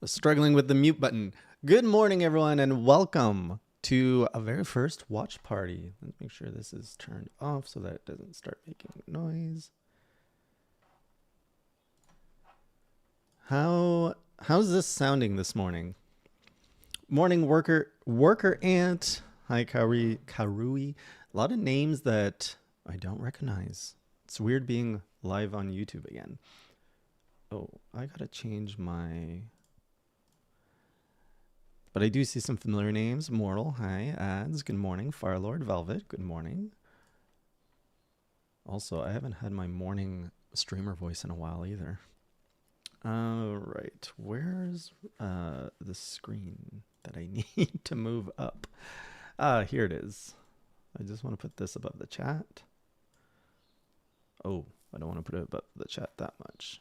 Struggling with the mute button. Good morning, everyone, and welcome to a very first watch party. Let's make sure this is turned off so that it doesn't start making noise. How's this sounding this morning? Morning, worker ant. Hi, Karui. A lot of names that I don't recognize. It's weird being live on YouTube again. Oh, I gotta change my... But I do see some familiar names. Mortal, hi. Ads, good morning. Firelord, Velvet, good morning. Also, I haven't had my morning streamer voice in a while either. All right, where's the screen that I need to move up? Here it is. I just want to put this above the chat. Oh, I don't want to put it above the chat that much.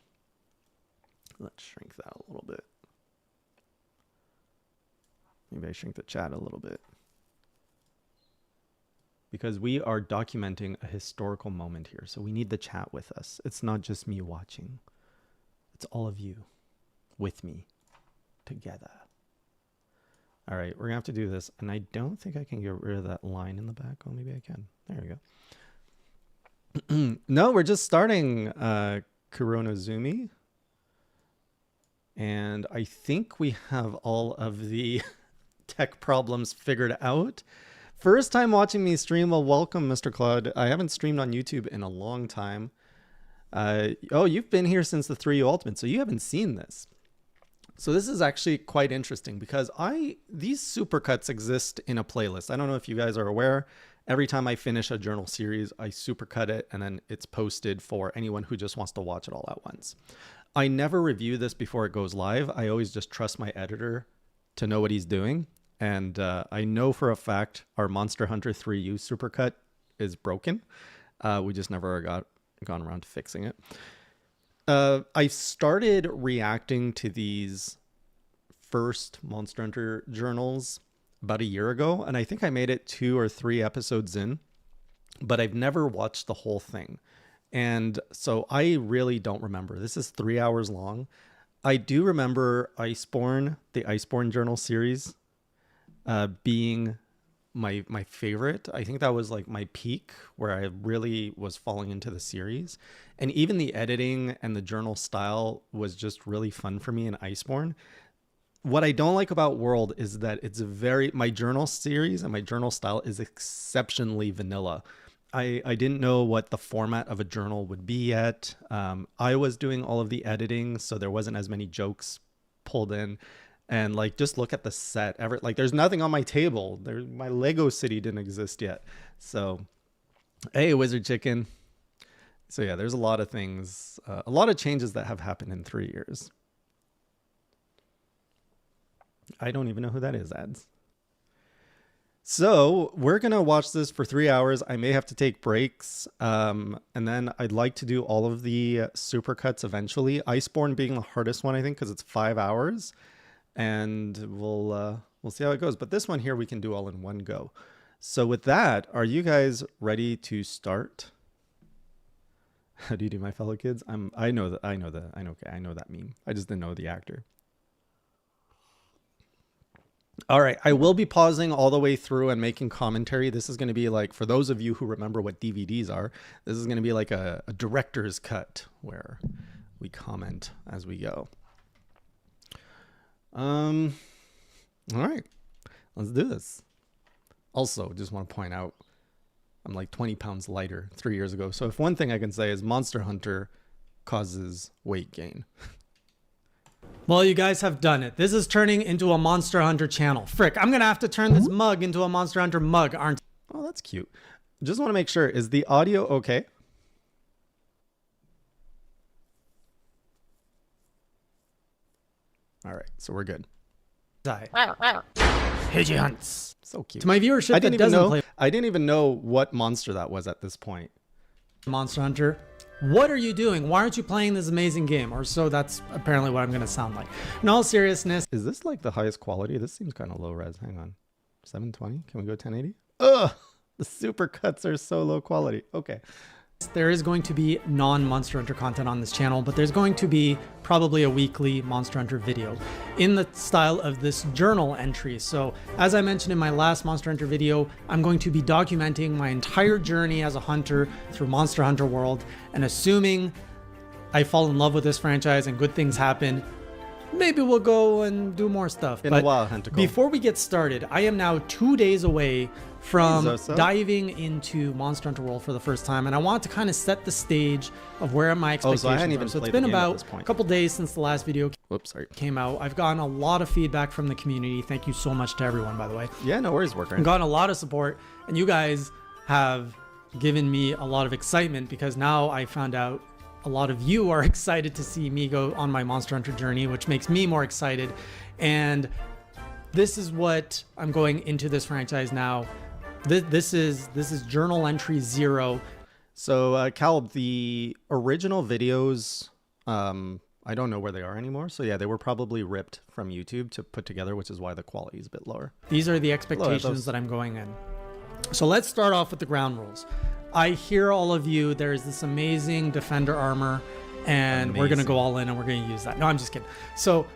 Let's shrink that a little bit. Maybe I shrink the chat a little bit. Because we are documenting a historical moment here, so we need the chat with us. It's not just me watching. It's all of you with me together. All right, we're gonna have to do this, and I don't think I can get rid of that line in the back. Oh, maybe I can. There we go. No, we're just starting Kuronozumi. And I think we have all of the tech problems figured out. First time watching me stream. Well, welcome, Mr. Claude. I haven't streamed on YouTube in a long time. Oh, you've been here since the 3U Ultimate, so you haven't seen this. So this is actually quite interesting because these supercuts exist in a playlist. I don't know if you guys are aware. Every time I finish a journal series, I supercut it, and then it's posted for anyone who just wants to watch it all at once. I never review this before it goes live. I always just trust my editor to know what he's doing. And I know for a fact our Monster Hunter 3U supercut is broken. We just never gone around to fixing it. I started reacting to these first Monster Hunter journals about a year ago, and I think I made it 2 or 3 episodes in, but I've never watched the whole thing. And so I really don't remember. This is 3 hours long. I do remember Iceborne, the Iceborne journal series, being my favorite. I think that was like my peak where I really was falling into the series. And even the editing and the journal style was just really fun for me in Iceborne. What I don't like about World is that it's my journal series and my journal style is exceptionally vanilla. I didn't know what the format of a journal would be yet. I was doing all of the editing, so there wasn't as many jokes pulled in. And like, just look at the set. Like, there's nothing on my table. My Lego city didn't exist yet. So, hey, Wizard Chicken. So yeah, there's a lot of things, a lot of changes that have happened in 3 years. I don't even know who that is, Ads. So we're going to watch this for 3 hours. I may have to take breaks. And then I'd like to do all of the supercuts eventually. Iceborne being the hardest one, I think, because it's 5 hours. And we'll see how it goes. But this one here we can do all in one go. So with that, are you guys ready to start? How do you do, my fellow kids? I know that meme. I just didn't know the actor. All right, I will be pausing all the way through and making commentary. This is going to be like, for those of you who remember what DVDs are, this is going to be like a director's cut where we comment as we go. All right, let's do this. Also, just want to point out, I'm like 20 pounds lighter 3 years ago. So if one thing I can say is Monster Hunter causes weight gain. Well, you guys have done it. This is turning into a Monster Hunter channel. Frick, I'm going to have to turn this mug into a Monster Hunter mug, aren't I? Oh, that's cute. Just want to make sure, is the audio okay? All right, so we're good. Pidgey hunts. So cute. To my viewership that doesn't play I didn't even know what monster that was at this point. Monster Hunter, what are you doing? Why aren't you playing this amazing game? Or so that's apparently what I'm going to sound like. In all seriousness. Is this like the highest quality? This seems kind of low res. Hang on. 720? Can we go 1080? Ugh! The supercuts are so low quality. Okay. There is going to be non-Monster Hunter content on this channel, but there's going to be probably a weekly Monster Hunter video in the style of this journal entry. So as I mentioned in my last Monster Hunter video, I'm going to be documenting my entire journey as a hunter through Monster Hunter World, and assuming I fall in love with this franchise and good things happen, maybe we'll go and do more stuff. In a while, Hunter. Before we get started, I am now 2 days away from diving into Monster Hunter World for the first time, and I want to kind of set the stage of where my expectations are. So it's been about a couple days since the last video came out. I've gotten a lot of feedback from the community. Thank you so much to everyone, by the way. Yeah, no worries, Worker. I've gotten a lot of support, and you guys have given me a lot of excitement because now I found out a lot of you are excited to see me go on my Monster Hunter journey, which makes me more excited. And this is what I'm going into this franchise now. This is journal entry 0. So Cal, the original videos, I don't know where they are anymore. So yeah, they were probably ripped from YouTube to put together, which is why the quality is a bit lower. These are the expectations that I'm going in. So let's start off with the ground rules. I hear all of you, there's this amazing defender armor, and we're going to go all in and we're going to use that. No, I'm just kidding. So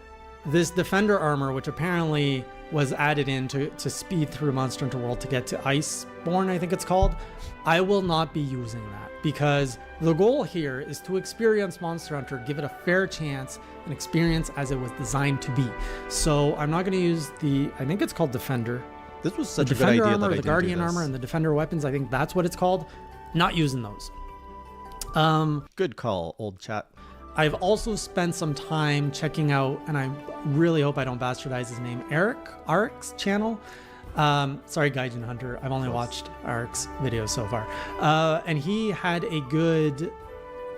this defender armor, which apparently was added in to speed through Monster Hunter World to get to Iceborne, I think it's called, I will not be using that because the goal here is to experience Monster Hunter, give it a fair chance, and experience as it was designed to be. So I'm not going to use I think it's called defender. This was such a good idea armor, that the guardian armor, and the defender weapons. I think that's what it's called. Not using those. Good call, old chat. I've also spent some time checking out, and I really hope I don't bastardize his name, Arik's channel. Sorry, Gaijin Hunter. I've only watched Arik's videos so far. And he had a good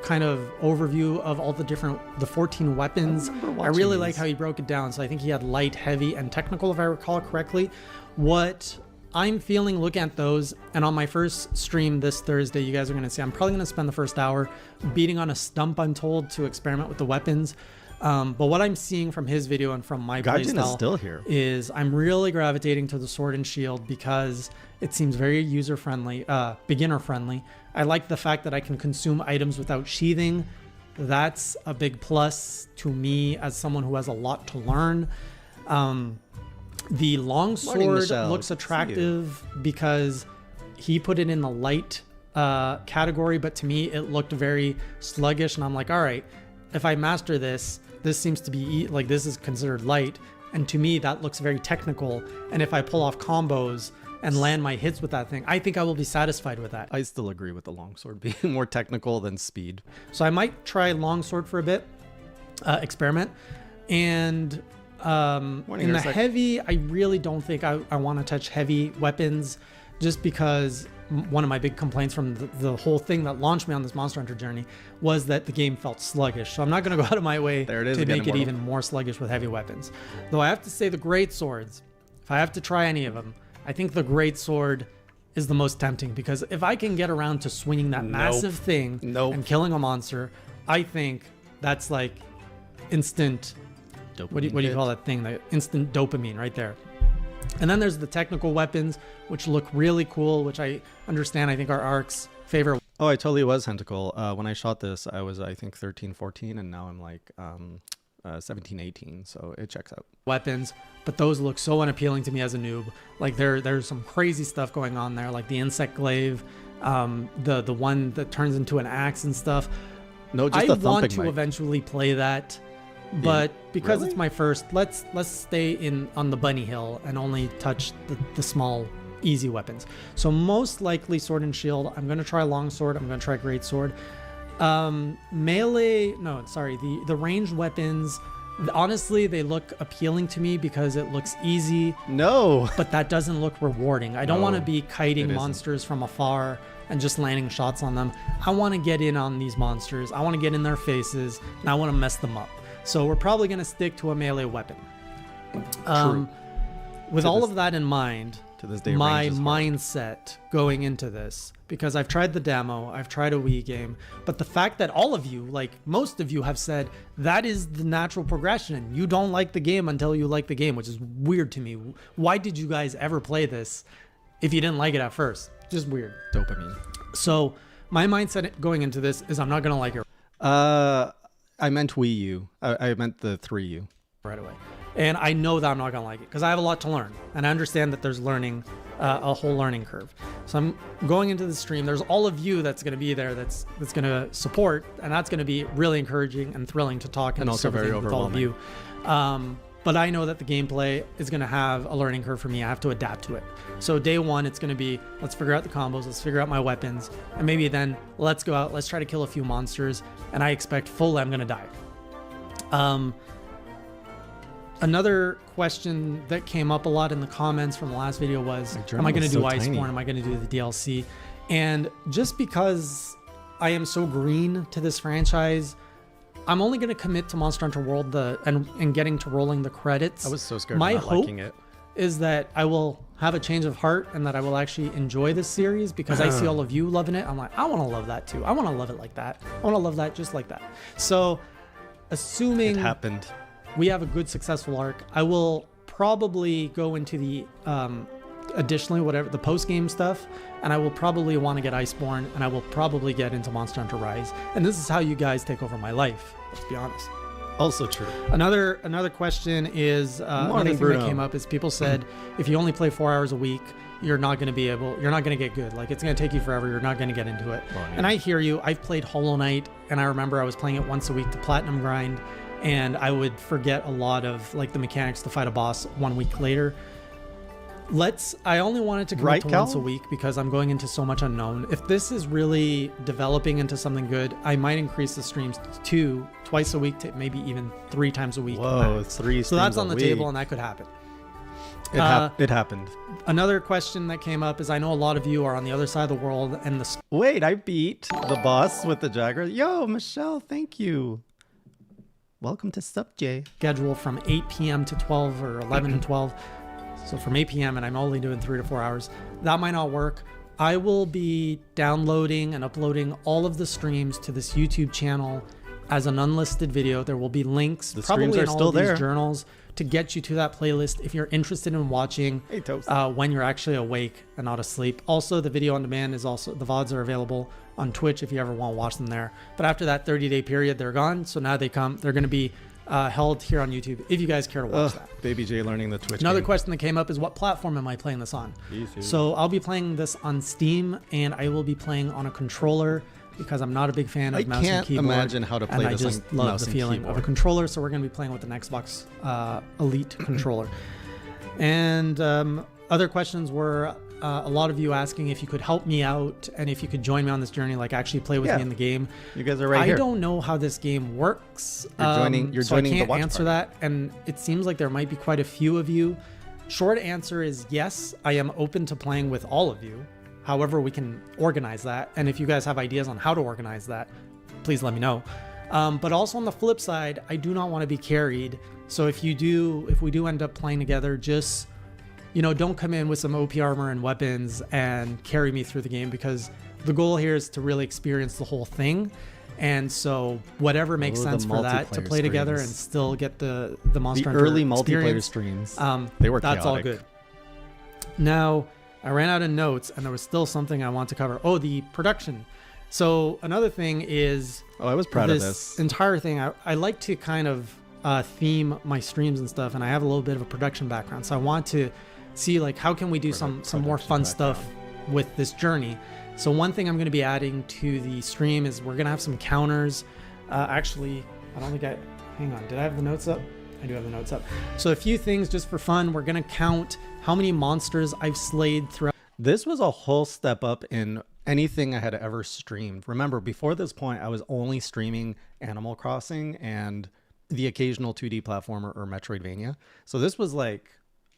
kind of overview of all the 14 weapons. I really like how he broke it down. So I think he had light, heavy, and technical, if I recall correctly. What I'm feeling looking at those, and on my first stream this Thursday, you guys are going to see, I'm probably going to spend the first hour beating on a stump, I'm told, to experiment with the weapons. But what I'm seeing from his video and from my playstyle is I'm really gravitating to the sword and shield because it seems very user-friendly, beginner-friendly. I like the fact that I can consume items without sheathing. That's a big plus to me as someone who has a lot to learn. The longsword looks attractive because he put it in the light category, but to me it looked very sluggish, and I'm like, all right, if I master this seems to be like, this is considered light, and to me that looks very technical, and if I pull off combos and land my hits with that thing, I think I will be satisfied with that. I still agree with the longsword being more technical than speed. So I might try longsword for a bit, experiment, and in the heavy, I really don't think I want to touch heavy weapons, just because one of my big complaints from the whole thing that launched me on this Monster Hunter journey was that the game felt sluggish. So I'm not going to go out of my way to make it even more sluggish with heavy weapons. Though I have to say, the great swords, if I have to try any of them, I think the great sword is the most tempting, because if I can get around to swinging that massive thing and killing a monster, I think that's like instant. What do you call that thing? The instant dopamine right there. And then there's the technical weapons, which look really cool, which I understand I think are Ark's favorite. Oh, I totally was Tentacle. When I shot this, I was, I think, 13, 14, and now I'm like 17, 18, so it checks out. Weapons, but those look so unappealing to me as a noob. Like there's some crazy stuff going on there, like the insect glaive, the one that turns into an axe and stuff. No, just I want to eventually play that. But because it's my first, let's stay on the bunny hill and only touch the small, easy weapons. So most likely sword and shield. I'm going to try longsword. I'm going to try great sword. Melee, no, sorry. The ranged weapons, honestly, they look appealing to me because it looks easy. No. But that doesn't look rewarding. I don't want to be kiting monsters from afar and just landing shots on them. I want to get in on these monsters. I want to get in their faces, and I want to mess them up. So we're probably going to stick to a melee weapon. With all of that in mind, to this day, my mindset going into this, because I've tried the demo, I've tried a Wii game, but the fact that all of you, like most of you, have said that is the natural progression. You don't like the game until you like the game, which is weird to me. Why did you guys ever play this if you didn't like it at first? Just weird. Dopamine. So My mindset going into this is I'm not going to like it I meant Wii U. I meant the 3U. right away. And I know that I'm not going to like it because I have a lot to learn. And I understand that there's learning, a whole learning curve. So I'm going into the stream. There's all of you that's going to be there that's going to support. And that's going to be really encouraging and thrilling to talk and also very with all of you. But I know that the gameplay is going to have a learning curve for me. I have to adapt to it. So day one, it's going to be, let's figure out the combos, let's figure out my weapons, and maybe then let's go out, let's try to kill a few monsters, and I expect fully I'm going to die. Another question that came up a lot in the comments from the last video was, am I going to do Iceborne? Am I going to do the DLC? And just because I am so green to this franchise, I'm only going to commit to Monster Hunter World and getting to rolling the credits. I was so scared My of not hope liking it. is that I will have a change of heart and that I will actually enjoy this series because I see all of you loving it. I'm like, I want to love that too. I want to love it like that. I want to love that just like that. So assuming It happened. we have a good successful arc, I will probably go into the additionally whatever the post-game stuff, and I will probably want to get Iceborne, and I will probably get into Monster Hunter Rise. And this is how you guys take over my life, let's be honest. Also true. Another question is another thing that came up is people said if you only play 4 hours a week, you're not going to get good. Like, it's going to take you forever. You're not going to get into it. Well, and I hear you. I've played Hollow Knight, and I remember I was playing it once a week to platinum grind, and I would forget a lot of like the mechanics to fight a boss 1 week later. I only wanted to commit to once a week because I'm going into so much unknown. If this is really developing into something good, I might increase the streams to twice a week to maybe even 3 times a week. Whoa, 3 So that's on the table, and that could happen. It happened. Another question that came up is I know a lot of you are on the other side of the world, and Wait, I beat the boss with the Jagger. Yo, Michelle, thank you. Welcome to Sup, Jay. Schedule from 8 p.m. to 12 or 11 to 12. So from 8 p.m. and I'm only doing 3 to 4 hours. That might not work. I will be downloading and uploading all of the streams to this YouTube channel as an unlisted video. There will be links probably in all of these journals to get you to that playlist if you're interested in watching when you're actually awake and not asleep. Also, the video on demand is also, the VODs are available on Twitch if you ever want to watch them there. But after that 30-day period, they're gone. So now they're going to be held here on YouTube if you guys care to watch that. Baby J learning the Twitch Another game. question that came up is what platform am I playing this on? Easy. So I'll be playing this on Steam, and I will be playing on a controller because I'm not a big fan of mouse and keyboard. I can't imagine how to play and this I just love the feeling of a controller, so we're going to be playing with an Xbox Elite controller. And other questions were a lot of you asking if you could help me out and if you could join me on this journey, like actually play with me in the game. You guys are right here. I don't know how this game works. You're joining so I can't the Watchparty. answer that, and it seems like there might be quite a few of you. Short answer is yes, I am open to playing with all of you. However, we can organize that, and if you guys have ideas on how to organize that, please let me know. But also on the flip side, I do not want to be carried. So if we do end up playing together, just don't come in with some OP armor and weapons and carry me through the game, because the goal here is to really experience the whole thing. And so whatever makes sense for that to play together and still get the Monster Hunter early multiplayer experience, streams. They were chaotic. That's all good. Now, I ran out of notes and there was still something I want to cover. Oh, the production. So another thing is... Oh, I was proud of this. This entire thing, I like to kind of theme my streams and stuff, and I have a little bit of a production background. So I want to see like how can we do some more fun stuff with this journey. So one thing I'm going to be adding to the stream is we're going to have some counters. Actually, I don't think hang on, did I have the notes up? I do have the notes up. So a few things just for fun. We're going to count how many monsters I've slayed throughout. This was a whole step up in anything I had ever streamed. Remember, before this point, I was only streaming Animal Crossing and the occasional 2D platformer or Metroidvania. So this was like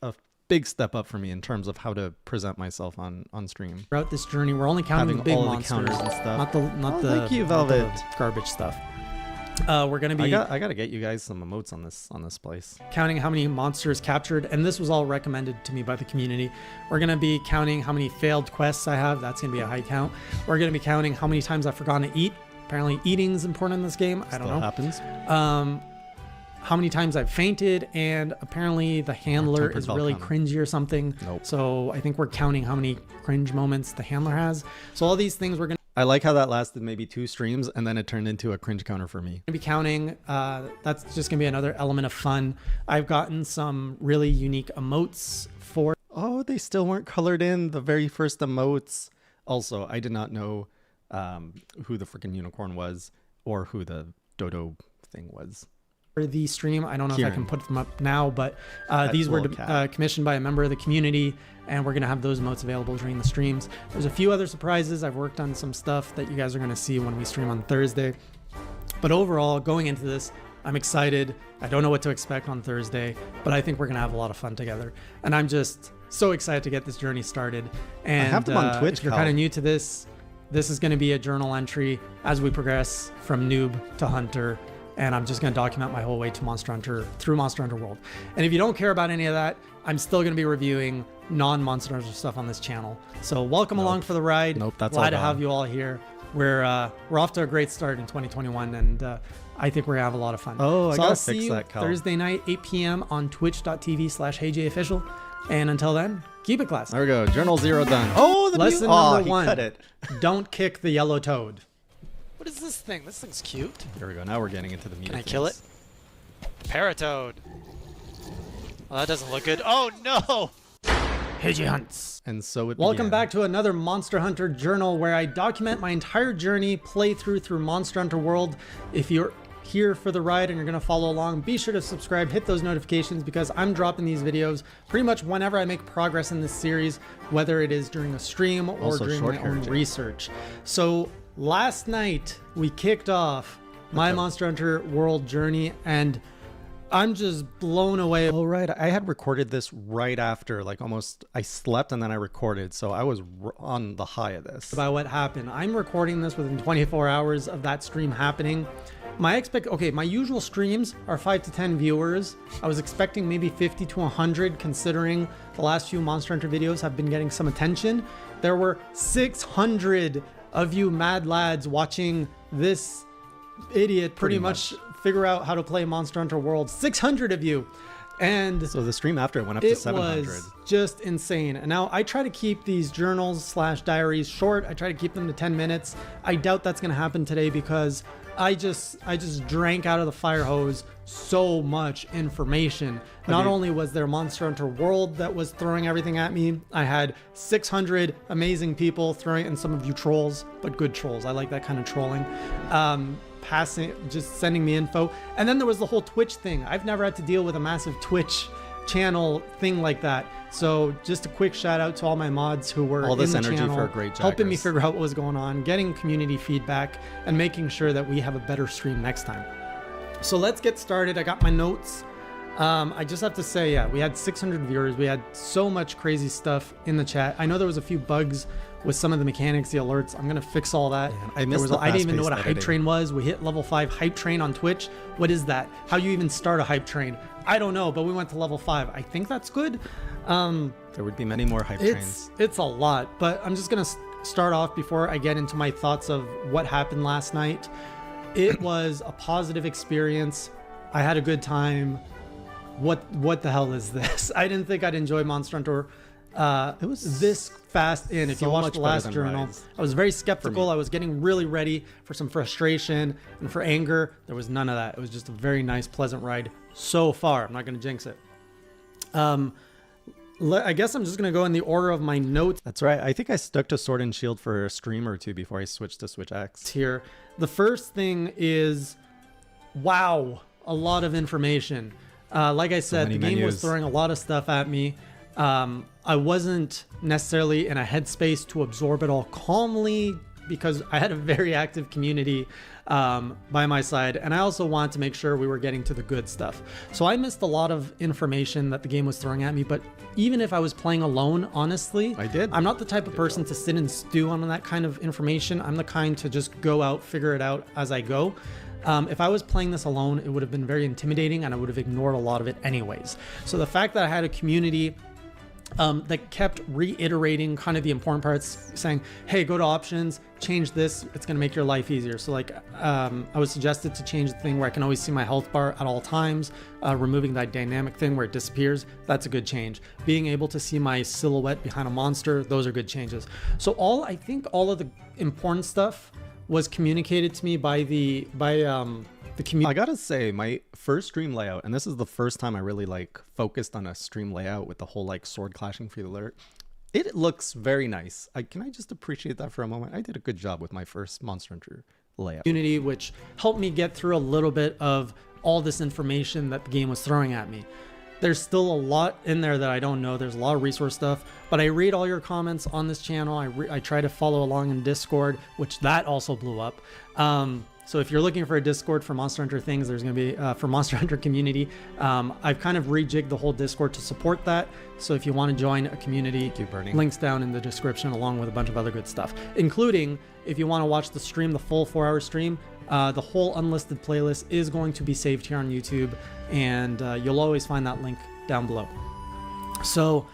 a big step up for me in terms of how to present myself on stream. Throughout this journey, we're only counting the big monsters, the and stuff. not the thank you, Velvet. Not the garbage stuff. We're gonna be. I gotta get you guys some emotes on this place. Counting how many monsters captured, and this was all recommended to me by the community. We're gonna be counting how many failed quests I have. That's gonna be a high count. We're gonna be counting how many times I've forgotten to eat. Apparently, eating is important in this game. I don't know. Happens. How many times I've fainted, and apparently the handler is really cringy or something. Nope. So I think we're counting how many cringe moments the handler has. So all these things we're gonna. I like how that lasted maybe 2 streams and then it turned into a cringe counter for me. Be counting. That's just gonna be another element of fun. I've gotten some really unique emotes for. Oh, they still weren't colored in the very first emotes. Also, I did not know who the freaking unicorn was or who the dodo thing was. For the stream, I don't know if I can put them up now, but these were commissioned by a member of the community, and we're gonna have those emotes available during the streams. There's a few other surprises. I've worked on some stuff that you guys are gonna see when we stream on Thursday. But overall, going into this, I'm excited. I don't know what to expect on Thursday, but I think we're gonna have a lot of fun together. And I'm just so excited to get this journey started. And I have them on Twitch. If you're kind of new to this, this is gonna be a journal entry as we progress from noob to hunter. And I'm just going to document my whole way to Monster Hunter through Monster Hunter World. And if you don't care about any of that, I'm still going to be reviewing non-Monster Hunter stuff on this channel. So welcome along for the ride. That's glad to have you all here. We're off to a great start in 2021, and I think we're gonna have a lot of fun. Oh, so I I'll gotta see fix you that, Cal. Thursday night, 8 p.m. on twitch.tv/HeyJOfficial. And until then, keep it classy. There we go. Journal 0 done. Oh, the Lesson number number 1. Cut it. Don't kick the yellow toad. What is this thing? This thing's cute. There we go. Now we're getting into the meat. Can I of kill it? things. Paratoad. Well, that doesn't look good. Oh no! HeyJ Hunts. And so it Welcome began. back to another Monster Hunter journal where I document my entire journey, playthrough through Monster Hunter World. If you're here for the ride and you're going to follow along, be sure to subscribe, hit those notifications, because I'm dropping these videos pretty much whenever I make progress in this series, whether it is during a stream or Also during short my own heritage. research. So last night we kicked off my Monster Hunter World journey, and I'm just blown away. Oh, right. I had recorded this right after, like almost, I slept and then I recorded. So I was on the high of this. About what happened. I'm recording this within 24 hours of that stream happening. My usual streams are 5 to 10 viewers. I was expecting maybe 50 to 100, considering the last few Monster Hunter videos have been getting some attention. There were 600 of you mad lads watching this idiot pretty much figure out how to play Monster Hunter World. 600 of you. And so the stream after it went up to 700. It was just insane. And now I try to keep these journals / diaries short. I try to keep them to 10 minutes. I doubt that's going to happen today, because I just drank out of the fire hose so much information. Not only was there Monster Hunter World that was throwing everything at me, I had 600 amazing people throwing, and some of you trolls, but good trolls. I like that kind of trolling. Just sending me info. And then there was the whole Twitch thing. I've never had to deal with a massive Twitch channel thing like that. So just a quick shout out to all my mods who were all this in the energy channel, for a great helping me Jackers. figure out what was going on, getting community feedback, and making sure that we have a better stream next time. So let's get started. I got my notes. I just have to say, yeah, we had 600 viewers. We had so much crazy stuff in the chat. I know there was a few bugs with some of the mechanics, the alerts. I'm gonna fix all that. I missed I didn't even know what a fast-paced hype editing. train was. We hit level 5 hype train on Twitch. What is that? How you even start a hype train? I don't know, but we went to level 5. I think that's good. There would be many more hype trains. It's a lot, but I'm just gonna start off before I get into my thoughts of what happened last night. It was a positive experience. I had a good time. What the hell is this? I didn't think I'd enjoy Monster Hunter. It was this fast in. If so you watched much the better last than journal, Rise. I was very skeptical. I was getting really ready for some frustration and for anger. There was none of that. It was just a very nice, pleasant ride so far. I'm not going to jinx it. I guess I'm just going to go in the order of my notes That's right. I think I stuck to Sword and Shield for a stream or two before I switched to Switch X. here. The first thing is, wow, a lot of information. Like I said, many the game was menus. throwing a lot of stuff at me. I wasn't necessarily in a headspace to absorb it all calmly, because I had a very active community by my side, and I also wanted to make sure we were getting to the good stuff. So I missed a lot of information that the game was throwing at me, but even if I was playing alone, honestly, I did. I'm not the type of person to sit and stew on that kind of information. I'm the kind to just go out, figure it out as I go. If I was playing this alone, it would have been very intimidating, and I would have ignored a lot of it anyways. So the fact that I had a community that kept reiterating kind of the important parts, saying, hey, go to options, change this, it's going to make your life easier. So like I was suggested to change the thing where I can always see my health bar at all times, removing that dynamic thing where it disappears. That's a good change. Being able to see my silhouette behind a monster, those are good changes. So I think all of the important stuff was communicated to me by the community. I gotta say, my first stream layout, and this is the first time I really like focused on a stream layout with the whole like sword clashing for the alert. It looks very nice. Can I just appreciate that for a moment? I did a good job with my first Monster Hunter layout. Community, which helped me get through a little bit of all this information that the game was throwing at me. There's still a lot in there that I don't know. There's a lot of resource stuff, but I read all your comments on this channel. I try to follow along in Discord, which that also blew up. So if you're looking for a Discord for Monster Hunter things, there's going to be for Monster Hunter community. I've kind of rejigged the whole Discord to support that. So if you want to join a community, links down in the description, along with a bunch of other good stuff, including if you want to watch the stream, the full 4-hour stream, the whole unlisted playlist is going to be saved here on YouTube, and you'll always find that link down below. So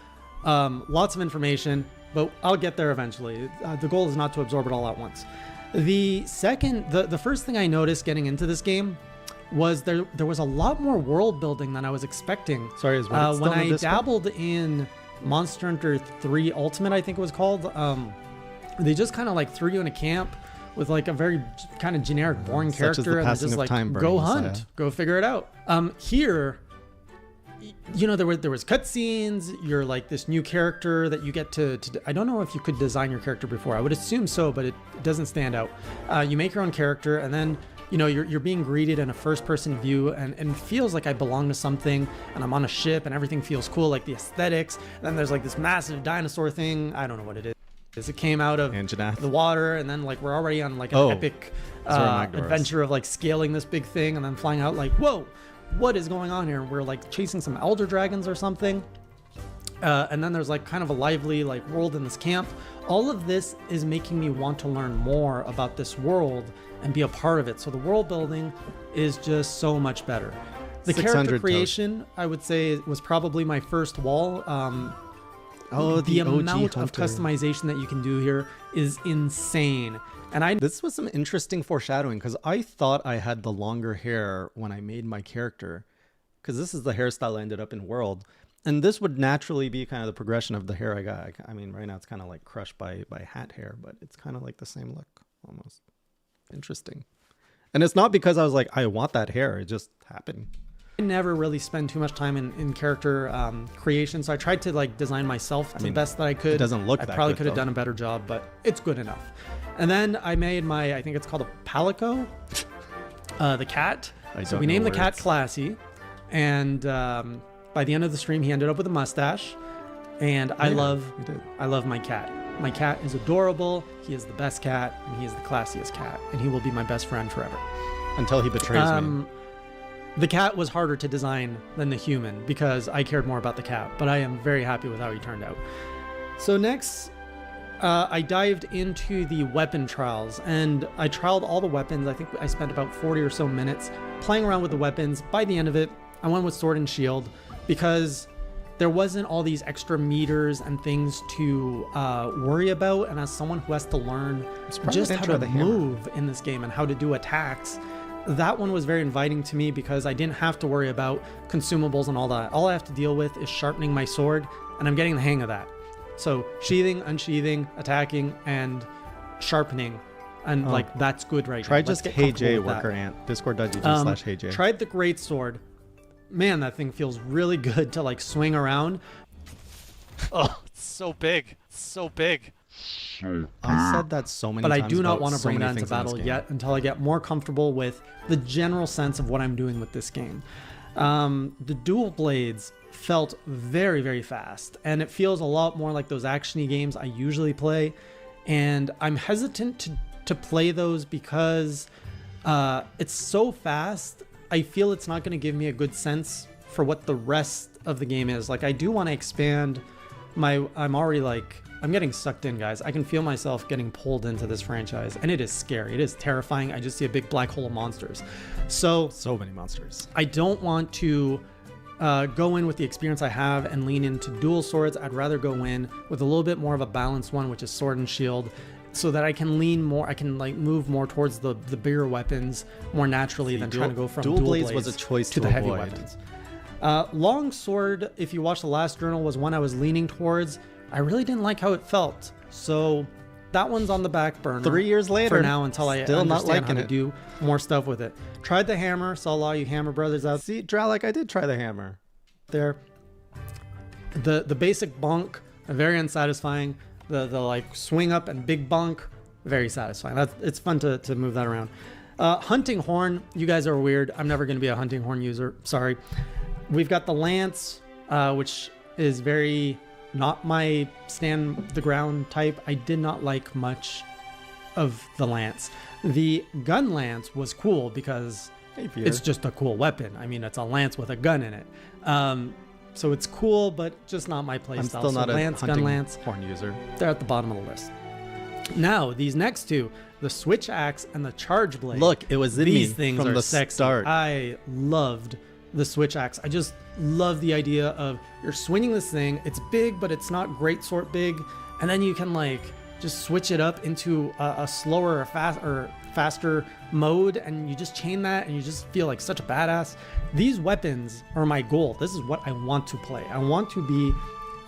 lots of information, but I'll get there eventually. The goal is not to absorb it all at once. The first thing I noticed getting into this game was there was a lot more world building than I was expecting. Sorry, is Reddit still when in I Discord? dabbled in Monster Hunter 3 Ultimate, I think it was called. They just kind of like threw you in a camp with like a very kind of generic, boring Such is the character, and passing just of like time, go Bernie hunt, Messiah. go figure it out. Here, you know, there was cutscenes. You're like this new character that you get to I don't know if you could design your character before. I would assume so, but it doesn't stand out. You make your own character, and then you know you're being greeted in a first-person view, and it feels like I belong to something, and I'm on a ship, and everything feels cool, like the aesthetics. And then there's like this massive dinosaur thing. I don't know what it is. It came out of Anjanath. the water, and then like we're already on like an epic adventure of like scaling this big thing, and then flying out. Like, whoa, what is going on here? We're like chasing some elder dragons or something, and then there's like kind of a lively like world in this camp. All of this is making me want to learn more about this world and be a part of it. So the world building is just so much better. The character creation, I would say, was probably my first wall. The amount of customization that you can do here is insane. And this was some interesting foreshadowing, because I thought I had the longer hair when I made my character, because this is the hairstyle I ended up in World, and this would naturally be kind of the progression of the hair I got. I mean, right now it's kind of like crushed by hat hair, but it's kind of like the same look almost. Interesting. And it's not because I was like, I want that hair. It just happened. I never really spend too much time in character creation, so I tried to like design myself to the best that I could. It doesn't look I that probably good, could have though. done a better job, but it's good enough. And then I made my, I think it's called a Palico, the cat. So we named the cat Classy, and by the end of the stream, he ended up with a mustache. And I love my cat. My cat is adorable. He is the best cat, and he is the classiest cat, and he will be my best friend forever. Until he betrays me. The cat was harder to design than the human because I cared more about the cat, but I am very happy with how he turned out. So next, I dived into the weapon trials, and I trialed all the weapons. I think I spent about 40 or so minutes playing around with the weapons. By the end of it, I went with sword and shield because there wasn't all these extra meters and things to worry about. And as someone who has to learn just how to move in this game and how to do attacks, that one was very inviting to me because I didn't have to worry about consumables and all that. All I have to deal with is sharpening my sword, and I'm getting the hang of that. So sheathing, unsheathing, attacking, and sharpening, and like that's good right now. Try just Hey J, worker ant. Discord.gg/HeyJ. Tried the great sword. Man, that thing feels really good to like swing around. Oh, it's so big. It's so big. I said that so many but times. I do not want to so bring it many into things in this battle game. yet until I get more comfortable with the general sense of what I'm doing with this game. The dual blades felt very, very fast, and it feels a lot more like those actiony games I usually play, and I'm hesitant to play those because it's so fast. I feel it's not going to give me a good sense for what the rest of the game is. Like, I do want to expand I'm getting sucked in, guys. I can feel myself getting pulled into this franchise, and it is scary. It is terrifying. I just see a big black hole of monsters. So many monsters. I don't want to go in with the experience I have and lean into dual swords. I'd rather go in with a little bit more of a balanced one, which is sword and shield, so that I can lean more. I can like move more towards the bigger weapons more naturally than trying to go from dual blades was a choice to the heavy weapons. Long sword, if you watch the last journal, was one I was leaning towards. I really didn't like how it felt. So that one's on the back burner. 3 years later. For now, until I still not understand how liking to it. do more stuff with it. Tried the hammer. Saw a lot of you hammer brothers out See, Dralek, I did try the hammer. there. The basic bonk, very unsatisfying. The like swing up and big bonk, very satisfying. It's fun to move that around. Hunting horn, you guys are weird. I'm never going to be a hunting horn user. Sorry. We've got the lance, which is very not my stand the ground type. I did not like much of the lance. The gun lance was cool because Hey, Peter. it's just a cool weapon. I mean, it's a lance with a gun in it. So it's cool, but just not my playstyle. I'm still not so a lance, hunting gun lance, horn user. they're at the bottom of the list. Now, these next two, the switch axe and the charge blade. Look, it was in these me things from are the sexy. start. I loved the switch axe. I just love the idea of you're swinging this thing. It's big, but it's not great sort big. And then you can like just switch it up into a slower or faster mode, and you just chain that, and you just feel like such a badass. These weapons are my goal. This is what I want to play. I want to be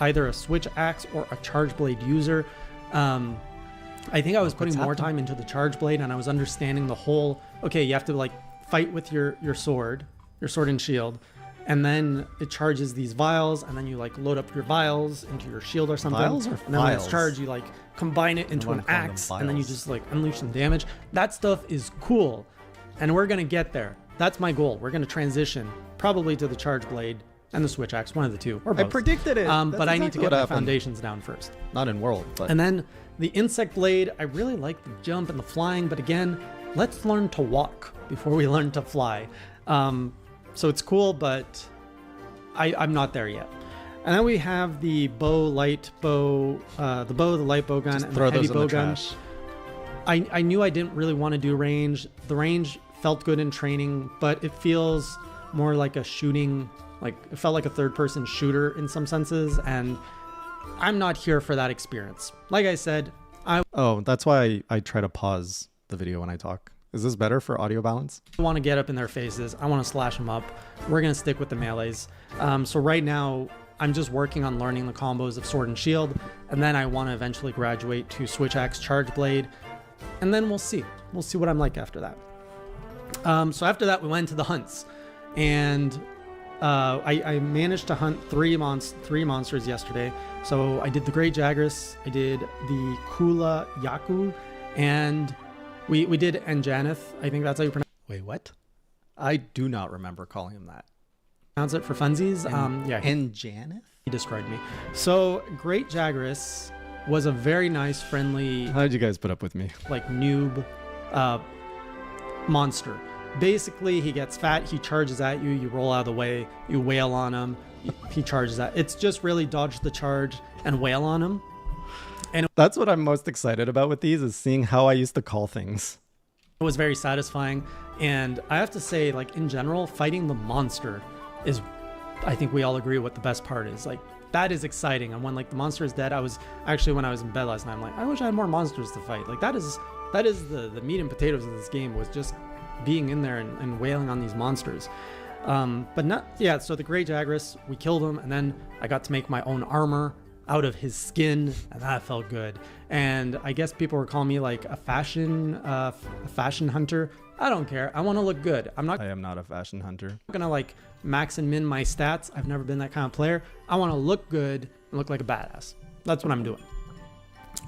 either a switch axe or a charge blade user. I think I was putting more time into the charge blade, and I was understanding the whole, okay, you have to like fight with your sword and shield, and then it charges these vials, and then you like load up your vials into your shield or something. Vials or and then when it's files? charged, you like combine it into wanna an call them axe, and then you vials. just like unleash some damage. That stuff is cool, and we're gonna get there. That's my goal. We're gonna transition probably to the charge blade and the switch axe, one of the two, or I both. predicted it. That's But I need to exactly get what my happened. foundations down first. Not in world, but And then the insect blade, I really like the jump and the flying, but again, let's learn to walk before we learn to fly. So it's cool, but I'm not there yet. And then we have the bow, the light bow gun, just and throw the heavy those in bow the gun. trash. I knew I didn't really want to do range. The range felt good in training, but it feels more like a shooting, like it felt like a third-person shooter in some senses, and I'm not here for that experience. Like I said, I Oh, that's why I try to pause the video when I talk. Is this better for audio balance? want to get up in their faces. I want to slash them up. We're going to stick with the melees. So right now, I'm just working on learning the combos of sword and shield, and then I want to eventually graduate to switch axe, charge blade, and then we'll see. We'll see what I'm like after that. So after that, we went to the hunts, and I managed to hunt three monsters yesterday. So I did the Great Jagras, I did the Kula Yaku, and we did Anjanath. I think that's how you Wait, what? I do not remember calling him that. pronounce it for funsies. Yeah, Anjanath? he described me. So Great Jagras was a very nice, friendly, How did you guys put up with me? like noob monster. Basically, he gets fat, he charges at you, you roll out of the way, you wail on him, he charges at. It's just really dodge the charge and wail on him. That's what I'm most excited about with these, is seeing how I used to call things. It was very satisfying, and I have to say, like in general, fighting the monster is, I think we all agree what the best part is. Like that is exciting, and when like the monster is dead, I was actually, when I was in bed last night, I'm like, I wish I had more monsters to fight. Like that is the meat and potatoes of this game, was just being in there and wailing on these monsters. But not, yeah, so the Great Jagras, we killed him, and then I got to make my own armor out of his skin, and that felt good. And I guess people were calling me like a fashion hunter. I don't care. I want to look good. I'm not I am not a fashion hunter. gonna like max and min my stats. I've never been that kind of player. I want to look good and look like a badass. That's what I'm doing.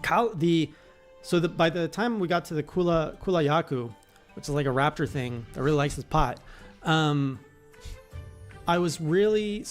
By the time we got to the Kula Yaku, which is like a raptor thing that really likes his pot, I was really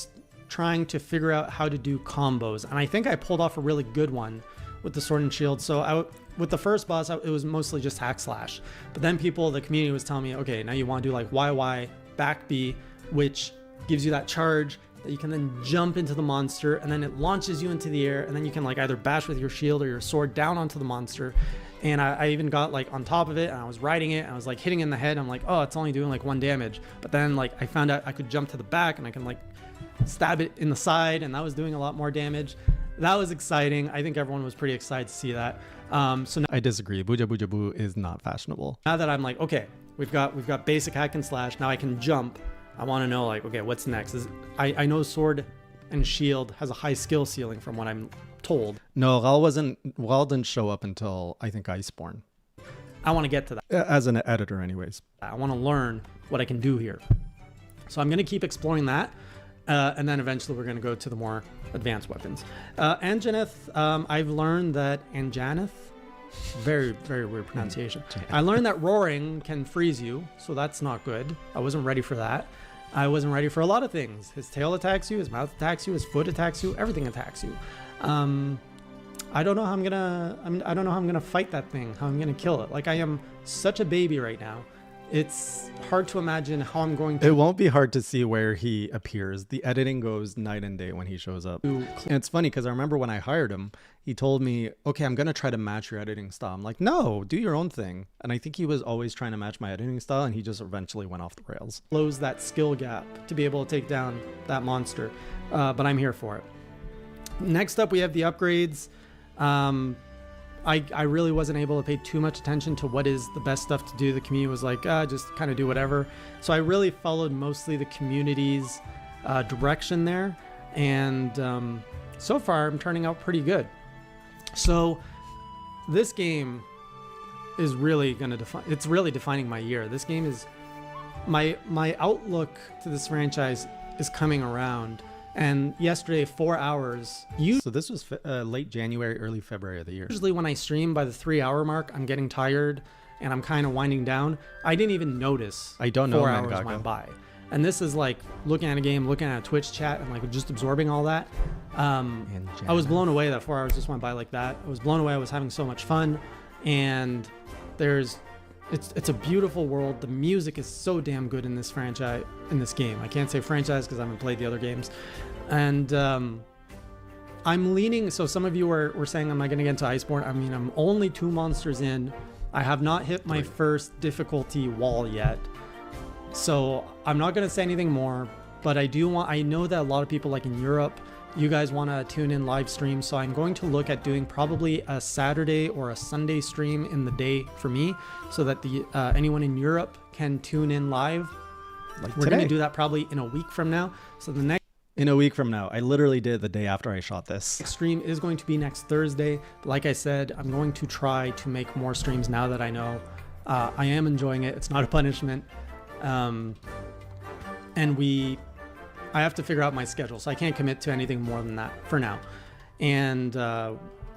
trying to figure out how to do combos, and I think I pulled off a really good one with the sword and shield. So with the first boss, it was mostly just hack slash, but then the community was telling me, okay, now you want to do like YY back B, which gives you that charge that you can then jump into the monster, and then it launches you into the air, and then you can like either bash with your shield or your sword down onto the monster. And I even got like on top of it, and I was riding it, and I was like hitting in the head. I'm like, oh, it's only doing like 1 damage. But then like I found out I could jump to the back, and I can like stab it in the side, and that was doing a lot more damage. That was exciting. I think everyone was pretty excited to see that. So I disagree. Booja Booja Boo is not fashionable. now that I'm like, okay, we've got basic hack and slash. Now I can jump. I want to know like, okay, what's next? I know sword and Shield has a high skill ceiling from what I'm told. No, Wall didn't show up until I think Iceborne. I want to get to that. As an editor, anyways. I want to learn what I can do here. So I'm going to keep exploring that. And then eventually we're going to go to the more advanced weapons. Anjanath, I've learned that Anjanath, very, very weird pronunciation. I learned that roaring can freeze you, so that's not good. I wasn't ready for that. I wasn't ready for a lot of things. His tail attacks you, his mouth attacks you, his foot attacks you, everything attacks you. I don't know how I'm gonna fight that thing, how I'm gonna kill it. Like, I am such a baby right now. It's hard to imagine how I'm going to. It won't be hard to see where he appears. The editing goes night and day when he shows up. And it's funny because I remember when I hired him, he told me, okay, I'm going to try to match your editing style. I'm like, no, do your own thing. And I think he was always trying to match my editing style, and he just eventually went off the rails. Close that skill gap to be able to take down that monster. But I'm here for it. Next up, we have the upgrades. I really wasn't able to pay too much attention to what is the best stuff to do. The community was like, just kind of do whatever. So I really followed mostly the community's direction there. And so far, I'm turning out pretty good. So this game is really going to define, it's really defining my year. This game is, my outlook to this franchise is coming around. And yesterday, 4 hours. So this was late January, early February of the year. Usually when I stream by the 3 hour mark, I'm getting tired and I'm kind of winding down. I didn't even notice. I don't know. 4 hours went by. And this is like looking at a game, looking at a Twitch chat, and like just absorbing all that. I was blown away that 4 hours just went by like that. I was blown away. I was having so much fun. And it's a beautiful world. The music is so damn good in this franchise, in this game. I can't say franchise because I haven't played the other games. And I'm leaning, so some of you were saying, am I going to get into Iceborne? I mean, I'm only 2 monsters in. I have not hit my first difficulty wall yet. So I'm not going to say anything more, but I know that a lot of people, like in Europe, you guys want to tune in live stream. So I'm going to look at doing probably a Saturday or a Sunday stream in the day for me, so that anyone in Europe can tune in live. Like We're going to do that probably in a week from now. So the next in a week from now. I literally did the day after I shot this. stream is going to be next Thursday. Like I said, I'm going to try to make more streams now that I know I am enjoying it. It's not a punishment. And I have to figure out my schedule, so I can't commit to anything more than that for now. And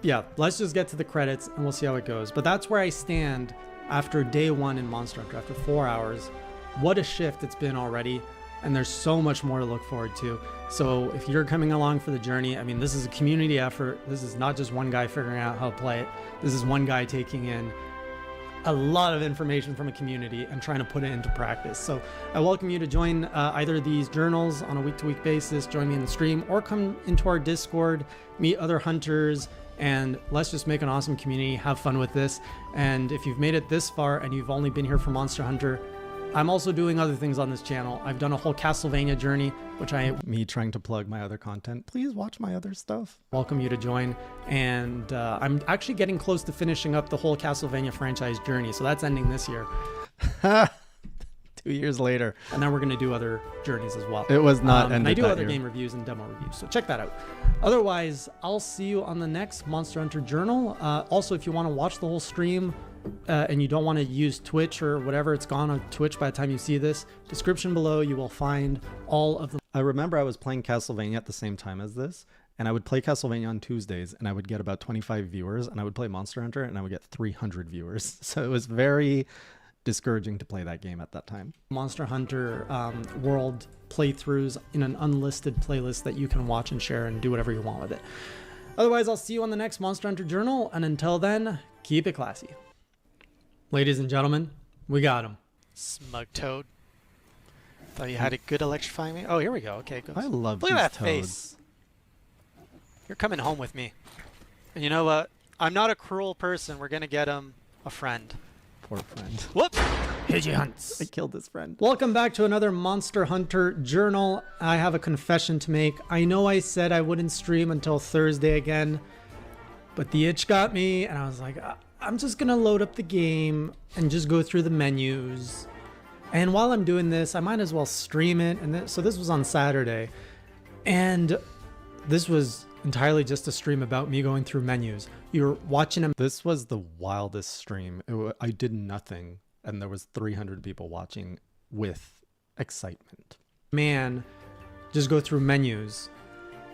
yeah, let's just get to the credits and we'll see how it goes. But that's where I stand after day 1 in Monster Hunter, after 4 hours. What a shift it's been already. And there's so much more to look forward to. So if you're coming along for the journey, I mean, this is a community effort. This is not just one guy figuring out how to play it. This is one guy taking in a lot of information from a community and trying to put it into practice. So I welcome you to join either of these journals on a week-to-week basis, join me in the stream, or come into our Discord, meet other hunters, and let's just make an awesome community, have fun with this. And if you've made it this far and you've only been here for Monster Hunter, I'm also doing other things on this channel. I've done a whole Castlevania journey, which Me trying to plug my other content. Please watch my other stuff. welcome you to join. And I'm actually getting close to finishing up the whole Castlevania franchise journey. So that's ending this year. 2 years later. And then we're going to do other journeys as well. It was not And I ended do that other year. game reviews and demo reviews. So check that out. Otherwise, I'll see you on the next Monster Hunter Journal. Also, if you want to watch the whole stream, and you don't want to use Twitch or whatever, it's gone on Twitch by the time you see this. Description below, you will find all of the. I remember I was playing Castlevania at the same time as this, and I would play Castlevania on Tuesdays, and I would get about 25 viewers, and I would play Monster Hunter, and I would get 300 viewers. So it was very discouraging to play that game at that time. Monster Hunter world playthroughs in an unlisted playlist that you can watch and share and do whatever you want with it. Otherwise, I'll see you on the next Monster Hunter Journal, and until then, keep it classy. Ladies and gentlemen, we got him. Smug toad. Thought you had a good electrifying me. Oh, here we go. Okay, go. I love Look these at that toads. face. You're coming home with me. And you know what? I'm not a cruel person. We're gonna get him a friend. Poor friend. Whoop! Pidgey hunts. I killed his friend. Welcome back to another Monster Hunter Journal. I have a confession to make. I know I said I wouldn't stream until Thursday again, but the itch got me, and I was like, I'm just gonna load up the game and just go through the menus. And while I'm doing this, I might as well stream it. And so this was on Saturday, and this was entirely just a stream about me going through menus. You're watching a This was the wildest stream. I did nothing, and there was 300 people watching with excitement. man just go through menus.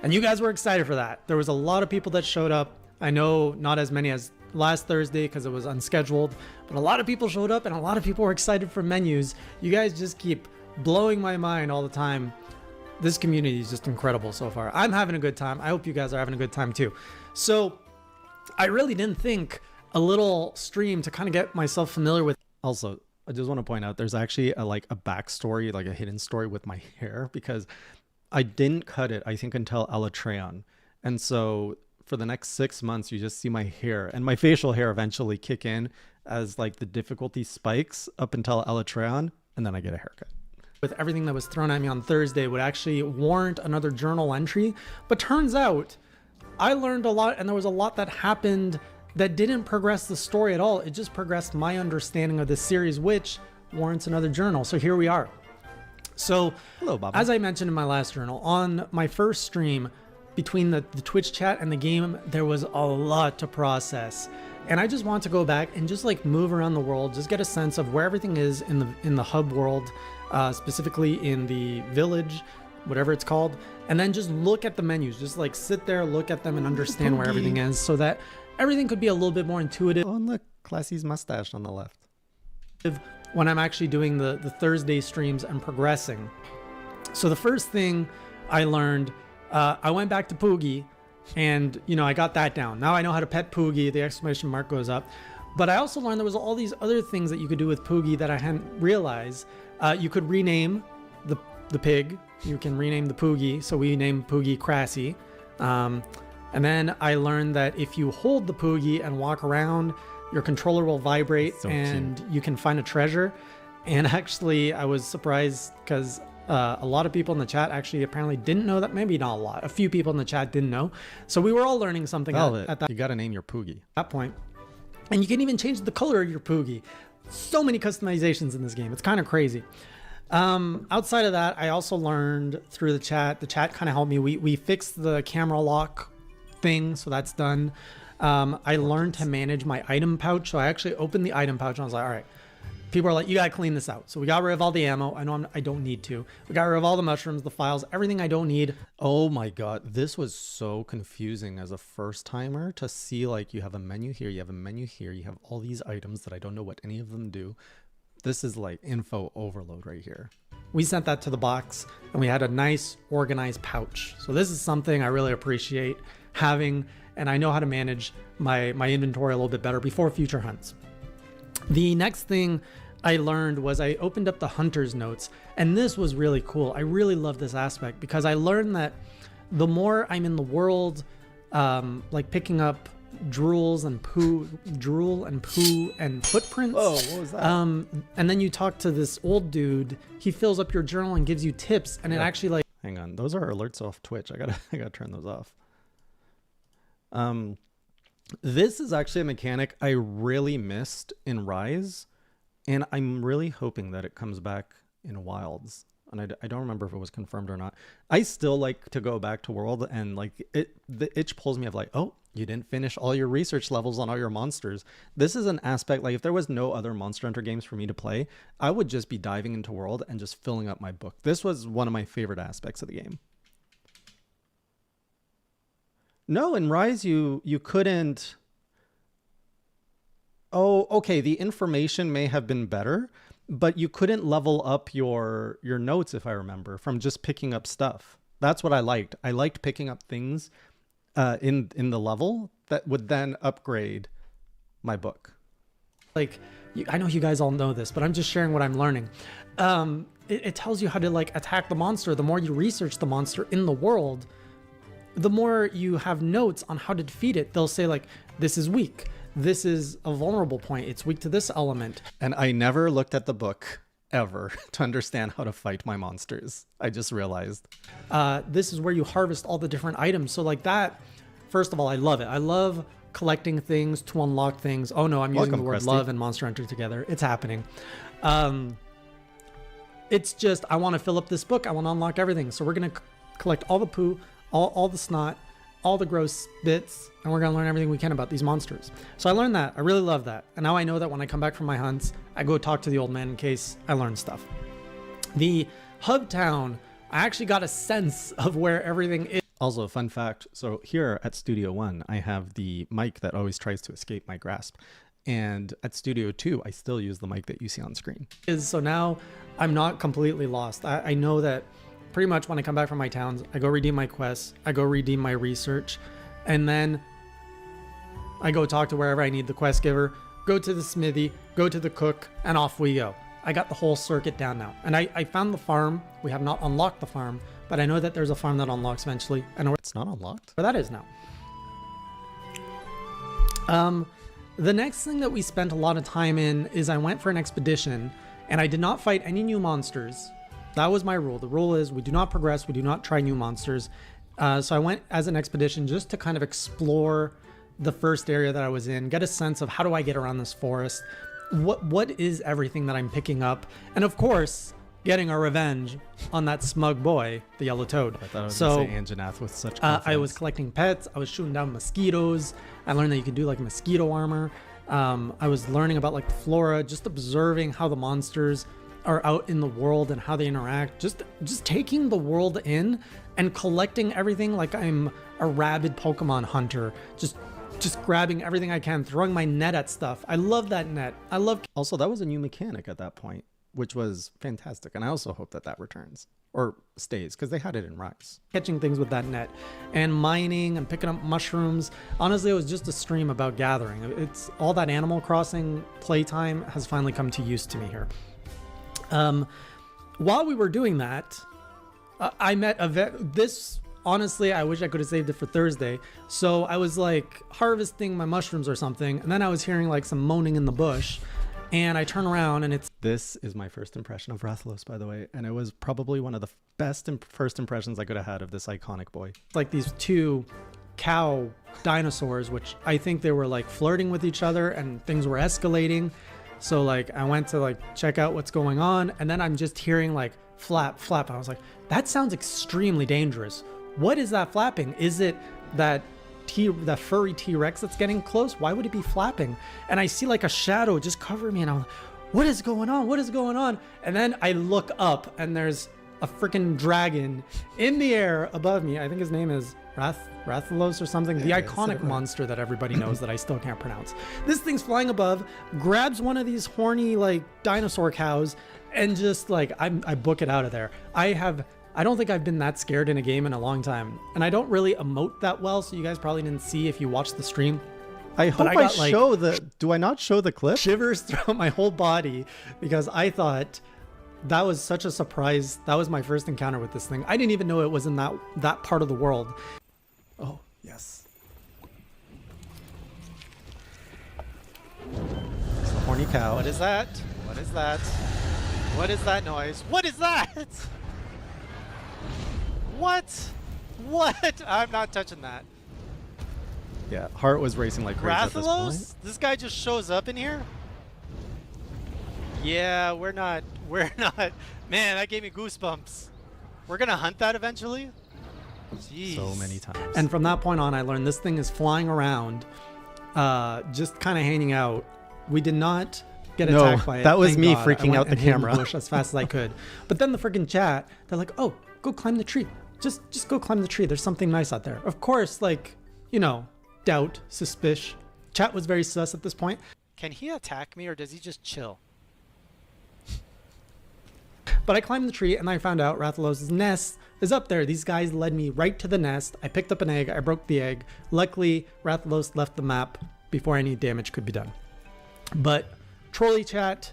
And you guys were excited for that. There was a lot of people that showed up. I know not as many as last Thursday because it was unscheduled, but a lot of people showed up and a lot of people were excited for menus. You guys just keep blowing my mind all the time. This community is just incredible so far. I'm having a good time. I hope you guys are having a good time too. So I really didn't think a little stream to kind of get myself familiar with. Also, I just want to point out there's actually a backstory, like a hidden story with my hair, because I didn't cut it, I think, until Elatreon. And so for the next 6 months, you just see my hair and my facial hair eventually kick in as like the difficulty spikes up until Elatreon, and then I get a haircut. With everything that was thrown at me on Thursday would actually warrant another journal entry. But turns out I learned a lot, and there was a lot that happened that didn't progress the story at all. It just progressed my understanding of this series, which warrants another journal. So here we are. So Hello, Bob. as I mentioned in my last journal, on my first stream, between the Twitch chat and the game, there was a lot to process. And I just want to go back and just like move around the world, just get a sense of where everything is in the hub world, specifically in the village, whatever it's called, and then just look at the menus, just like sit there, look at them and understand where everything is so that everything could be a little bit more intuitive. Oh, and look, Classy's mustache on the left. When I'm actually doing the Thursday streams and progressing. So the first thing I learned, I went back to Poogie and, you know, I got that down. Now I know how to pet Poogie, the exclamation mark goes up. But I also learned there was all these other things that you could do with Poogie that I hadn't realized. You could rename the pig. You can rename the Poogie. So we named Poogie Crassy. And then I learned that if you hold the Poogie and walk around, your controller will vibrate and you can find a treasure. And actually, I was surprised because a lot of people in the chat actually apparently didn't know that. Maybe not a lot. A few people in the chat didn't know. So we were all learning something at that You got to name your Poogie. point. And you can even change the color of your Poogie. So many customizations in this game. It's kind of crazy. Outside of that, I also learned through the chat. The chat kind of helped me. We fixed the camera lock thing, so that's done. I learned to manage my item pouch. So I actually opened the item pouch and I was like, all right, people are like, you got to clean this out. So we got rid of all the ammo. I know I don't need to. We got rid of all the mushrooms, the files, everything I don't need. Oh my God. This was so confusing as a first timer to see like you have a menu here, you have a menu here, you have all these items that I don't know what any of them do. This is like info overload right here. We sent that to the box and we had a nice organized pouch. So this is something I really appreciate having, and I know how to manage my inventory a little bit better before future hunts. The next thing I learned was I opened up the hunter's notes, and this was really cool. I really love this aspect because I learned that the more I'm in the world, like picking up drool and poo and footprints. Whoa, what was that? And then you talk to this old dude, he fills up your journal and gives you tips, and it actually like, hang on, those are alerts off Twitch. I gotta turn those off. This is actually a mechanic I really missed in Rise, and I'm really hoping that it comes back in Wilds. And I don't remember if it was confirmed or not. I still like to go back to World, and like the itch pulls me of like, oh, you didn't finish all your research levels on all your monsters. This is an aspect, like if there was no other Monster Hunter games for me to play, I would just be diving into World and just filling up my book. This was one of my favorite aspects of the game. No, in Rise, you couldn't. Oh, okay. The information may have been better, but you couldn't level up your notes, if I remember, from just picking up stuff. That's what I liked. I liked picking up things in the level that would then upgrade my book. like, I know you guys all know this, but I'm just sharing what I'm learning. It tells you how to like attack the monster. The more you research the monster in the world, the more you have notes on how to defeat it. They'll say like, this is weak. This is a vulnerable point. It's weak to this element. And I never looked at the book ever to understand how to fight my monsters. I just realized. This is where you harvest all the different items. So like that, first of all, I love it. I love collecting things to unlock things. Oh no, I'm using the word love and Monster Hunter together. It's happening. It's just, I want to fill up this book. I want to unlock everything. So we're going to collect all the poo, all the snot, all the gross bits, and we're going to learn everything we can about these monsters. So I learned that. I really love that. And now I know that when I come back from my hunts, I go talk to the old man in case I learn stuff. The hub town, I actually got a sense of where everything is. Also, fun fact. So here at Studio 1, I have the mic that always tries to escape my grasp. And at Studio 2, I still use the mic that you see on screen. So now I'm not completely lost. I know that pretty much when I come back from my towns, I go redeem my quests, I go redeem my research, and then I go talk to wherever I need the quest giver, go to the smithy, go to the cook, and off we go. I got the whole circuit down now. And I found the farm. We have not unlocked the farm, but I know that there's a farm that unlocks eventually. I know It's not unlocked? where that is now. The next thing that we spent a lot of time in is I went for an expedition, and I did not fight any new monsters. That was my rule. The rule is we do not progress, we do not try new monsters. So I went as an expedition just to kind of explore the first area that I was in, get a sense of how do I get around this forest, what is everything that I'm picking up, and of course, getting a revenge on that smug boy, the yellow toad. I thought I was So going to say Anjanath with such confidence. I was collecting pets. I was shooting down mosquitoes. I learned that you could do like mosquito armor. I was learning about like the flora, just observing how the monsters are out in the world and how they interact. Just taking the world in and collecting everything like I'm a rabid Pokemon hunter. Just grabbing everything I can, throwing my net at stuff. I love that net. Also, that was a new mechanic at that point, which was fantastic. And I also hope that that returns or stays because they had it in Rise. catching things with that net and mining and picking up mushrooms. Honestly, it was just a stream about gathering. It's all that Animal Crossing playtime has finally come to use to me here. While we were doing that, I met this. Honestly, I wish I could have saved it for Thursday. So I was like harvesting my mushrooms or something, and then I was hearing like some moaning in the bush, and I turn around and it's This is my first impression of Rathalos, by the way. And it was probably one of the best first impressions I could have had of this iconic boy. like these two cow dinosaurs, which I think they were like flirting with each other and things were escalating. So like I went to like check out what's going on, and then I'm just hearing like flap, flap. I was like, that sounds extremely dangerous. What is that flapping? Is it that furry T-Rex that's getting close? Why would it be flapping? And I see like a shadow just cover me, and I'm like, what is going on? What is going on? And then I look up, and there's a freaking dragon in the air above me. I think his name is Rathalos or something. The iconic monster that everybody knows that I still can't pronounce. This thing's flying above, grabs one of these horny like dinosaur cows, and just like I book it out of there. I don't think I've been that scared in a game in a long time, and I don't really emote that well, so you guys probably didn't see if you watched the stream. I hope I show the... Do I not show the clip? Shivers throughout my whole body because I thought that was such a surprise. That was my first encounter with this thing. I didn't even know it was in that part of the world. Oh, yes. It's a horny cow. What is that? What is that? What is that noise? What is that? What? What? I'm not touching that. Yeah, heart was racing like crazy at this point. Rathalos? This guy just shows up in here? Yeah, we're not. Man, that gave me goosebumps. We're gonna hunt that eventually? Jeez. So many times. And from that point on, I learned this thing is flying around, just kind of hanging out. We did not get attacked by it. That was thank me God. freaking I went out the and hid in camera. bush as fast as I could. But then the freaking chat, they're like, "Oh, go climb the tree. Just go climb the tree. There's something nice out there." Of course, like, doubt, suspicion. Chat was very sus at this point. Can he attack me or does he just chill? But I climbed the tree and I found out Rathalos' nest is up there. These guys led me right to the nest. I picked up an egg. I broke the egg. Luckily, Rathalos left the map before any damage could be done. But trolley chat,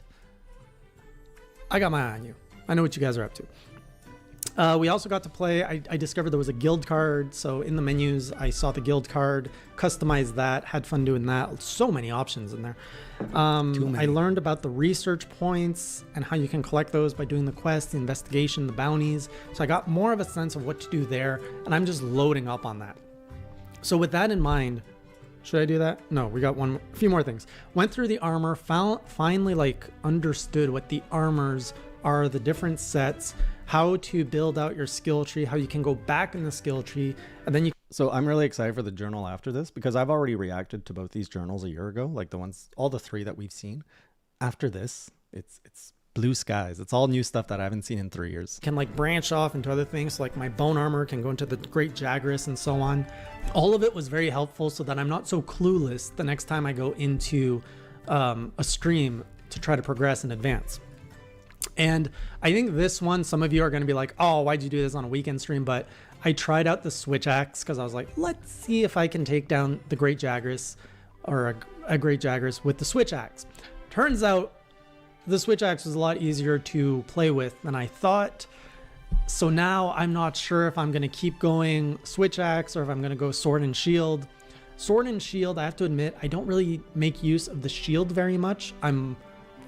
I got my eye on you. I know what you guys are up to. We also got to play. I discovered there was a guild card. So in the menus, I saw the guild card, customized that, had fun doing that. So many options in there. I learned about the research points and how you can collect those by doing the quest, the investigation, the bounties. So I got more of a sense of what to do there, and I'm just loading up on that. So with that in mind, should I do that? No, we got a few more things. Went through the armor, finally like understood what the armors are the different sets, how to build out your skill tree, how you can go back in the skill tree, and then you. So I'm really excited for the journal after this because I've already reacted to both these journals a year ago, like the ones, all the 3 that we've seen. After this, it's blue skies. It's all new stuff that I haven't seen in 3 years. Can like branch off into other things, like my bone armor can go into the Great Jagras and so on. All of it was very helpful so that I'm not so clueless the next time I go into a stream to try to progress and advance. And I think this one, some of you are going to be like, oh, why'd you do this on a weekend stream? But I tried out the switch axe because I was like, let's see if I can take down the Great Jagras or a Great Jagras with the switch axe. Turns out the switch axe was a lot easier to play with than I thought. So now I'm not sure if I'm going to keep going switch axe or if I'm going to go sword and shield. Sword and shield, I have to admit, I don't really make use of the shield very much. I'm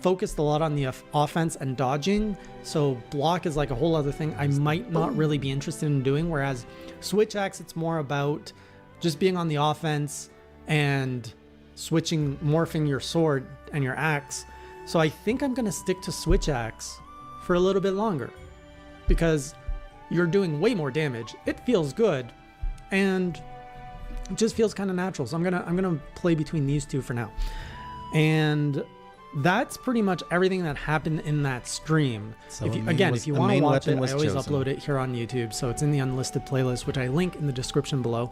focused a lot on the offense and dodging. So block is like a whole other thing I might not really be interested in doing. Whereas switch axe, it's more about just being on the offense and switching, morphing your sword and your axe. So I think I'm going to stick to switch axe for a little bit longer because you're doing way more damage. It feels good and it just feels kind of natural. So I'm going to play between these 2 for now. And that's pretty much everything that happened in that stream. So if you want to watch it, I always upload it here on YouTube. So it's in the unlisted playlist, which I link in the description below.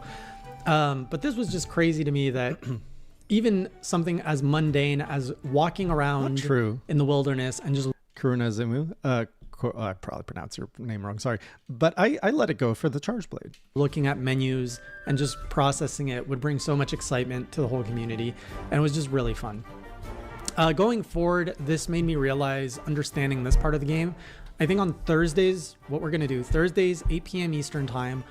But this was just crazy to me that even something as mundane as walking around in the wilderness and just Kurunazumu, I probably pronounced your name wrong, sorry, but I let it go for the charge blade. Looking at menus and just processing it would bring so much excitement to the whole community, and it was just really fun. Going forward, this made me realize, understanding this part of the game, I think on Thursdays, what we're going to do, Thursdays, 8 p.m. Eastern time,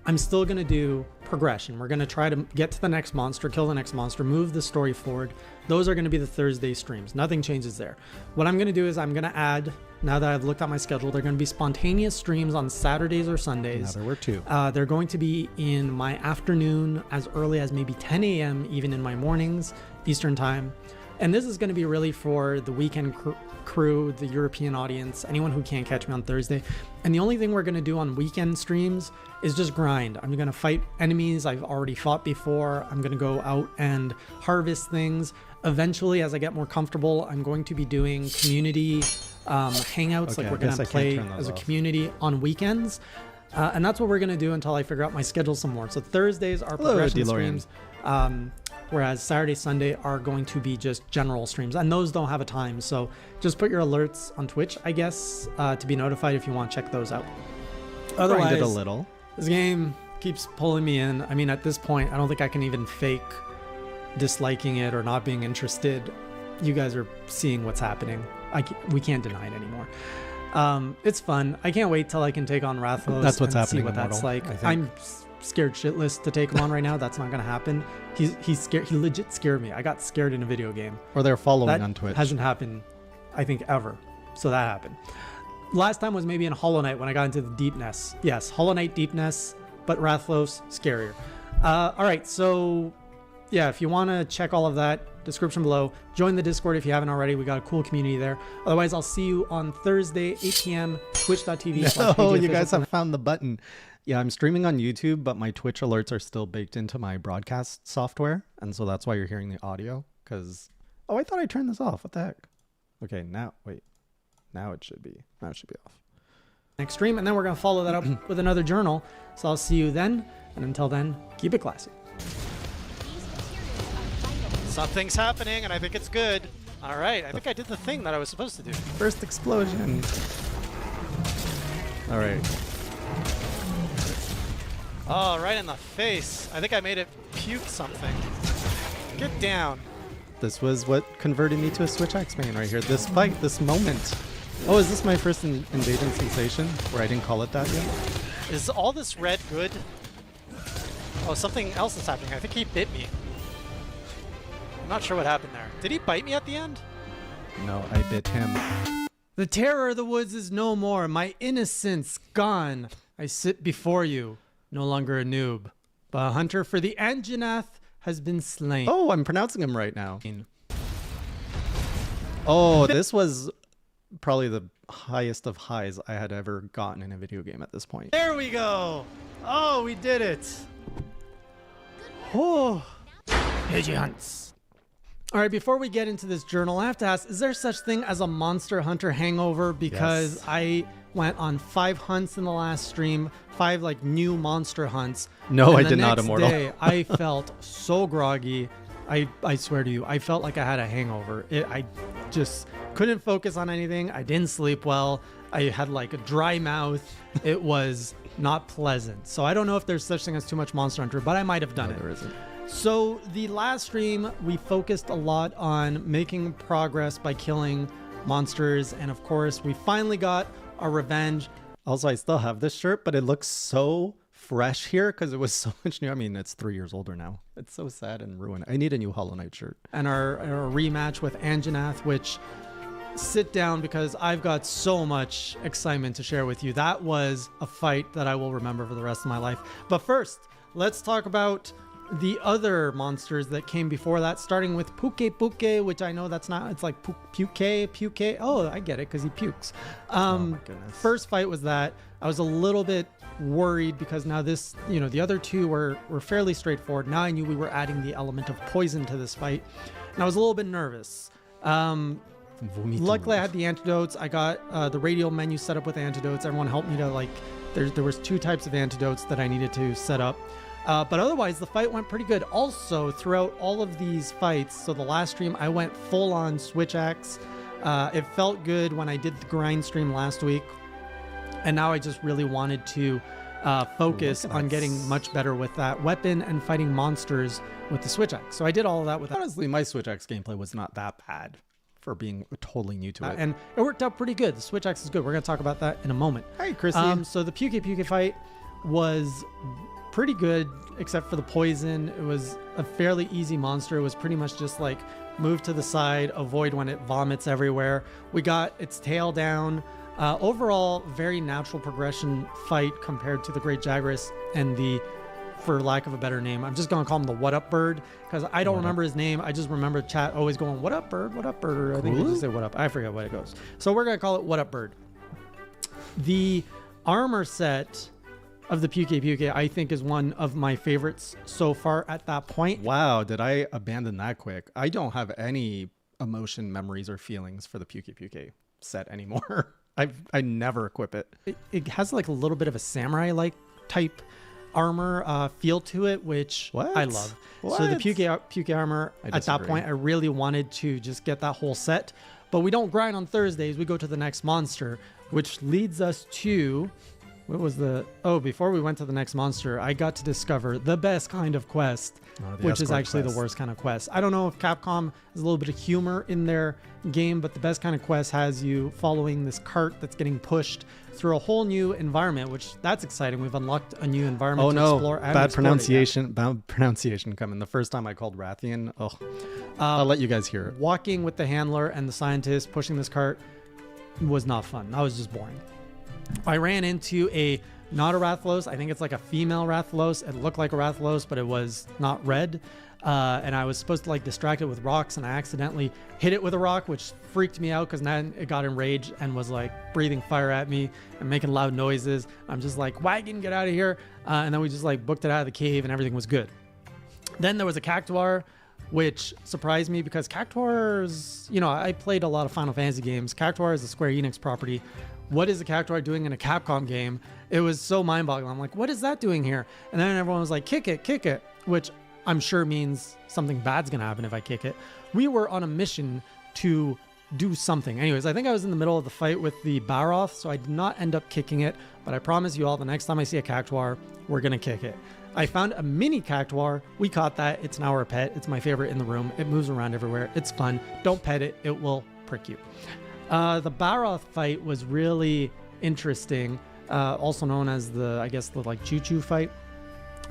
I'm still going to do progression. We're going to try to get to the next monster, kill the next monster, move the story forward. Those are going to be the Thursday streams. Nothing changes there. What I'm going to do is I'm going to add, now that I've looked at my schedule, they're going to be spontaneous streams on Saturdays or Sundays. Now there were 2. They're going to be in my afternoon as early as maybe 10 a.m., even in my mornings, Eastern time. And this is going to be really for the weekend crew, the European audience, anyone who can't catch me on Thursday. And the only thing we're going to do on weekend streams is just grind. I'm going to fight enemies I've already fought before. I'm going to go out and harvest things. Eventually, as I get more comfortable, I'm going to be doing community hangouts. Okay, like we're going to play as a community on weekends. And that's what we're going to do until I figure out my schedule some more. So Thursdays are progression streams. Whereas Saturday, Sunday are going to be just general streams, and those don't have a time. So just put your alerts on Twitch, I guess, to be notified if you want to check those out. Otherwise, Grinded a little. This game keeps pulling me in. I mean, at this point, I don't think I can even fake disliking it or not being interested. You guys are seeing what's happening. We can't deny it anymore. It's fun. I can't wait till I can take on Rathlos. That's what's happening. See what that's like. I'm scared shitless to take him on right now. That's not gonna happen. He's scared. He legit scared me. I got scared in a video game. Or they're following that on Twitch. Hasn't happened, I think, ever. So that happened. Last time was maybe in Hollow Knight when I got into the deepness. Yes, Hollow Knight deepness, but Rathlos scarier. All right, so yeah, if you want to check all of that, description below. Join the Discord if you haven't already. We got a cool community there. Otherwise, I'll see you on Thursday, 8 p.m. Twitch.tv. Oh, you guys have found the button. Yeah, I'm streaming on YouTube, but my Twitch alerts are still baked into my broadcast software. And so that's why you're hearing the audio. Because, oh, I thought I turned this off. What the heck? Okay, now, wait. Now it should be off. Next stream, and then we're going to follow that up with another journal. So I'll see you then. And until then, keep it classy. Something's happening, and I think it's good. All right, I think I did the thing that I was supposed to do. First explosion. All right. Oh, right in the face. I think I made it puke something. Get down. This was what converted me to a Switch Axe main right here. This fight, this moment. Oh, is this my first invasion sensation where I didn't call it that yet? Is all this red good? Oh, something else is happening. I think he bit me. I'm not sure what happened there. Did he bite me at the end? No, I bit him. The terror of the woods is no more. My innocence gone. I sit before you, no longer a noob, but a hunter for the Anjanath has been slain. Oh, I'm pronouncing him right now. Oh, this was probably the highest of highs I had ever gotten in a video game at this point. There we go. Oh, we did it. Oh, Pidgey hunts. All right, before we get into this journal, I have to ask, is there such thing as a Monster Hunter hangover? Because Yes. I went on 5 hunts in the last stream, 5 like new monster hunts. No, And I the did not, next Immortal. day, I felt so groggy. I swear to you, I felt like I had a hangover. I just couldn't focus on anything. I didn't sleep well. I had like a dry mouth. It was not pleasant. So I don't know if there's such thing as too much Monster Hunter, but I might have done it. There isn't. So the last stream, we focused a lot on making progress by killing monsters. And of course, we finally got our revenge. Also, I still have this shirt, but it looks so fresh here because it was so much new. I mean, it's 3 years older now. It's so sad and ruined. I need a new Hollow Knight shirt. And our rematch with Anjanath, which sit down because I've got so much excitement to share with you. That was a fight that I will remember for the rest of my life. But first, let's talk about the other monsters that came before that, starting with Puke, which I know that's not, it's like Puke. Oh, I get it because he pukes. my goodness. First fight was that. I was a little bit worried because now this, the other two were fairly straightforward. Now I knew we were adding the element of poison to this fight, and I was a little bit nervous. Luckily, I had the antidotes. I got the radial menu set up with antidotes. Everyone helped me to there was 2 types of antidotes that I needed to set up. But otherwise, the fight went pretty good. Also, throughout all of these fights, so the last stream, I went full on switch axe. It felt good when I did the grind stream last week. And now I just really wanted to focus on getting much better with that weapon and fighting monsters with the switch axe. So I did all of that with that. Honestly, my Switch X gameplay was not that bad for being totally new to it. And it worked out pretty good. The switch axe is good. We're going to talk about that in a moment. Hey, Chrissy. So the Puke fight was pretty good, except for the poison. It was a fairly easy monster. It was pretty much just like move to the side, avoid when it vomits everywhere. We got its tail down. Overall, very natural progression fight compared to the Great Jagras and the, for lack of a better name, I'm just going to call him the What Up Bird because I don't remember his name. I just remember chat always going, What Up Bird? What Up Bird? Or I think they just say What Up. I forget what it goes. So we're going to call it What Up Bird. The armor set of the Puke, I think, is one of my favorites so far at that point. Wow, did I abandon that quick? I don't have any emotion, memories, or feelings for the Puke set anymore. I never equip it. It has like a little bit of a samurai-like type armor feel to it, which What? I love. So the Puke armor, I at that disagree. point, I really wanted to just get that whole set. But we don't grind on Thursdays. We go to the next monster, which leads us to... What was the... Oh, before we went to the next monster, I got to discover the best kind of quest, the which is escort actually quest. the worst kind of quest. I don't know if Capcom has a little bit of humor in their game, but the best kind of quest has you following this cart that's getting pushed through a whole new environment, which that's exciting. We've unlocked a new environment Oh to no, explore. I haven't bad explored it yet. pronunciation coming. The first time I called Rathian, I'll let you guys hear it. Walking with the handler and the scientist pushing this cart was not fun. That was just boring. I ran into not a Rathalos. I think it's like a female Rathalos. It looked like a Rathalos, but it was not red. And I was supposed to like distract it with rocks, and I accidentally hit it with a rock, which freaked me out because then it got enraged and was like breathing fire at me and making loud noises. I'm just like, wagon, get out of here. And then we just like booked it out of the cave and everything was good. Then there was a Cactuar, which surprised me because Cactuars, I played a lot of Final Fantasy games. Cactuar is a Square Enix property. What is a Cactuar doing in a Capcom game? It was so mind-boggling. I'm like, what is that doing here? And then everyone was like, kick it, which I'm sure means something bad's going to happen if I kick it. We were on a mission to do something. Anyways, I think I was in the middle of the fight with the Baroth, so I did not end up kicking it, but I promise you all, the next time I see a Cactuar, we're going to kick it. I found a mini Cactuar. We caught that. It's now our pet. It's my favorite in the room. It moves around everywhere. It's fun. Don't pet it. It will prick you. The Baroth fight was really interesting, also known as the choo-choo fight.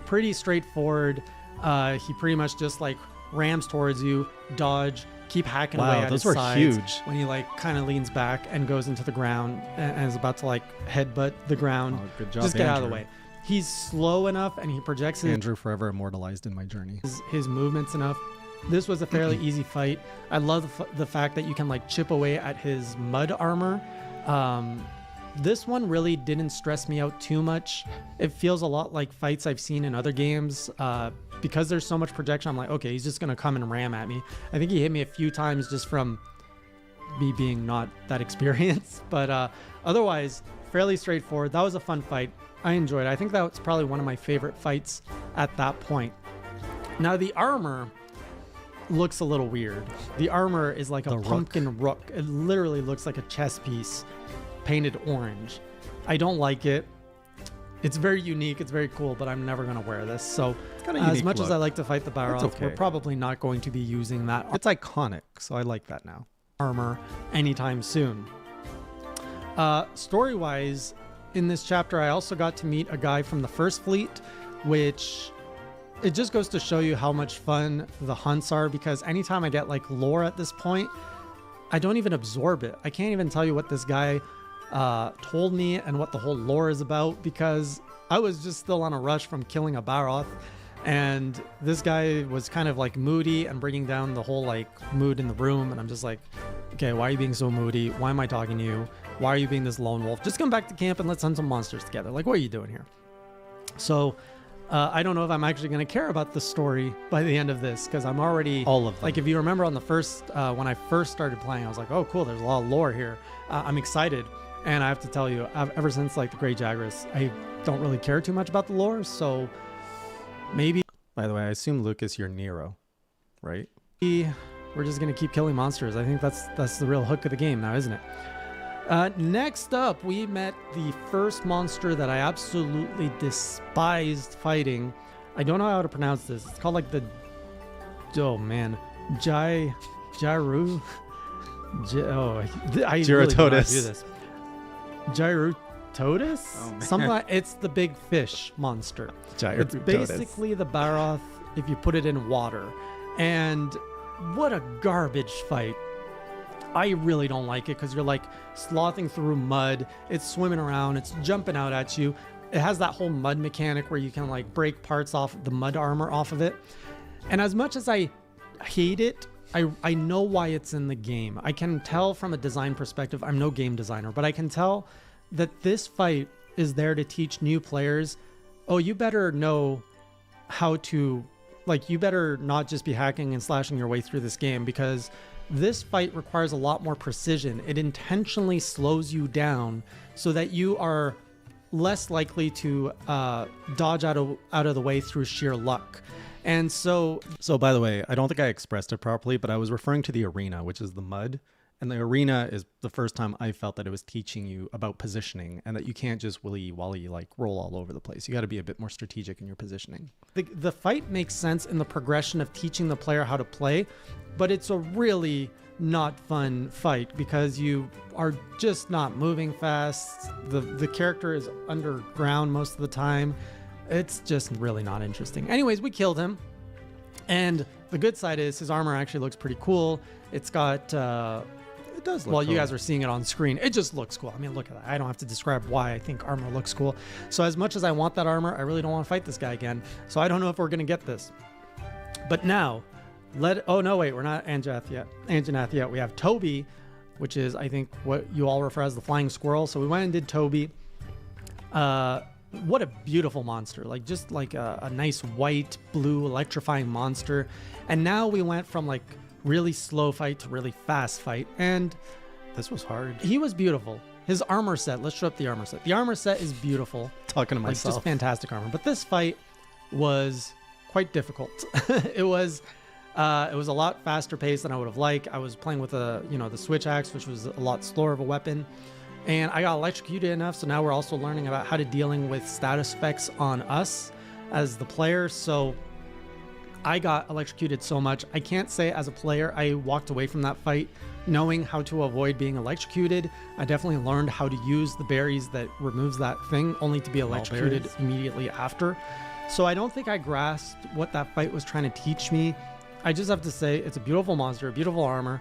Pretty straightforward. He pretty much just like rams towards you, dodge, keep hacking away at his those were sides. huge. When he like kind of leans back and goes into the ground and is about to like headbutt the ground. Oh, good job, Just get out of the Andrew. way. He's slow enough and he projects Andrew forever immortalized in my journey. his movements enough This was a fairly easy fight. I love the fact that you can like chip away at his mud armor. This one really didn't stress me out too much. It feels a lot like fights I've seen in other games. Because there's so much projection, I'm like, okay, he's just going to come and ram at me. I think he hit me a few times just from me being not that experienced. But otherwise, fairly straightforward. That was a fun fight. I enjoyed it. I think that was probably one of my favorite fights at that point. Now, the armor looks a little weird. The armor is like a pumpkin rook. It literally looks like a chess piece painted orange. I don't like it. It's very unique. It's very cool, but I'm never going to wear this. So as much as I like to fight the Balrog, we're probably not going to be using that. It's iconic, so I like that now. Armor anytime soon. Story-wise, in this chapter, I also got to meet a guy from the First Fleet, which it just goes to show you how much fun the hunts are, because anytime I get like lore at this point, I don't even absorb it. I can't even tell you what this guy told me and what the whole lore is about, because I was just still on a rush from killing a Balrog, and this guy was kind of like moody and bringing down the whole like mood in the room, and I'm just like, okay, why are you being so moody? Why am I talking to you? Why are you being this lone wolf? Just come back to camp and let's hunt some monsters together. Like, what are you doing here? So I don't know if I'm actually going to care about the story by the end of this, because I'm already all of them. Like, if you remember on the first when I first started playing, I was like, oh cool, there's a lot of lore here. I'm excited. And I have to tell you, ever since like the Grey Jagras, I don't really care too much about the lore. So maybe. By the way, I assume Lucas, you're Nero, right? We're just gonna keep killing monsters. I think that's the real hook of the game now, isn't it? Next up, we met the first monster that I absolutely despised fighting. I don't know how to pronounce this. It's called like the, oh man, Gyru. I really do not do this. Gyrototus? Oh, something like, it's the big fish monster. It's basically the Balrog if you put it in water. And what a garbage fight. I really don't like it, because you're like slothing through mud. It's swimming around. It's jumping out at you. It has that whole mud mechanic where you can like break parts off the mud armor off of it. And as much as I hate it, I know why it's in the game. I can tell from a design perspective. I'm no game designer, but I can tell that this fight is there to teach new players, oh, you better know how to, like, you better not just be hacking and slashing your way through this game, because this fight requires a lot more precision. It intentionally slows you down so that you are less likely to dodge out of the way through sheer luck. And so by the way, I don't think I expressed it properly, but I was referring to the arena, which is the mud. And the arena is the first time I felt that it was teaching you about positioning, and that you can't just willy-wally like roll all over the place. You got to be a bit more strategic in your positioning. The fight makes sense in the progression of teaching the player how to play, but it's a really not fun fight because you are just not moving fast. The character is underground most of the time. It's just really not interesting. Anyways, we killed him. And the good side is his armor actually looks pretty cool. It's got... it does look well, cool. You guys are seeing it on screen. It just looks cool. I mean, look at that. I don't have to describe why I think armor looks cool. So as much as I want that armor, I really don't want to fight this guy again. So I don't know if we're going to get this. But now, oh no, wait, we're not Anjanath yet. We have Toby, which is, I think, what you all refer as the flying squirrel. So we went and did Toby. What a beautiful monster. Like, just like a nice white, blue, electrifying monster. And now we went from like really slow fight to really fast fight. And this was hard. He was beautiful. His armor set, let's show up the armor set. The armor set is beautiful. Talking to myself. Like, just fantastic armor. But this fight was quite difficult. It was a lot faster paced than I would have liked. I was playing with the switch axe, which was a lot slower of a weapon. And I got electrocuted enough, so now we're also learning about how to dealing with status effects on us as the player. So I got electrocuted so much. I can't say as a player I walked away from that fight knowing how to avoid being electrocuted. I definitely learned how to use the berries that removes that thing, only to be electrocuted immediately after. So I don't think I grasped what that fight was trying to teach me. I just have to say it's a beautiful monster, a beautiful armor.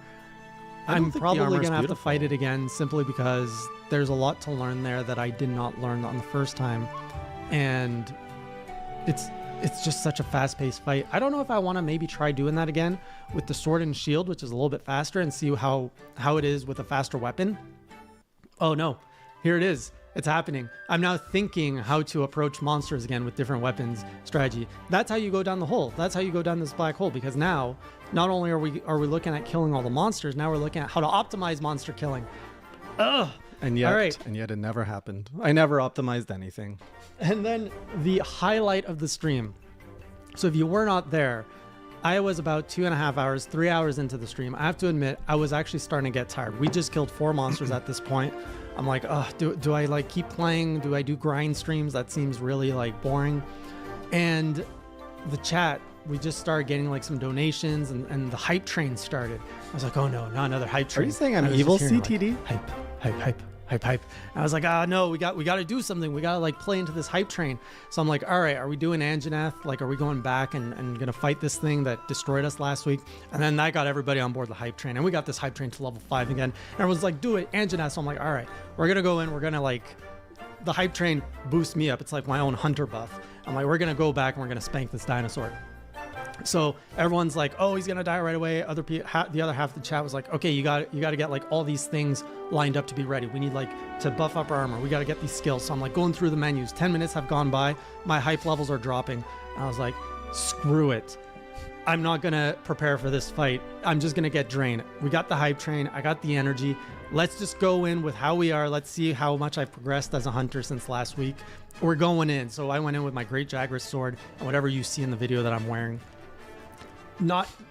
I'm probably going to have to fight it again simply because there's a lot to learn there that I did not learn on the first time. And it's it's just such a fast-paced fight. I don't know if I want to maybe try doing that again with the sword and shield, which is a little bit faster, and see how it is with a faster weapon. Oh no, here it is. It's happening. I'm now thinking how to approach monsters again with different weapons strategy. That's how you go down the hole. That's how you go down this black hole, because now not only are we looking at killing all the monsters, now we're looking at how to optimize monster killing. Ugh. And yet, All right. it never happened. I never optimized anything. And then the highlight of the stream. So if you were not there, I was about 2.5 hours, 3 hours into the stream. I have to admit, I was actually starting to get tired. We just killed 4 monsters at this point. I'm like, oh, do I like keep playing? Do I do grind streams? That seems really like boring. And the chat, we just started getting like some donations, and the hype train started. I was like, oh no, not another hype train. Are you saying I'm I was evil, just hearing, CTD? like, hype. And I was like, no, we got to do something. We got to like play into this hype train. So I'm like, all right, are we doing Anjanath? Like, are we going back and going to fight this thing that destroyed us last week? And then that got everybody on board the hype train. And we got this hype train to level 5 again. And everyone's like, do it, Anjanath. So I'm like, all right, we're going to go in. We're going to like, the hype train boosts me up. It's like my own hunter buff. I'm like, we're going to go back and we're going to spank this dinosaur. So everyone's like, oh, he's gonna die right away. The other half of the chat was like, okay, you got to get like all these things lined up to be ready. We need like to buff up our armor. We got to get these skills. So I'm like going through the menus. 10 minutes have gone by. My hype levels are dropping. And I was like, screw it. I'm not gonna prepare for this fight. I'm just gonna get drained. We got the hype train. I got the energy. Let's just go in with how we are. Let's see how much I've progressed as a hunter since last week. We're going in. So I went in with my Great Jagras sword and whatever you see in the video that I'm wearing.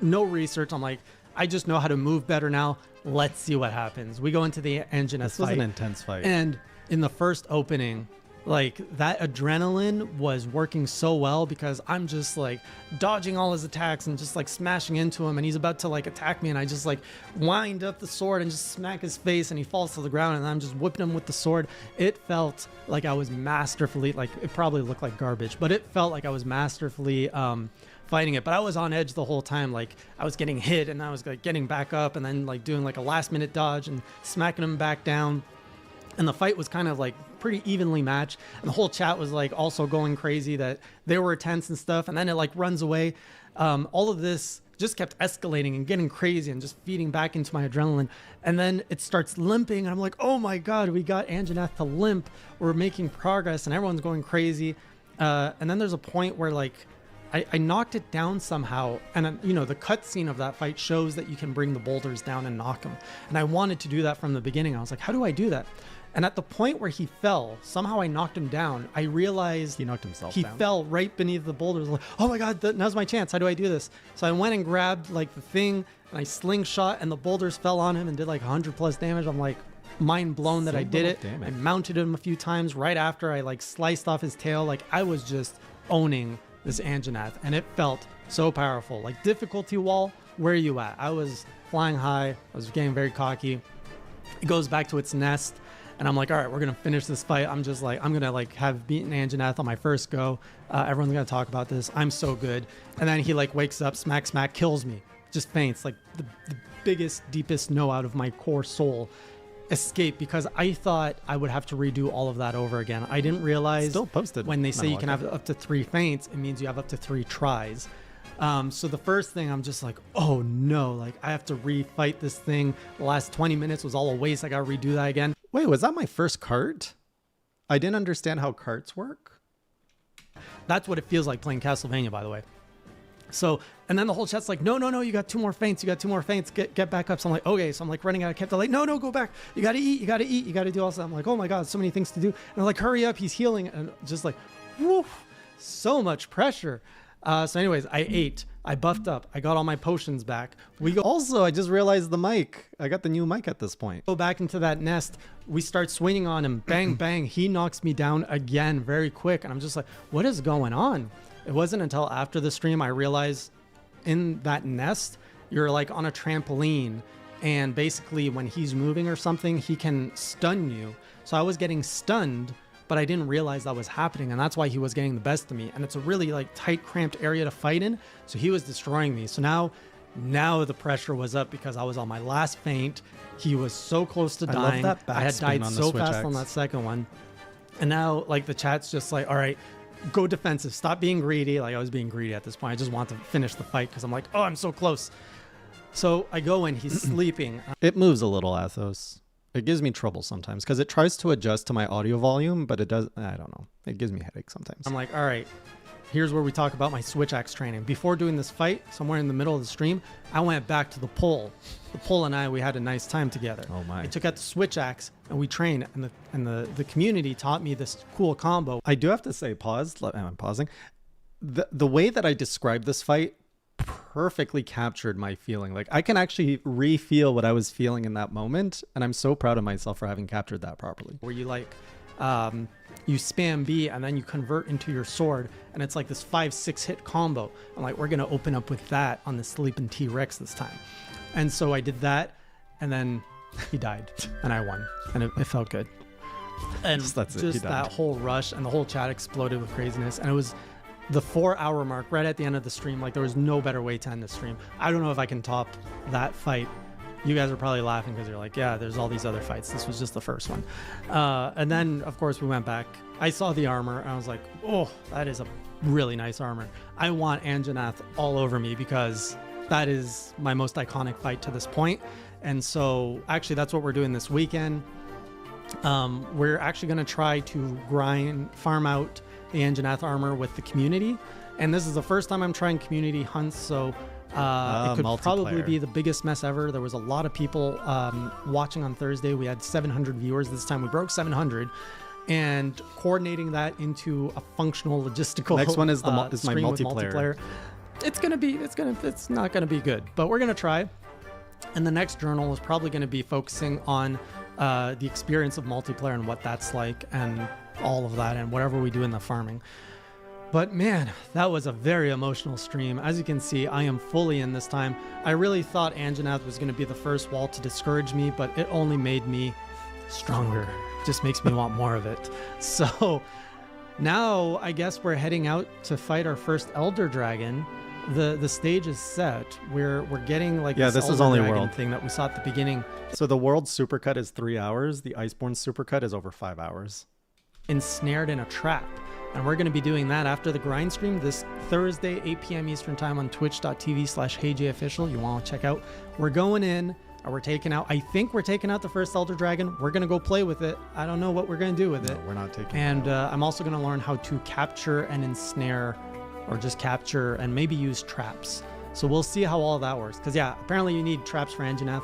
No research. I'm like, I just know how to move better now. Let's see what happens. We go into the Anjanath fight. This was an intense fight. And in the first opening, like that adrenaline was working so well because I'm just like dodging all his attacks and just like smashing into him, and he's about to like attack me, and I just like wind up the sword and just smack his face, and he falls to the ground, and I'm just whipping him with the sword. It felt like I was masterfully, like it probably looked like garbage, but it felt like I was masterfully fighting it. But I was on edge the whole time. Like I was getting hit and I was like getting back up and then like doing like a last minute dodge and smacking him back down. And the fight was kind of like pretty evenly matched. And the whole chat was like also going crazy that they were tense and stuff. And then it like runs away. All of this just kept escalating and getting crazy and just feeding back into my adrenaline. And then it starts limping. And I'm like, oh my God, we got Anjanath to limp. We're making progress and everyone's going crazy. And then there's a point where like, I knocked it down somehow, and you know the cutscene of that fight shows that you can bring the boulders down and knock them. And I wanted to do that from the beginning. I was like, how do I do that? And at the point where he fell, somehow I knocked him down. I realized he knocked himself he down. Fell right beneath the boulders. Like, oh my God, now's my chance. How do I do this? So I went and grabbed like the thing, and I slingshot, and the boulders fell on him and did like 100+ damage. I'm like mind blown that I did it. Damage. I mounted him a few times right after I like sliced off his tail. Like I was just owning this Anjanath, and it felt so powerful. Like difficulty wall, where are you at? I was flying high. I was getting very cocky. It goes back to its nest, and I'm like, all right, we're gonna finish this fight. I'm just like, I'm gonna like have beaten Anjanath on my first go. Everyone's gonna talk about this. I'm so good. And then he like wakes up, smack, kills me, just faints. Like the biggest, deepest no out of my core soul escape, because I thought I would have to redo all of that over again. I didn't realize Still posted when they say you can Metal have up to 3 feints, it means you have up to 3 tries. So the first thing, I'm just like, oh no, like I have to refight this thing. The last 20 minutes was all a waste. I gotta redo that again. Wait, was that my first cart? I didn't understand how carts work. That's what it feels like playing Castlevania, by the way. So, and then the whole chat's like, no, you got 2 more feints. You got 2 more feints. Get back up. So I'm like, okay. So I'm like running out of kept. They're like, no, go back. You got to eat. You got to eat. You got to do all that. I'm like, oh my God, so many things to do. And they're like, hurry up. He's healing. And just like, whoo, so much pressure. So anyways, I ate. I buffed up. I got all my potions back. Also, I just realized the mic. I got the new mic at this point. Go back into that nest. We start swinging on him. Bang, bang. He knocks me down again very quick. And I'm just like, what is going on? It wasn't until after the stream I realized in that nest, you're like on a trampoline, and basically when he's moving or something, he can stun you. So I was getting stunned, but I didn't realize that was happening, and that's why he was getting the best of me. And it's a really like tight, cramped area to fight in, so he was destroying me. So now the pressure was up because I was on my last feint. He was so close to dying. Love that I had died on so the Switch fast X. on that second one. And now like the chat's just like, all right, go defensive. Stop being greedy. Like I was being greedy at this point. I just want to finish the fight because I'm like, oh, I'm so close. So I go in. He's sleeping. It moves a little, Athos. It gives me trouble sometimes because it tries to adjust to my audio volume, but it does. I don't know. It gives me headaches sometimes. I'm like, all right, here's where we talk about my switch axe training. Before doing this fight, somewhere in the middle of the stream, I went back to the pole. The pole and I, we had a nice time together. Oh my. I took out the switch axe and we trained, and the community taught me this cool combo. I do have to say, I'm pausing. The way that I described this fight perfectly captured my feeling. Like I can actually re-feel what I was feeling in that moment, and I'm so proud of myself for having captured that properly. Where you like, you spam B and then you convert into your sword, and it's like this 5-6 hit combo. I'm like, we're gonna open up with that on the sleeping T-Rex this time. And so I did that, and then he died, and I won, and it felt good. And That's it, just that whole rush, and the whole chat exploded with craziness, and it was the 4-hour mark right at the end of the stream. Like there was no better way to end the stream. I don't know if I can top that fight. You guys are probably laughing because you're like, yeah, there's all these other fights. This was just the first one. And then, of course, we went back. I saw the armor, and I was like, oh, that is a really nice armor. I want Anjanath all over me because that is my most iconic fight to this point. And so, actually, that's what we're doing this weekend. We're actually going to try to farm out the Anjanath armor with the community. And this is the first time I'm trying community hunts, so it could probably be the biggest mess ever. There was a lot of people watching on Thursday. We had 700 viewers this time. We broke 700, and coordinating that into a functional logistical. Next one is my stream with multiplayer. It's not gonna be good, but we're gonna try. And the next journal is probably gonna be focusing on the experience of multiplayer and what that's like, and all of that, and whatever we do in the farming. But man, that was a very emotional stream. As you can see, I am fully in this time. I really thought Anjanath was going to be the first wall to discourage me, but it only made me stronger. Just makes me want more of it. So now I guess we're heading out to fight our first Elder Dragon. The stage is set. We're getting like this Elder is only Dragon world thing that we saw at the beginning. So the world supercut is 3 hours. The Iceborne supercut is over 5 hours. Ensnared in a trap, and we're going to be doing that after the grind stream this Thursday 8 p.m. Eastern time on twitch.tv/HeyJOfficial. You want to check out. We're going in and I think we're taking out the first Elder Dragon. We're going to go play with it. I don't know what we're going to do with it. We're not taking and I'm also going to learn how to capture and ensnare, or just capture and maybe use traps. So we'll see how all that works, because apparently you need traps for Anjanath.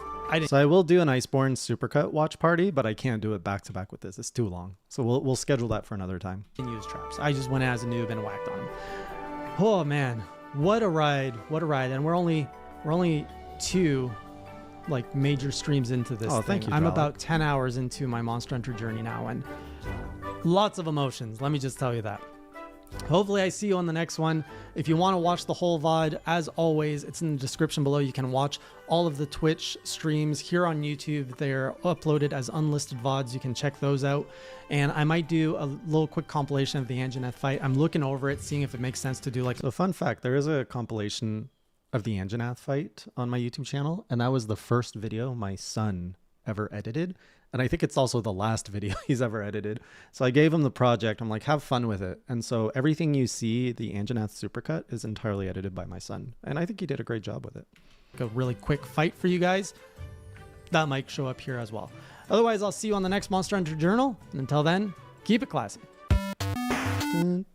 So I will do an Iceborne Supercut watch party, but I can't do it back to back with this. It's too long. So we'll schedule that for another time. Use traps. I just went as a noob and whacked on him. Oh man, what a ride! What a ride! And we're only 2 like major streams into this thing. Thank you, I'm Dralik. about 10 hours into my Monster Hunter journey now, and lots of emotions. Let me just tell you that. Hopefully I see you on the next one. If you want to watch the whole VOD, as always, it's in the description below. You can watch all of the Twitch streams here on YouTube. They're uploaded as unlisted VODs. You can check those out. And I might do a little quick compilation of the Anjanath fight. I'm looking over it, seeing if it makes sense to do like... So fun fact, there is a compilation of the Anjanath fight on my YouTube channel, and that was the first video my son ever edited. And I think it's also the last video he's ever edited. So I gave him the project. I'm like, have fun with it. And so everything you see, the Anjanath Supercut, is entirely edited by my son. And I think he did a great job with it. A really quick fight for you guys. That might show up here as well. Otherwise, I'll see you on the next Monster Hunter Journal. And until then, keep it classy. And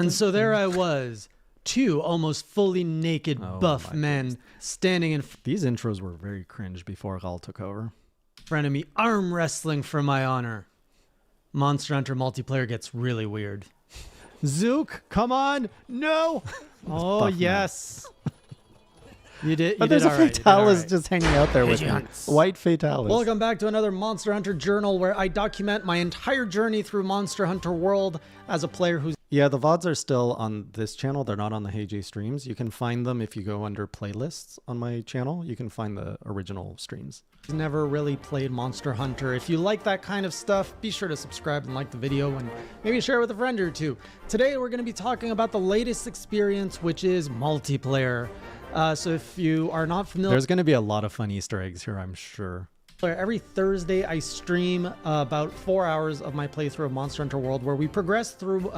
so there I was. 2 almost fully naked buff men standing in These intros were very cringe before Gal took over. front of me, arm wrestling for my honor. Monster Hunter multiplayer gets really weird. Zook, come on. No. Oh, yes. You did. But there's a Fatalis just hanging out there with me. Vigilance. White Fatalis. Welcome back to another Monster Hunter Journal, where I document my entire journey through Monster Hunter World as a player who's... Yeah, the VODs are still on this channel. They're not on the HeyJ streams. You can find them if you go under playlists on my channel. You can find the original streams. never really played Monster Hunter. If you like that kind of stuff, be sure to subscribe and like the video, and maybe share it with a friend or two. Today we're going to be talking about the latest experience, which is multiplayer. So if you are not familiar, there's going to be a lot of fun Easter eggs here, I'm sure. Every Thursday I stream about 4 hours of my playthrough of Monster Hunter World, where we progress through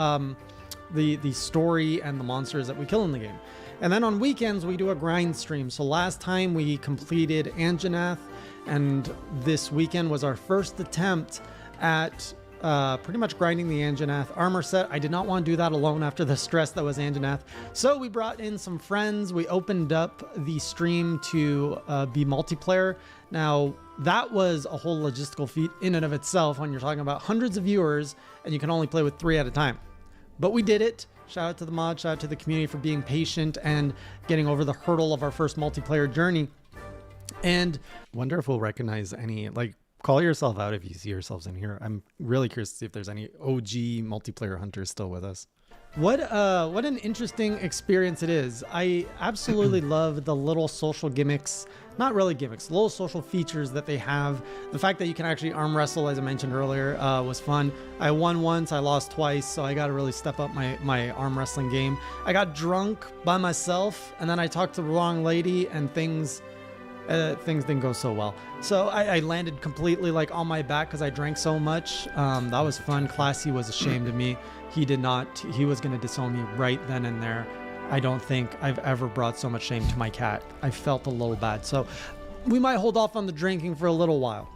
the story and the monsters that we kill in the game. And then on weekends, we do a grind stream. So last time we completed Anjanath, and this weekend was our first attempt at pretty much grinding the Anjanath armor set. I did not want to do that alone after the stress that was Anjanath. So we brought in some friends. We opened up the stream to be multiplayer. Now, that was a whole logistical feat in and of itself when you're talking about hundreds of viewers and you can only play with 3 at a time. But we did it. Shout out to the mod, shout out to the community for being patient and getting over the hurdle of our first multiplayer journey. And wonder if we'll recognize any, like, call yourself out if you see yourselves in here. I'm really curious to see if there's any OG multiplayer hunters still with us. What an interesting experience it is. I absolutely love the little social gimmicks, not really gimmicks, little social features that they have. The fact that you can actually arm wrestle, as I mentioned earlier, was fun. I won once, I lost twice, so I got to really step up my arm wrestling game. I got drunk by myself, and then I talked to the wrong lady, and things didn't go so well. So I landed completely like on my back because I drank so much. That was fun. Classy was ashamed of me. He did not. He was going to disown me right then and there. I don't think I've ever brought so much shame to my cat. I felt a little bad. So we might hold off on the drinking for a little while.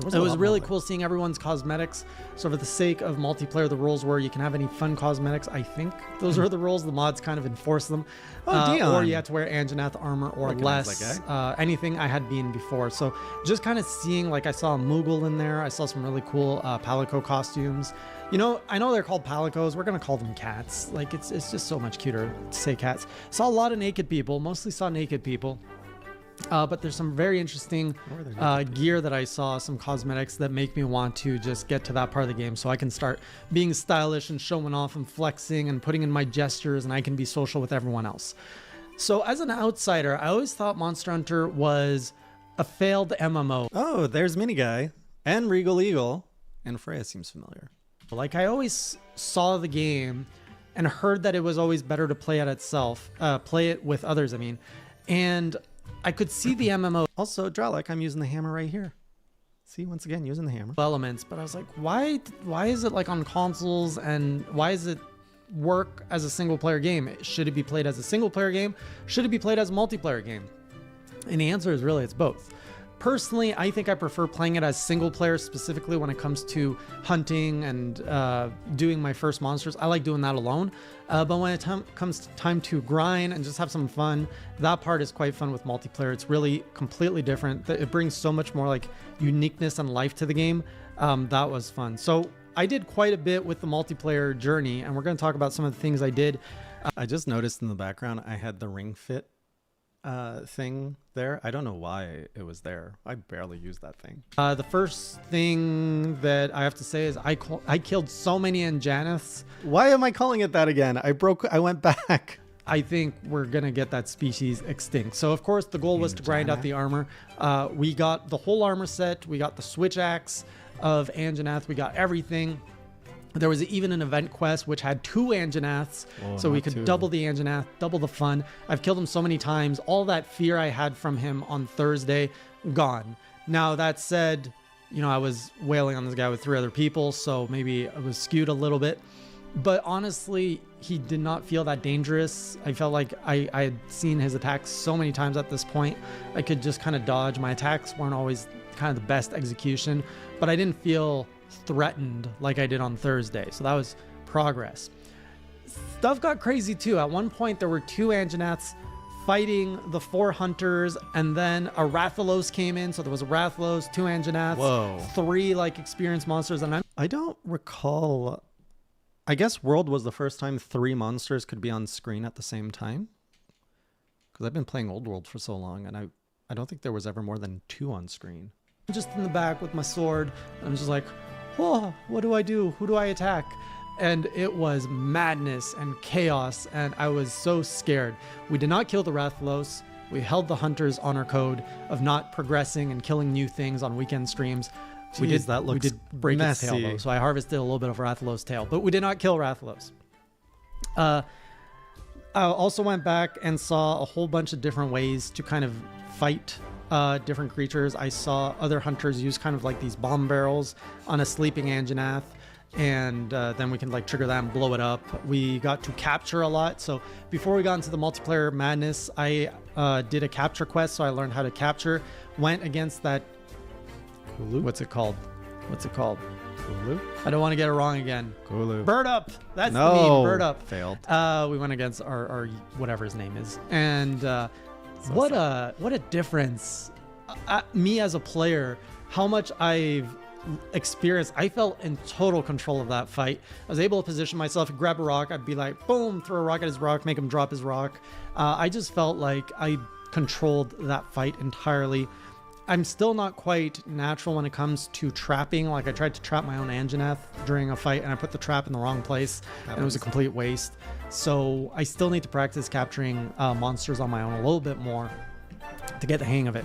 It was really cool seeing everyone's cosmetics. So for the sake of multiplayer, the rules were you can have any fun cosmetics. I think those are the rules. The mods kind of enforce them. Or you had to wear Anjanath armor or less. Anything I had been before. So just kind of seeing, like I saw a Moogle in there. I saw some really cool Palico costumes. You know, I know they're called Palicos. We're going to call them cats. Like it's just so much cuter to say cats. Saw a lot of naked people. Mostly saw naked people. But there's some very interesting gear that I saw, some cosmetics that make me want to just get to that part of the game so I can start being stylish and showing off and flexing and putting in my gestures, and I can be social with everyone else. So as an outsider, I always thought Monster Hunter was a failed MMO. Oh, there's Mini Guy and Regal Eagle, and Freya seems familiar. Like I always saw the game and heard that it was always better to play it itself, play it with others, I mean. And I could see the MMO Also, Dralek, I'm using the hammer right here. See, once again, using the hammer. elements, but I was like, why is it like on consoles, and why does it work as a single player game? Should it be played as a single player game? Should it be played as a multiplayer game? And the answer is really it's both. Personally, I think I prefer playing it as single player, specifically when it comes to hunting and doing my first monsters. I like doing that alone. But when it comes time to grind and just have some fun, that part is quite fun with multiplayer. It's really completely different. It brings so much more like uniqueness and life to the game. That was fun. So I did quite a bit with the multiplayer journey, and we're going to talk about some of the things I did. I just noticed in the background I had the Ring Fit thing there. I don't know why it was there. I barely used that thing. The first thing that I have to say is I killed so many Anjanaths. Why am I calling it that again? I went back. I think we're gonna get that species extinct. So of course the goal was to grind out the armor. We got the whole armor set. We got the switch axe of Anjanath. We got everything. There was even an event quest which had 2 Anjanaths, so we could double the Anjanath, double the fun. I've killed him so many times. All that fear I had from him on Thursday, gone. Now that said, you know, I was wailing on this guy with 3 other people, so maybe I was skewed a little bit. But honestly, he did not feel that dangerous. I felt like I had seen his attacks so many times at this point. I could just kind of dodge. My attacks weren't always kind of the best execution, but I didn't feel threatened like I did on Thursday. So that was progress. Stuff got crazy too. At one point, there were 2 Anjanaths fighting the 4 hunters, and then a Rathalos came in. So there was a Rathalos, 2 Anjanaths, 3 like experienced monsters, and I don't recall. I guess World was the first time 3 monsters could be on screen at the same time. Because I've been playing Old World for so long, and I don't think there was ever more than 2 on screen. Just in the back with my sword, I'm just like, oh, what do I do? Who do I attack? And it was madness and chaos, and I was so scared. We did not kill the Rathalos. We held the hunters on our code of not progressing and killing new things on weekend streams. Jeez, we did break messy. its tail though, so I harvested a little bit of Rathalos' tail, but we did not kill Rathalos. I also went back and saw a whole bunch of different ways to kind of fight different creatures. I saw other hunters use kind of like these bomb barrels on a sleeping Anjanath, and then we can like trigger that and blow it up. We got to capture a lot. So before we got into the multiplayer madness, I did a capture quest, so I learned how to capture. Went against that. Kulu? What's it called? Kulu? I don't want to get it wrong again. Kulu. Bird Up. That's No. the name. Bird Up. Failed. We went against our whatever his name is, and what a difference. Me as a player, how much I've experienced. I felt in total control of that fight. I was able to position myself, grab a rock, I'd be like, boom, throw a rock at his rock, make him drop his rock. I just felt like I controlled that fight entirely. I'm still not quite natural when it comes to trapping. Like I tried to trap my own Anjanath during a fight and I put the trap in the wrong place and it was a complete waste. So I still need to practice capturing monsters on my own a little bit more to get the hang of it.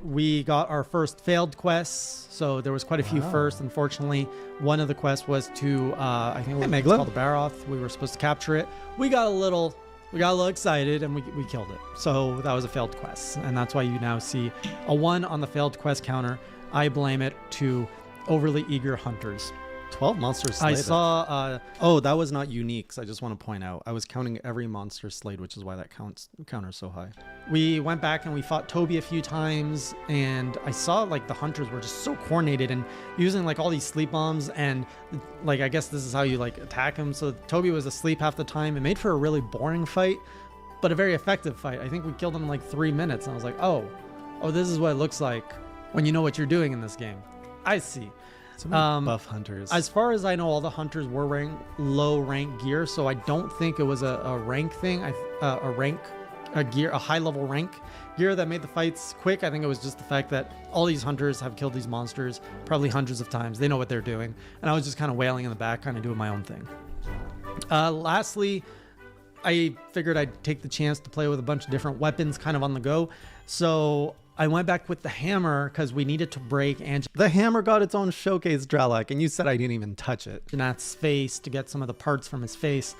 We got our first failed quests, so there was quite a few first. Unfortunately, one of the quests was to I think it was called the Baroth. We were supposed to capture it. We got a little excited and we killed it. So that was a failed quest, and that's why you now see a 1 on the failed quest counter. I blame it to overly eager hunters. 12 monsters slayed. I saw oh, that was not unique. So I just want to point out I was counting every monster slayed, which is why that counter is so high. we went back and we fought Toby a few times, and I saw like the hunters were just so coordinated and using like all these sleep bombs, and like I guess this is how you like attack him. So Toby was asleep half the time. It made for a really boring fight, but a very effective fight. I think we killed him in like 3 minutes, and I was like, oh, this is what it looks like when you know what you're doing in this game. I see. So many buff hunters. As far as I know, all the hunters were wearing low rank gear, so I don't think it was a rank thing. A high level rank gear that made the fights quick. I think it was just the fact that all these hunters have killed these monsters probably hundreds of times. They know what they're doing, and I was just kind of wailing in the back, kind of doing my own thing. Lastly, I figured I'd take the chance to play with a bunch of different weapons kind of on the go. So I went back with the hammer because we needed to break The hammer got its own showcase, Dralak, and you said I didn't even touch it. Anjanath's face to get some of the parts from his face.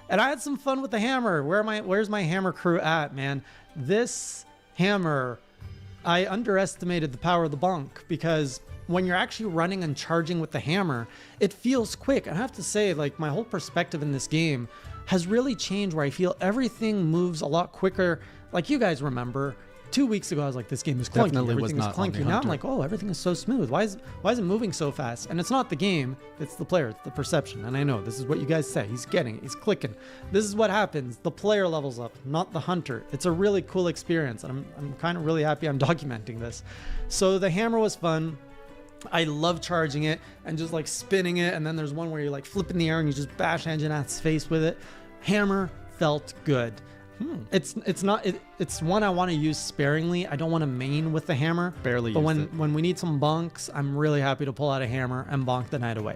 And I had some fun with the hammer. Where's my hammer crew at, man? This hammer, I underestimated the power of the bonk, because when you're actually running and charging with the hammer, it feels quick. I have to say, like, my whole perspective in this game has really changed, where I feel everything moves a lot quicker. Like you guys remember, 2 weeks ago I was like, this game is clunky. Definitely was Everything is not on the clunky. Now I'm Hunter. like, oh, everything is so smooth. Why is it moving so fast? And it's not the game, it's the player, it's the perception. And I know this is what you guys say. He's getting it, he's clicking. This is what happens. The player levels up, not the hunter. It's a really cool experience, and I'm kind of really happy I'm documenting this. So the hammer was fun. I love charging it and just like spinning it, and then there's one where you like flip in the air and you just bash Anjanath's face with it. Hammer felt good. It's one I want to use sparingly. I don't want to main with the hammer. Barely But used it. when we need some bonks, I'm really happy to pull out a hammer and bonk the night away.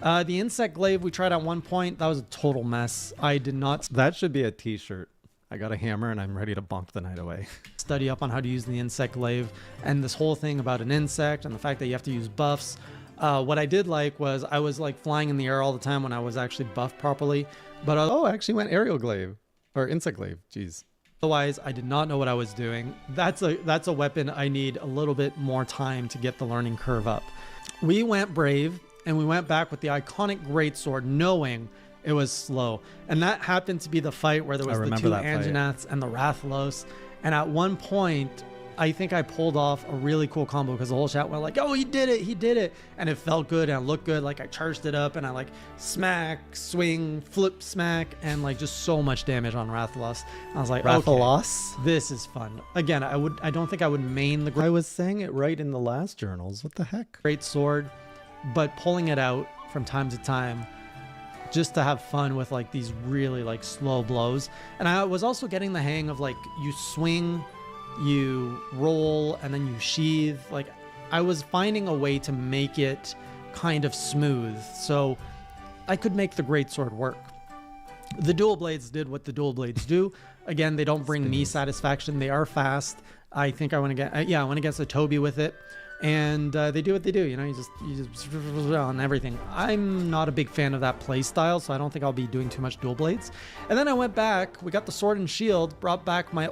The insect glaive we tried at one point. That was a total mess. I did not That should be a t-shirt. I got a hammer and I'm ready to bonk the night away. study up on how to use the insect glaive and this whole thing about an insect and the fact that you have to use buffs. What I did like was I was like flying in the air all the time when I was actually buffed properly. But Oh, I actually went aerial glaive. Or insect glaive. Jeez. otherwise, I did not know what I was doing. That's a weapon I need a little bit more time to get the learning curve up. We went brave, and we went back with the iconic greatsword, knowing it was slow. And that happened to be the fight where there was the remember two that fight. Anjanaths and the Rathalos. And at one point, I think I pulled off a really cool combo because the whole chat went like, oh, he did it. And it felt good and it looked good. Like I charged it up and I like smack, swing, flip, smack, and like just so much damage on Rathalos. I was like, Rathalos? okay, this is fun. Again, I don't think I would main the I was saying it right in the last journals. What the heck? great sword, but pulling it out from time to time just to have fun with like these really like slow blows. And I was also getting the hang of like you swing, you roll, and then you sheathe. Like I was finding a way to make it kind of smooth so I could make the greatsword work. The dual blades did what the dual blades do. Again, they don't bring me satisfaction. They are fast. I think I went against a Toby with it, and they do what they do. You know, you just on everything. I'm not a big fan of that play style, so I don't think I'll be doing too much dual blades. And then I went back. We got the sword and shield. Brought back my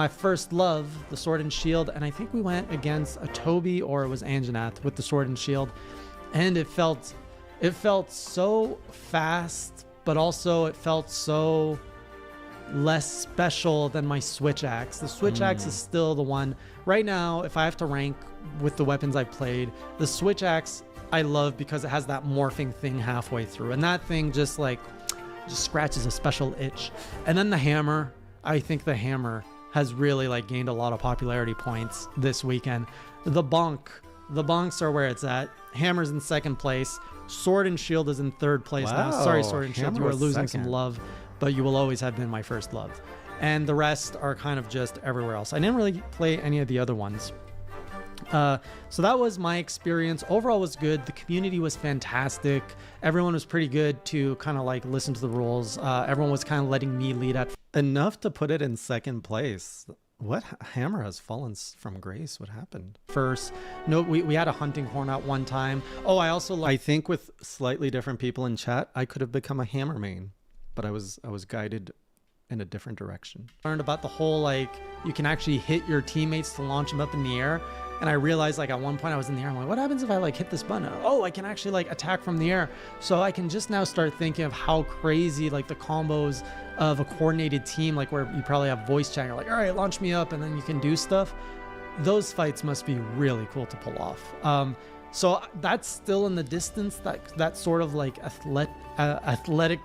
first love, the sword and shield, and I think we went against a Toby or it was Anjanath with the sword and shield. and it felt so fast, but also it felt so less special than my switch axe. The switch axe is still the one right now. If I have to rank with the weapons I played, the switch axe I love because it has that morphing thing halfway through, and that thing just scratches a special itch. And then the hammer, I think the hammer has really like gained a lot of popularity points this weekend. The bonks are where it's at. Hammer's in second place. Sword and shield is in third place now. Sorry, sword and shield, you are losing some love, but you will always have been my first love. And the rest are kind of just everywhere else. I didn't really play any of the other ones. So that was my experience. Overall was good. The community was fantastic. Everyone was pretty good to kind of like listen to the rules. Everyone was kind of letting me lead at Enough to put it in second place. What hammer has fallen from grace? What happened? first. No, we had a hunting horn at one time. Oh, I also I think with slightly different people in chat, I could have become a hammer main, but I was guided in a different direction. learned about the whole like you can actually hit your teammates to launch them up in the air. And I realized like at one point I was in the air, I'm like, what happens if I like hit this button? Oh, I can actually like attack from the air. So I can just now start thinking of how crazy like the combos of a coordinated team, like where you probably have voice chat, you're like, all right, launch me up, and then you can do stuff. Those fights must be really cool to pull off. So that's still in the distance, that sort of like athletic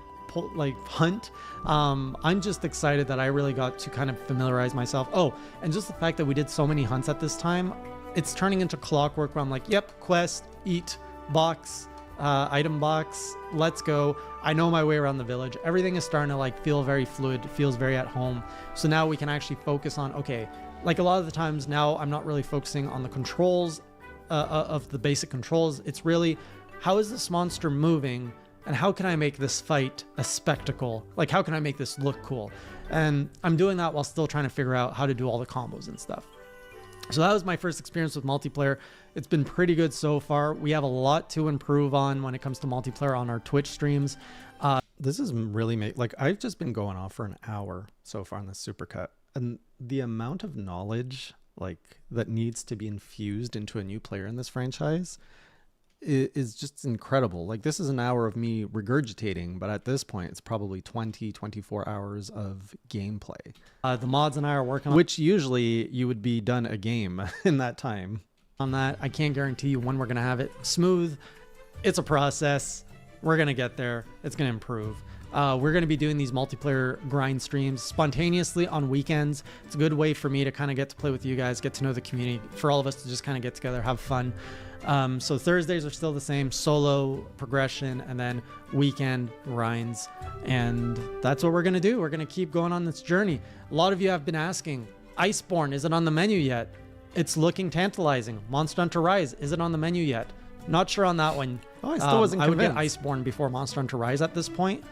like hunt. I'm just excited that I really got to kind of familiarize myself. Oh, and just the fact that we did so many hunts at this time, it's turning into clockwork where I'm like, yep, quest, eat, box, item box, let's go. I know my way around the village. Everything is starting to like feel very fluid, feels very at home. So now we can actually focus on, okay, like a lot of the times now I'm not really focusing on the controls of the basic controls. It's really, how is this monster moving? And how can I make this fight a spectacle? Like, how can I make this look cool? And I'm doing that while still trying to figure out how to do all the combos and stuff. So that was my first experience with multiplayer. It's been pretty good so far. We have a lot to improve on when it comes to multiplayer on our Twitch streams. This is really like I've just been going off for an hour so far on this Supercut, and the amount of knowledge like that needs to be infused into a new player in this franchise is just incredible. Like this is an hour of me regurgitating, but at this point it's probably 24 hours of gameplay. The mods and I are working on which usually you would be done a game in that time. on that. I can't guarantee you when we're going to have it smooth. It's a process. We're going to get there. It's going to improve. We're going to be doing these multiplayer grind streams spontaneously on weekends. It's a good way for me to kind of get to play with you guys, get to know the community, for all of us to just kind of get together, have fun. So Thursdays are still the same, solo progression, and then weekend grinds. And that's what we're going to do. We're going to keep going on this journey. A lot of you have been asking, Iceborne, is it on the menu yet? It's looking tantalizing. Monster Hunter Rise, is it on the menu yet? Not sure on that one. Oh, I still wasn't convinced. I would get Iceborne before Monster Hunter Rise at this point.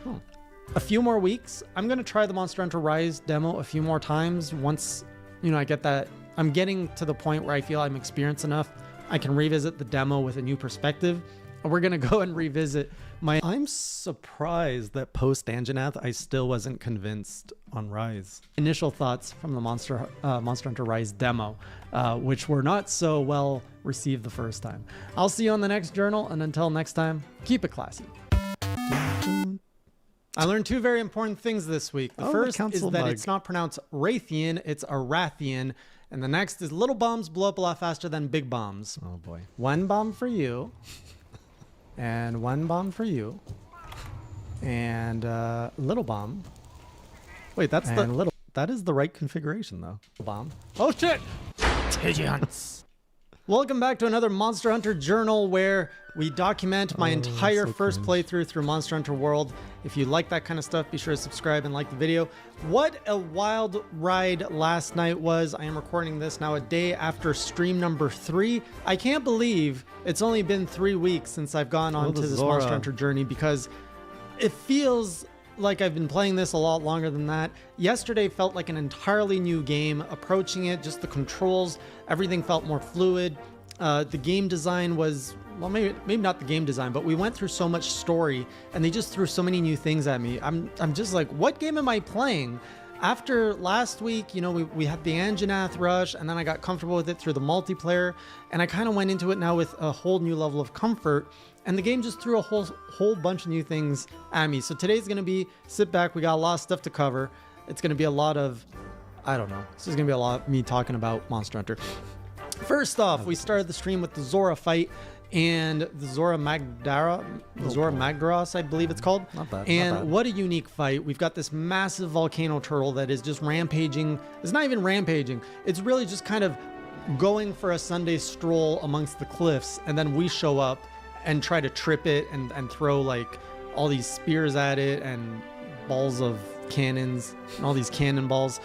A few more weeks. I'm going to try the Monster Hunter Rise demo a few more times. Once, I get that, I'm getting to the point where I feel I'm experienced enough, I can revisit the demo with a new perspective. We're going to go and revisit I'm surprised that post Anjanath, I still wasn't convinced on Rise. Initial thoughts from the Monster Hunter Rise demo, which were not so well received the first time. I'll see you on the next journal, and until next time, keep it classy. I learned two very important things this week. The first is that it's not pronounced Raytheon, it's Arathian. And the next is little bombs blow up a lot faster than big bombs. Oh boy. One bomb for you. And one bomb for you. And little bomb. Wait, that is the right configuration though. Bomb. Oh shit! Welcome back to another Monster Hunter Journal where we document my entire first playthrough through Monster Hunter World. If you like that kind of stuff, be sure to subscribe and like the video. What a wild ride last night was. I am recording this now a day after stream number 3. I can't believe it's only been 3 weeks since I've gone on to this Monster Hunter journey, because it feels like I've been playing this a lot longer than that. Yesterday felt like an entirely new game. Approaching it, just the controls, everything felt more fluid. The game design was, well, maybe not the game design, but we went through so much story and they just threw so many new things at me. I'm just like, what game am I playing? after last week, you know, we had the Anjanath rush, and then I got comfortable with it through the multiplayer, and I kind of went into it now with a whole new level of comfort, and the game just threw a whole bunch of new things at me. So today's going to be sit back. We got a lot of stuff to cover. It's going to be a lot of, I don't know. This is going to be a lot of me talking about Monster Hunter. First off, we started the stream with the Zora fight and the Zora Magdaros, I believe it's called. Not bad. And what a unique fight. We've got this massive volcano turtle that is just rampaging. It's not even rampaging. It's really just kind of going for a Sunday stroll amongst the cliffs. And then we show up and try to trip it and throw like all these spears at it and balls of cannons and all these cannonballs.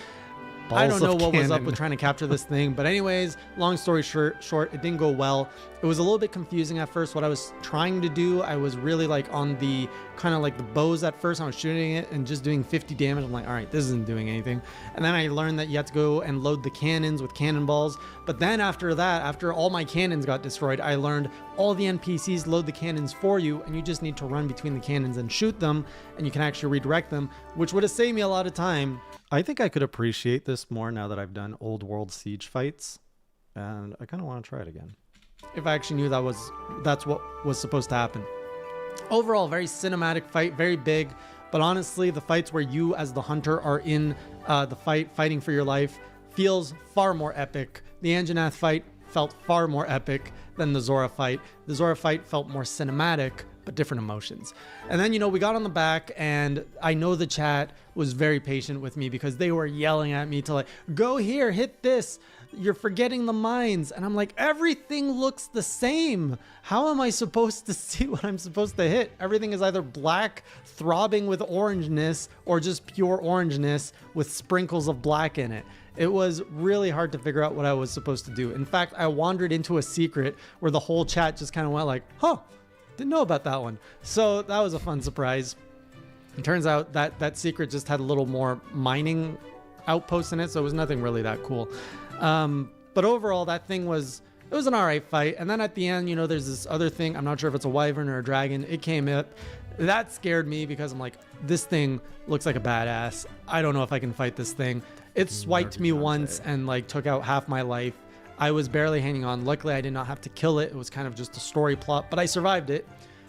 I don't know what was up with trying to capture this thing, but anyways, long story short, it didn't go well. It was a little bit confusing at first what I was trying to do. I was really like on the kind of like the bows at first. I was shooting it and just doing 50 damage. I'm like, all right, this isn't doing anything. And then I learned that you have to go and load the cannons with cannonballs. But then after that, after all my cannons got destroyed, I learned all the NPCs load the cannons for you, and you just need to run between the cannons and shoot them, and you can actually redirect them, which would have saved me a lot of time. I think I could appreciate this more now that I've done old world siege fights, and I kind of want to try it again. If I actually knew that's what was supposed to happen. Overall, very cinematic fight, very big, but honestly, the fights where you as the hunter are in the fight, fighting for your life, feels far more epic. The Anjanath fight felt far more epic than the Zora fight. The Zora fight felt more cinematic, but different emotions. And then, you know, we got on the back, and I know the chat was very patient with me because they were yelling at me to like, go here, hit this, you're forgetting the mines. And I'm like, everything looks the same. How am I supposed to see what I'm supposed to hit? Everything is either black, throbbing with orangeness, or just pure orangeness with sprinkles of black in it. It was really hard to figure out what I was supposed to do. In fact, I wandered into a secret where the whole chat just kind of went like, huh, didn't know about that one. So that was a fun surprise. It turns out that that secret just had a little more mining outposts in it, so it was nothing really that cool. But overall, that thing was an all right fight. And then at the end, you know, there's this other thing. I'm not sure if it's a wyvern or a dragon. It came up. That scared me because I'm like, this thing looks like a badass. I don't know if I can fight this thing. It swiped me once and like took out half my life. I was barely hanging on. Luckily, I did not have to kill it. It was kind of just a story plot, but I survived it.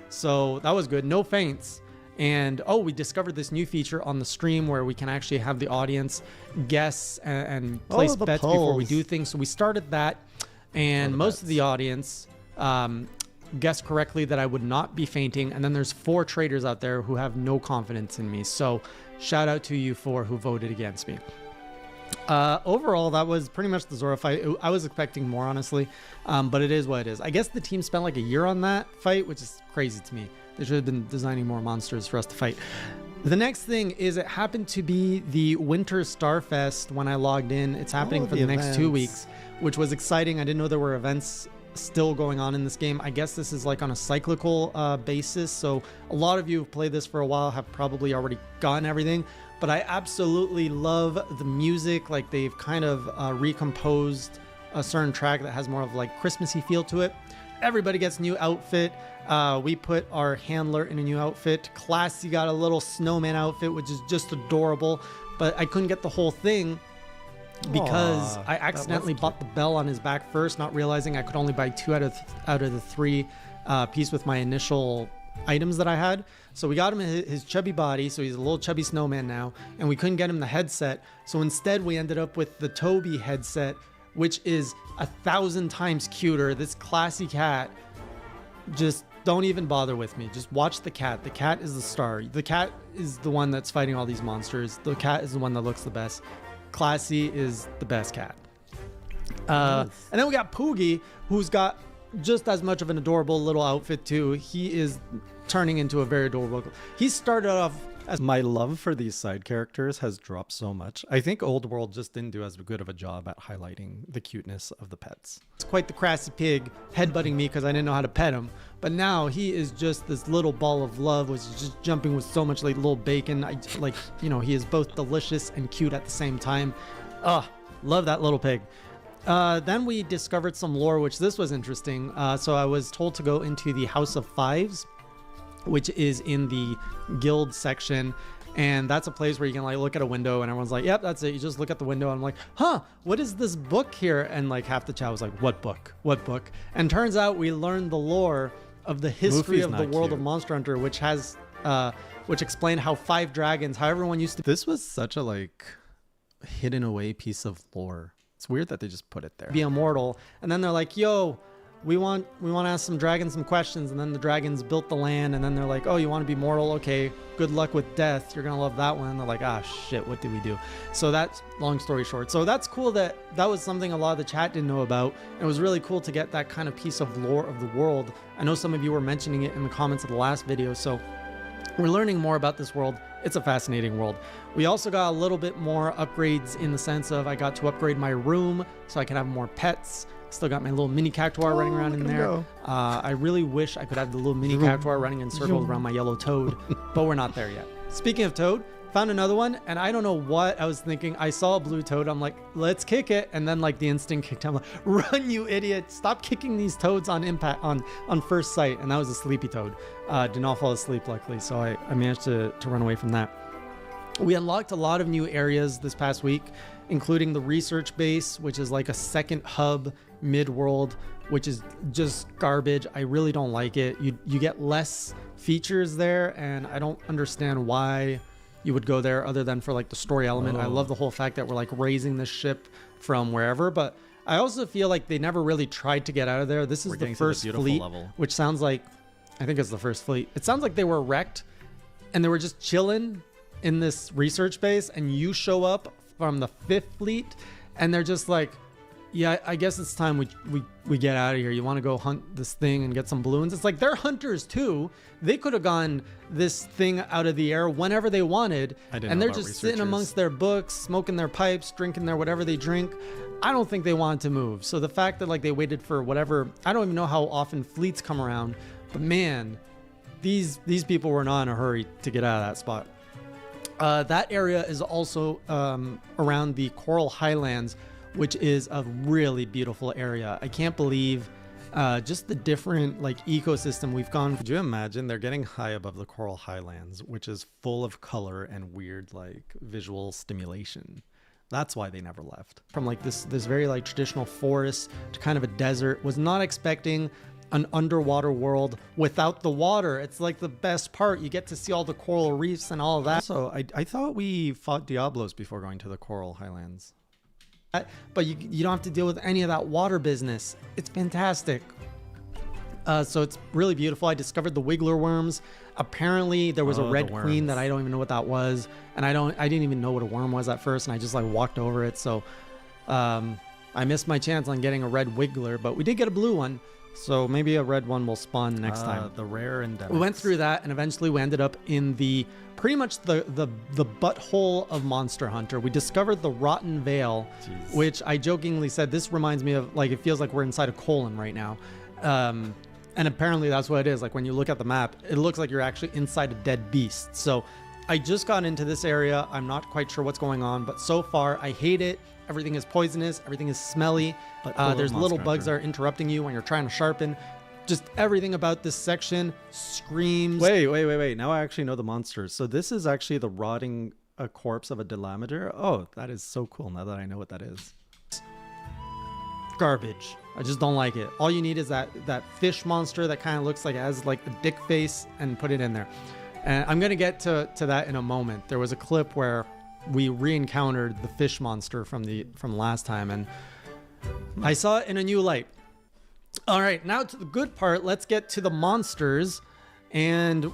So that was good. No feints. And we discovered this new feature on the stream where we can actually have the audience guess and place bets before we do things. So we started that, and most of the audience guessed correctly that I would not be fainting. And then there's 4 traders out there who have no confidence in me. So shout out to you 4 who voted against me. Overall, that was pretty much the Zora fight. I was expecting more, honestly, but it is what it is. I guess the team spent like a year on that fight, which is crazy to me. They should have been designing more monsters for us to fight. The next thing is it happened to be the Winter Starfest when I logged in. It's happening for the next 2 weeks, which was exciting. I didn't know there were events still going on in this game. I guess this is like on a cyclical basis. So a lot of you who've played this for a while have probably already gotten everything. But I absolutely love the music. Like they've kind of recomposed a certain track that has more of like Christmassy feel to it. Everybody gets a new outfit. We put our handler in a new outfit. Classy got a little snowman outfit, which is just adorable. But I couldn't get the whole thing because I accidentally bought the bell on his back first, not realizing I could only buy 2 out of the 3 piece with my initial items that I had. So we got him his chubby body, so he's a little chubby snowman now, and we couldn't get him the headset. So instead we ended up with the Toby headset, which is 1,000 times cuter. This classy cat, just don't even bother with me. Just watch the cat. The cat is the star. The cat is the one that's fighting all these monsters. The cat is the one that looks the best. Classy is the best cat. And then we got Poogie, who's got just as much of an adorable little outfit too. He is turning into a very adorable. He started off as my love for these side characters has dropped so much. I think Old World just didn't do as good of a job at highlighting the cuteness of the pets. It's quite the crassy pig headbutting me because I didn't know how to pet him. But now he is just this little ball of love, which is just jumping with so much like little bacon. He is both delicious and cute at the same time. Love that little pig. Then we discovered some lore, which this was interesting. So I was told to go into the House of Fives, which is in the guild section. And that's a place where you can like look at a window and everyone's like, yep, that's it. You just look at the window and I'm like, huh, what is this book here? And like half the chat was like, what book? What book? And turns out we learned the lore of the history Luffy's of the not world cute. of Monster Hunter, which has which explained how 5 dragons, how everyone used to This was such a like hidden away piece of lore. It's weird that they just put it there. be immortal. And then they're like, yo, we want to ask some dragons some questions. And then the dragons built the land. And then they're like, oh, you want to be mortal? Okay, good luck with death. You're going to love that one. And they're like, ah, shit, what did we do? So that's long story short. So that's cool that was something a lot of the chat didn't know about. It was really cool to get that kind of piece of lore of the world. I know some of you were mentioning it in the comments of the last video. So we're learning more about this world. It's a fascinating world. We also got a little bit more upgrades in the sense of I got to upgrade my room so I can have more pets. Still got my little mini cactuar running around in there. I really wish I could have the little mini cactuar running in circles around my yellow toad, but we're not there yet. Speaking of toad, found another one, and I don't know what I was thinking. I saw a blue toad. I'm like, let's kick it. And then like the instinct kicked. I'm like, run, you idiot. Stop kicking these toads on impact on first sight. And that was a sleepy toad. Did not fall asleep, luckily. So I managed to run away from that. We unlocked a lot of new areas this past week, including the research base, which is like a second hub mid-world, which is just garbage. I really don't like it. You get less features there, and I don't understand why you would go there other than for like the story element. I love the whole fact that we're like raising the ship from wherever, but I also feel like they never really tried to get out of there. This is the first fleet, which sounds like, I think it's the first fleet. It sounds like they were wrecked and they were just chilling in this research base, and you show up from the 5th fleet and they're just like, yeah, I guess it's time we get out of here. You want to go hunt this thing and get some balloons? It's like they're hunters too. They could have gone this thing out of the air whenever they wanted, and they're just sitting amongst their books, smoking their pipes, drinking their whatever they drink. I don't think they wanted to move. So the fact that like they waited for whatever, I don't even know how often fleets come around, but man, these people were not in a hurry to get out of that spot. That area is also around the Coral Highlands, which is a really beautiful area. I can't believe just the different like ecosystem we've gone. Could you imagine they're getting high above the Coral Highlands, which is full of color and weird like visual stimulation. That's why they never left. From like this very like traditional forest to kind of a desert. Was not expecting an underwater world without the water. It's like the best part. You get to see all the coral reefs and all of that. Also, I thought we fought Diablos before going to the Coral Highlands. But you don't have to deal with any of that water business. It's fantastic. So it's really beautiful. I discovered the wiggler worms. Apparently there was a red queen that I don't even know what that was, and I didn't even know what a worm was at first, and I just like walked over it. So I missed my chance on getting a red wiggler, but we did get a blue one. So maybe a red one will spawn next time. The rare endemics. We went through that, and eventually we ended up in the pretty much the butthole of Monster Hunter. We discovered the Rotten Vale, which I jokingly said this reminds me of like it feels like we're inside a colon right now. And apparently that's what it is. Like when you look at the map, it looks like you're actually inside a dead beast. So I just got into this area. I'm not quite sure what's going on, but so far I hate it. Everything is poisonous. Everything is smelly. There's little bugs that are interrupting you when you're trying to sharpen. Just everything about this section screams. Wait. Now I actually know the monsters. So this is actually the rotting corpse of a Delameter. Oh, that is so cool now that I know what that is. Garbage. I just don't like it. All you need is that fish monster that kind of looks like it has like a dick face, and put it in there. And I'm going to get to that in a moment. There was a clip where we re-encountered the fish monster from last time, and I saw it in a new light. All right, now to the good part. Let's get to the monsters. And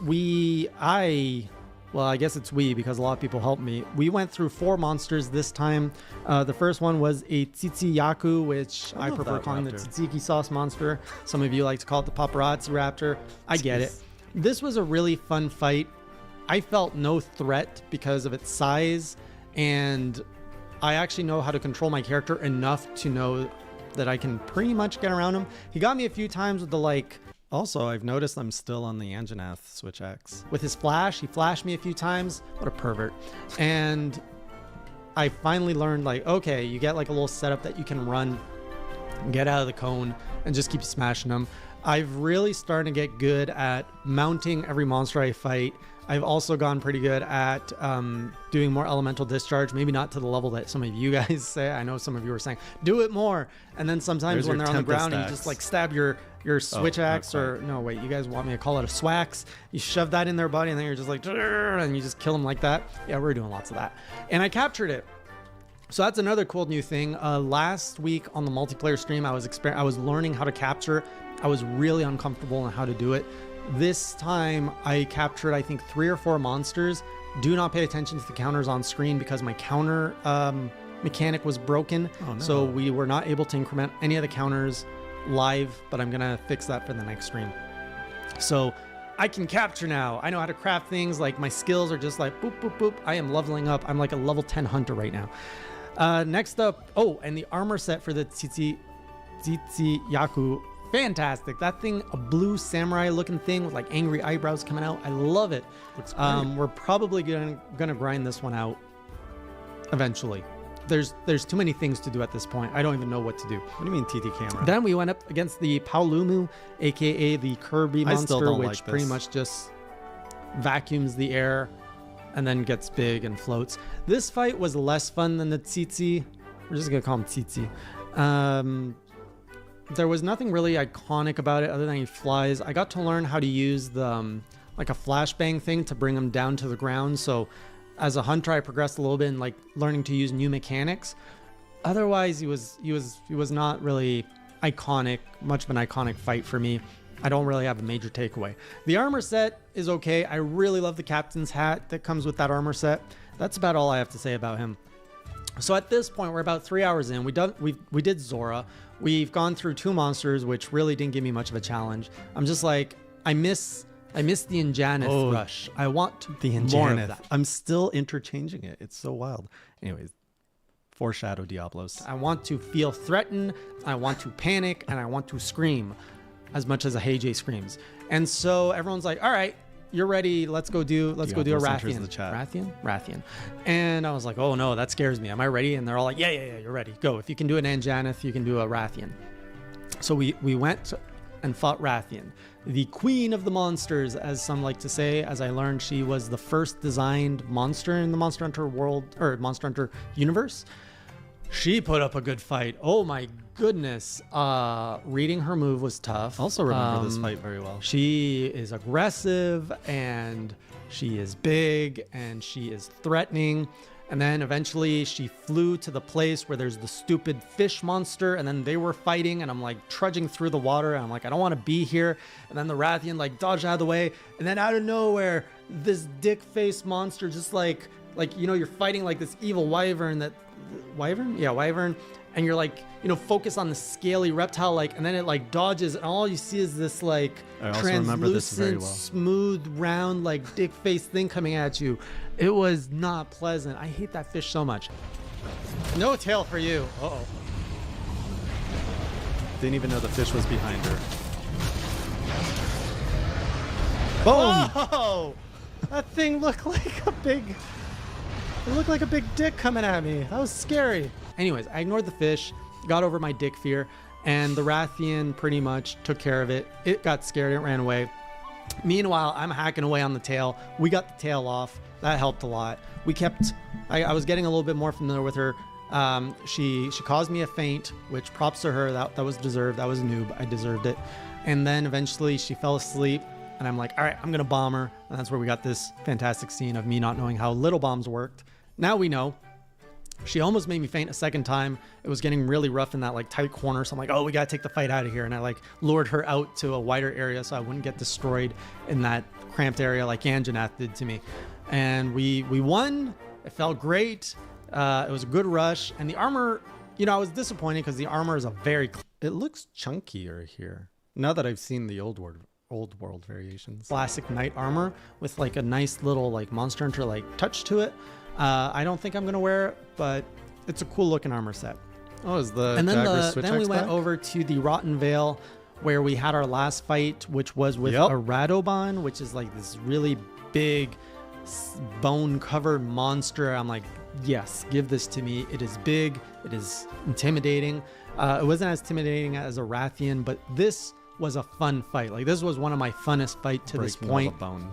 I guess it's we, because a lot of people helped me. We went through 4 monsters this time. The first one was a Tsitsiyaku, which I prefer calling the tzatziki sauce monster. Some of you like to call it the paparazzi raptor. I get it. This was a really fun fight. I felt no threat because of its size, and I actually know how to control my character enough to know that I can pretty much get around him. He got me a few times with the like... Also, I've noticed I'm still on the Anjanath Switch X. With his flash, he flashed me a few times. What a pervert. And I finally learned, like, okay, you get like a little setup that you can run, get out of the cone, and just keep smashing them. I've really started to get good at mounting every monster I fight. I've also gone pretty good at doing more elemental discharge, maybe not to the level that some of you guys say. I know some of you were saying, do it more. And then sometimes when they're on the ground, and you just like stab your switch axe, or no, wait, you guys want me to call it a swax? You shove that in their body and then you're just like, and you just kill them like that. Yeah, we're doing lots of that. And I captured it. So that's another cool new thing. Last week on the multiplayer stream, I was learning how to capture. I was really uncomfortable on how to do it. This time I captured, I think, 3 or 4 monsters. Do not pay attention to the counters on screen because my counter mechanic was broken. Oh, no. So we were not able to increment any of the counters live, but I'm going to fix that for the next stream. So I can capture now. I know how to craft things. Like my skills are just like boop, boop, boop. I am leveling up. I'm like a level 10 hunter right now. Next up, and the armor set for the Tsitsi Yaku. Fantastic. That thing, a blue samurai looking thing with like angry eyebrows coming out. I love it. Looks great. We're probably gonna grind this one out eventually. There's too many things to do at this point. I don't even know what to do. What do you mean TT camera? Then we went up against the Paolumu, aka the Kirby I still monster, don't which like this. pretty much just vacuums the air and then gets big and floats. This fight was less fun than the Tsitsi. We're just gonna call him Tsitsi. There was nothing really iconic about it other than he flies. I got to learn how to use the like a flashbang thing to bring him down to the ground. So as a hunter, I progressed a little bit in like learning to use new mechanics. Otherwise, he was not really much of an iconic fight for me. I don't really have a major takeaway. The armor set is okay. I really love the captain's hat that comes with that armor set. That's about all I have to say about him. So at this point, we're about 3 hours in. We did Zora. We've gone through 2 monsters, which really didn't give me much of a challenge. I'm just like, I miss the Anjanath rush. I want The more of Anjanath. that. I'm still interchanging it. It's so wild. Anyways, foreshadow Diablos. I want to feel threatened. I want to panic, and I want to scream as much as a Heijay screams. And so everyone's like, all right, you're ready. Let's go do a Diablos enters Rathian. the chat. Rathian. And I was like, oh no, that scares me. Am I ready? And they're all like, yeah, you're ready. Go. If you can do an Anjanath, you can do a Rathian. So we went and fought Rathian, the queen of the monsters, as some like to say. As I learned, she was the first designed monster in the Monster Hunter world, or Monster Hunter universe. She put up a good fight. Oh my goodness. Reading her move was tough. Also remember this fight very well. She is aggressive and she is big and she is threatening. And then eventually she flew to the place where there's the stupid fish monster, and then they were fighting, and I'm like trudging through the water, and I'm like, I don't want to be here. And then the Rathian like dodged out of the way, and then out of nowhere, this dick-faced monster just like you're fighting like this evil wyvern, and you're like, focus on the scaly reptile, like, and then it like dodges, and all you see is this like I also remember this very translucent, well. smooth, round, like dick-faced thing coming at you. It was not pleasant. I hate that fish so much. No tail for you. Uh-oh. Didn't even know the fish was behind her. Boom! Oh, that thing looked like a big. It looked like a big dick coming at me. That was scary. Anyways, I ignored the fish, got over my dick fear, and the Rathian pretty much took care of it. It got scared, it ran away. Meanwhile, I'm hacking away on the tail. We got the tail off. That helped a lot. I was getting a little bit more familiar with her. She caused me a faint, which props to her. That was deserved. That was a noob. I deserved it. And then eventually she fell asleep, and I'm like, all right, I'm going to bomb her. And that's where we got this fantastic scene of me not knowing how little bombs worked. Now we know. She almost made me faint a second time. It was getting really rough in that like tight corner. So I'm like, oh, we got to take the fight out of here. And I like lured her out to a wider area so I wouldn't get destroyed in that cramped area like Anjanath did to me. And we won. It felt great. It was a good rush. And the armor, I was disappointed because the armor is It looks chunkier here. Now that I've seen the old world variations. classic knight armor with like a nice little like Monster Hunter like touch to it. I don't think I'm gonna wear it, but it's a cool looking armor set. Oh, is the And then dagger switch then we X went back? over to the Rotten Vale, where we had our last fight, which was with Yep. a Radoban, which is like this really big bone covered monster. I'm like, yes, give this to me. It is big. It is intimidating. It wasn't as intimidating as a Rathian, but this was a fun fight. Like this was one of my funnest fight to this Breaking all the point. bone.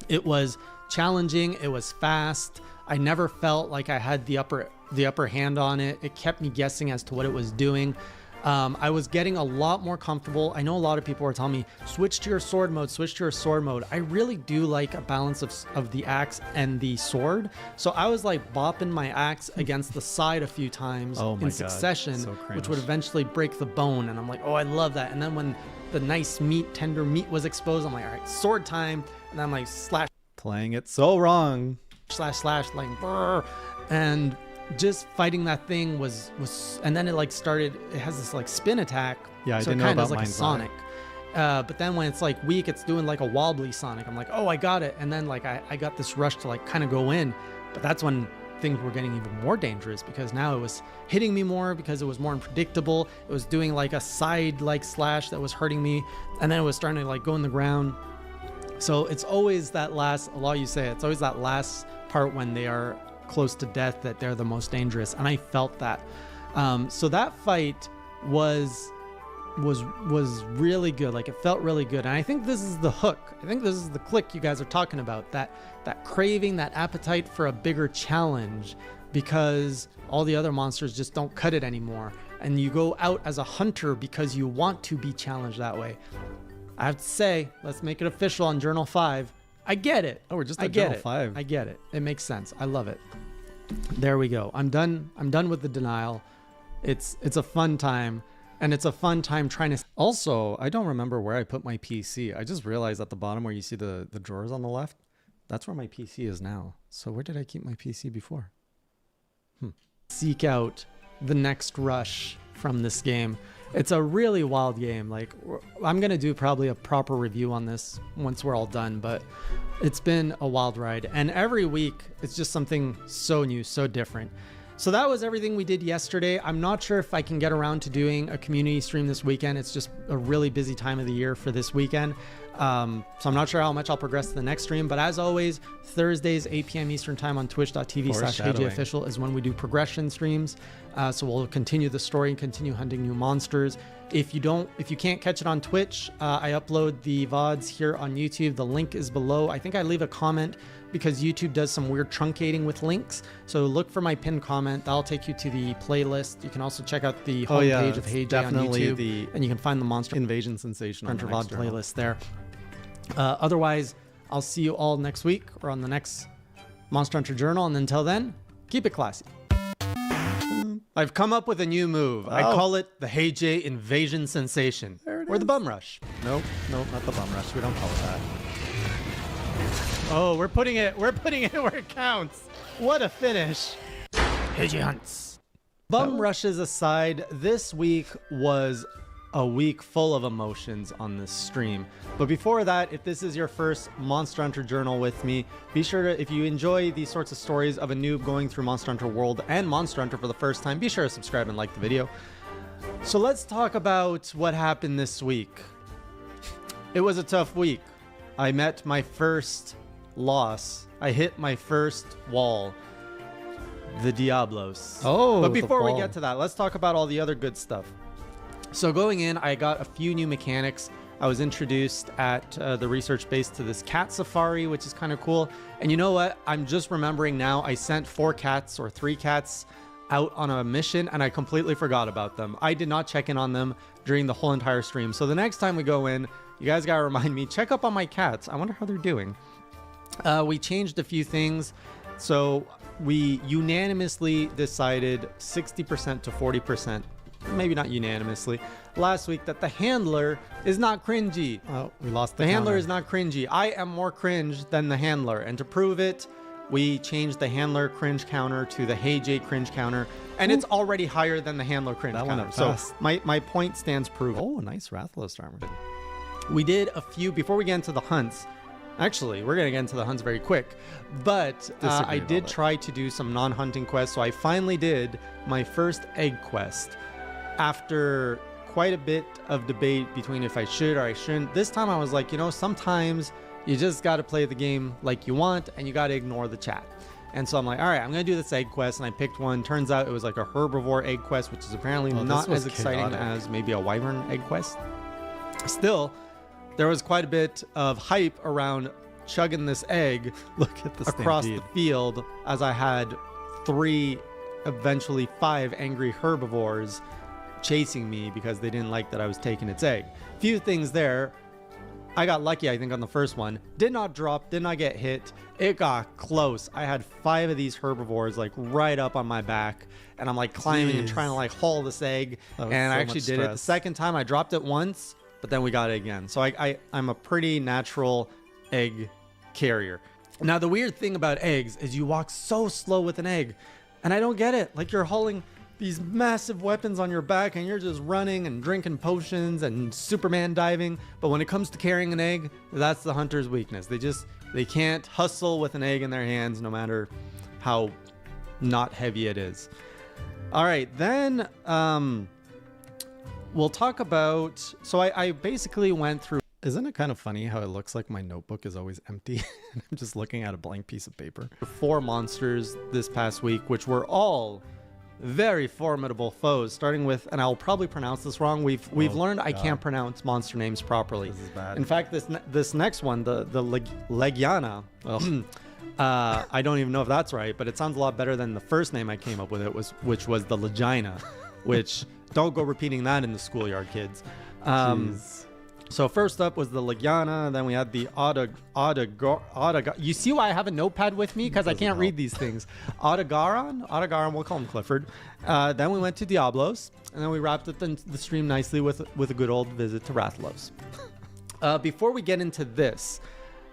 It was challenging. It was fast. I never felt like I had the upper hand on it. It kept me guessing as to what it was doing. I was getting a lot more comfortable. I know a lot of people were telling me, switch to your sword mode, switch to your sword mode. I really do like a balance of the axe and the sword. So I was like bopping my axe against the side a few times in succession, which would eventually break the bone. And I'm like, oh, I love that. And then when the nice meat, tender meat was exposed, I'm like, all right, sword time. And then I'm like, slash. Playing it so wrong. Slash, like, brr. And just fighting that thing was and then it like started, it has this like spin attack. Yeah, I so didn't it know kind of about does like a Mind's Sonic. But then when it's like weak, it's doing like a wobbly Sonic. I'm like, oh, I got it. And then like I got this rush to like kind of go in. But that's when things were getting even more dangerous, because now it was hitting me more because it was more unpredictable. It was doing like a side like slash that was hurting me. And then it was starting to like go in the ground. So it's always that last, a lot of you say, it's always that last part when they are close to death that they're the most dangerous. And I felt that. So that fight was really good. Like, it felt really good. And I think this is the hook. I think this is the click you guys are talking about, that craving, that appetite for a bigger challenge, because all the other monsters just don't cut it anymore. And you go out as a hunter because you want to be challenged that way. I have to say, let's make it official on Journal 5. I get it. Oh, we're just at Journal 5. I get it. It makes sense. I love it. There we go. I'm done with the denial. It's a fun time, and it's a fun time trying to. Also, I don't remember where I put my PC. I just realized at the bottom where you see the drawers on the left, that's where my PC is now. So where did I keep my PC before? Seek out the next rush from this game. It's a really wild game. Like, I'm going to do probably a proper review on this once we're all done, but it's been a wild ride. And every week, it's just something so new, so different. So that was everything we did yesterday. I'm not sure if I can get around to doing a community stream this weekend. It's just a really busy time of the year for this weekend. So I'm not sure how much I'll progress to the next stream. But as always, Thursdays, 8 p.m. Eastern time on twitch.tv/HJOfficial is when we do progression streams. So we'll continue the story and continue hunting new monsters. If you can't catch it on Twitch, I upload the VODs here on YouTube. The link is below. I think I leave a comment because YouTube does some weird truncating with links. So look for my pinned comment. That'll take you to the playlist. You can also check out the homepage of Hey J on YouTube, and you can find the Monster Invasion Sensation Hunter VOD playlist there. Otherwise, I'll see you all next week or on the next Monster Hunter Journal. And until then, keep it classy. I've come up with a new move. I call it the Hey J Invasion Sensation. Or the Bum Rush. Nope, not the Bum Rush. We don't call it that. Oh, we're putting it where it counts. What a finish. Hey J Hunts. Bum rushes aside, this week was a week full of emotions on this stream. But before that, if this is your first Monster Hunter Journal with me, be sure to, if you enjoy these sorts of stories of a noob going through Monster Hunter World and Monster Hunter for the first time, be sure to subscribe and like the video. So let's talk about what happened this week. It was a tough week. I met my first loss. I hit my first wall. The Diablos. Oh, but before we get to that, let's talk about all the other good stuff. So going in, I got a few new mechanics. I was introduced at the research base to this cat safari, which is kind of cool. And you know what? I'm just remembering now, I sent 4 cats or 3 cats out on a mission, and I completely forgot about them. I did not check in on them during the whole entire stream. So the next time we go in, you guys got to remind me, check up on my cats. I wonder how they're doing. We changed a few things. So we unanimously decided 60% to 40%. Maybe not unanimously, last week, that the handler is not cringy. Oh, we lost the handler is not cringy. I am more cringe than the handler. And to prove it, we changed the handler cringe counter to the Hey J cringe counter. And it's already higher than the handler cringe counter. So my point stands proven. Oh, nice Rathalos armor. We did a few, before we get into the hunts, actually, we're going to get into the hunts very quick. But I did try to do some non-hunting quests. So I finally did my first egg quest. After quite a bit of debate between if I should or I shouldn't, this time I was like, you know, sometimes you just got to play the game like you want and you got to ignore the chat. And so I'm like, all right, I'm going to do this egg quest. And I picked one. Turns out it was like a herbivore egg quest, which is apparently not as exciting as maybe a wyvern egg quest. Still, there was quite a bit of hype around chugging this egg Look at the across stampede. the field as I had 3, eventually 5 angry herbivores chasing me because they didn't like that I was taking its egg. Few things there. I got lucky, I think, on the first one. Did not drop, did not get hit. It got close. I had 5 of these herbivores like right up on my back, and I'm like climbing and Jeez. trying to like haul this egg. That was And I so actually much did it the stress. second time. I dropped it once, but then we got it again. So I'm a pretty natural egg carrier. Now, the weird thing about eggs is you walk so slow with an egg, and I don't get it. Like, you're hauling these massive weapons on your back and you're just running and drinking potions and Superman diving. But when it comes to carrying an egg, that's the hunter's weakness. They can't hustle with an egg in their hands no matter how not heavy it is. All right, then we'll talk about, so I basically went through. Isn't it kind of funny how it looks like my notebook is always empty and I'm just looking at a blank piece of paper? 4 monsters this past week, which were all very formidable foes, starting with, and I'll probably pronounce this wrong. We've learned I can't pronounce monster names properly. This is bad. In fact, this next one, the Legiana, I don't even know if that's right, but it sounds a lot better than the first name I came up with, which was the Legina, which don't go repeating that in the schoolyard, kids. Jeez. So first up was the Legiana, then we had the Autogaron. You see why I have a notepad with me? Because I can't read these things. Autogaron, we'll call him Clifford. Then we went to Diablos, and then we wrapped up the stream nicely with a good old visit to Rathlos. Before we get into this,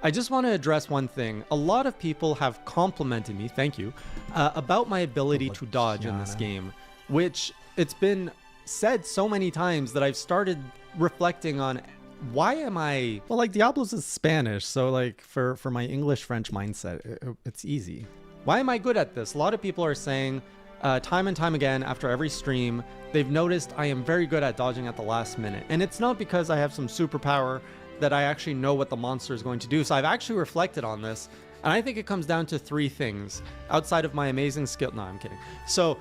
I just want to address one thing. A lot of people have complimented me, thank you, about my ability to dodge in this game, which it's been said so many times that I've started reflecting on. Why am I... Well, like, Diablos is Spanish, so, like, for my English-French mindset, it's easy. Why am I good at this? A lot of people are saying, time and time again, after every stream, they've noticed I am very good at dodging at the last minute. And it's not because I have some superpower that I actually know what the monster is going to do. So I've actually reflected on this, and I think it comes down to 3 things, outside of my amazing skill... No, I'm kidding. So,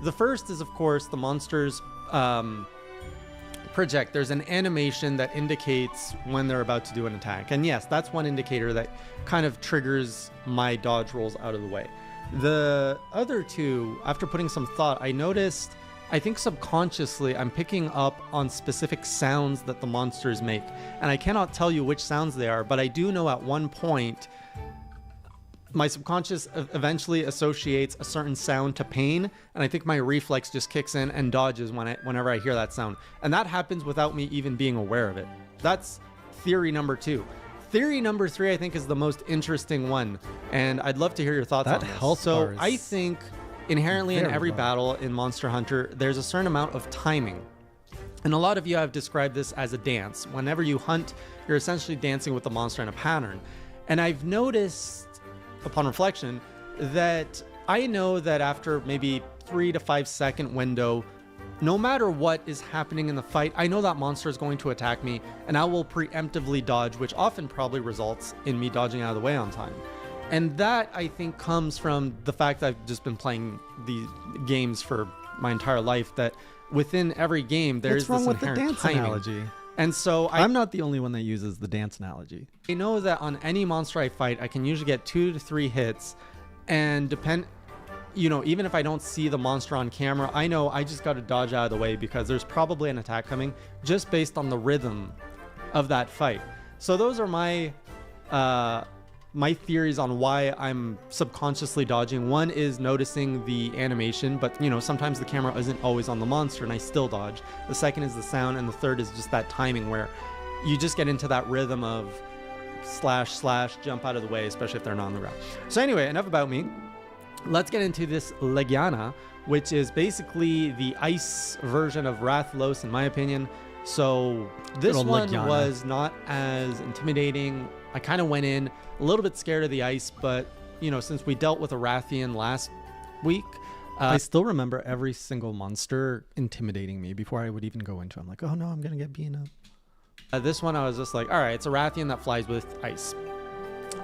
the first is, of course, the monster's... project. There's an animation that indicates when they're about to do an attack, and yes, that's one indicator that kind of triggers my dodge rolls out of the way. The other 2, after putting some thought, I noticed, I think subconsciously, I'm picking up on specific sounds that the monsters make, and I cannot tell you which sounds they are, but I do know at one point my subconscious eventually associates a certain sound to pain, and I think my reflex just kicks in and dodges whenever I hear that sound. And that happens without me even being aware of it. That's theory number 2. Theory number 3, I think, is the most interesting one, and I'd love to hear your thoughts on this. health So bar is I think inherently in very every low. battle in Monster Hunter, there's a certain amount of timing. And a lot of you have described this as a dance. Whenever you hunt, you're essentially dancing with the monster in a pattern. And I've noticed, upon reflection, that I know that after maybe 3 to 5 second window, no matter what is happening in the fight, I know that monster is going to attack me, and I will preemptively dodge, which often probably results in me dodging out of the way on time. And that, I think, comes from the fact that I've just been playing these games for my entire life, that within every game there's What's wrong this with the inherent dance timing. analogy? And so I'm not the only one that uses the dance analogy. I know that on any monster I fight, I can usually get 2 to 3 hits, and even if I don't see the monster on camera, I know I just got to dodge out of the way because there's probably an attack coming just based on the rhythm of that fight. So those are my my theories on why I'm subconsciously dodging. One is noticing the animation, but sometimes the camera isn't always on the monster and I still dodge. The second is the sound, and the third is just that timing where you just get into that rhythm of slash, jump out of the way, especially if they're not on the ground. So anyway, enough about me. Let's get into this Legiana, which is basically the ice version of Rathlos, in my opinion. So this Good old one Legiana. was not as intimidating. I kind of went in a little bit scared of the ice, but since we dealt with a Rathian last week, I still remember every single monster intimidating me before I would even go into it. I'm like, oh no, I'm gonna get beaten up. this one I was just like, all right, it's a Rathian that flies with ice.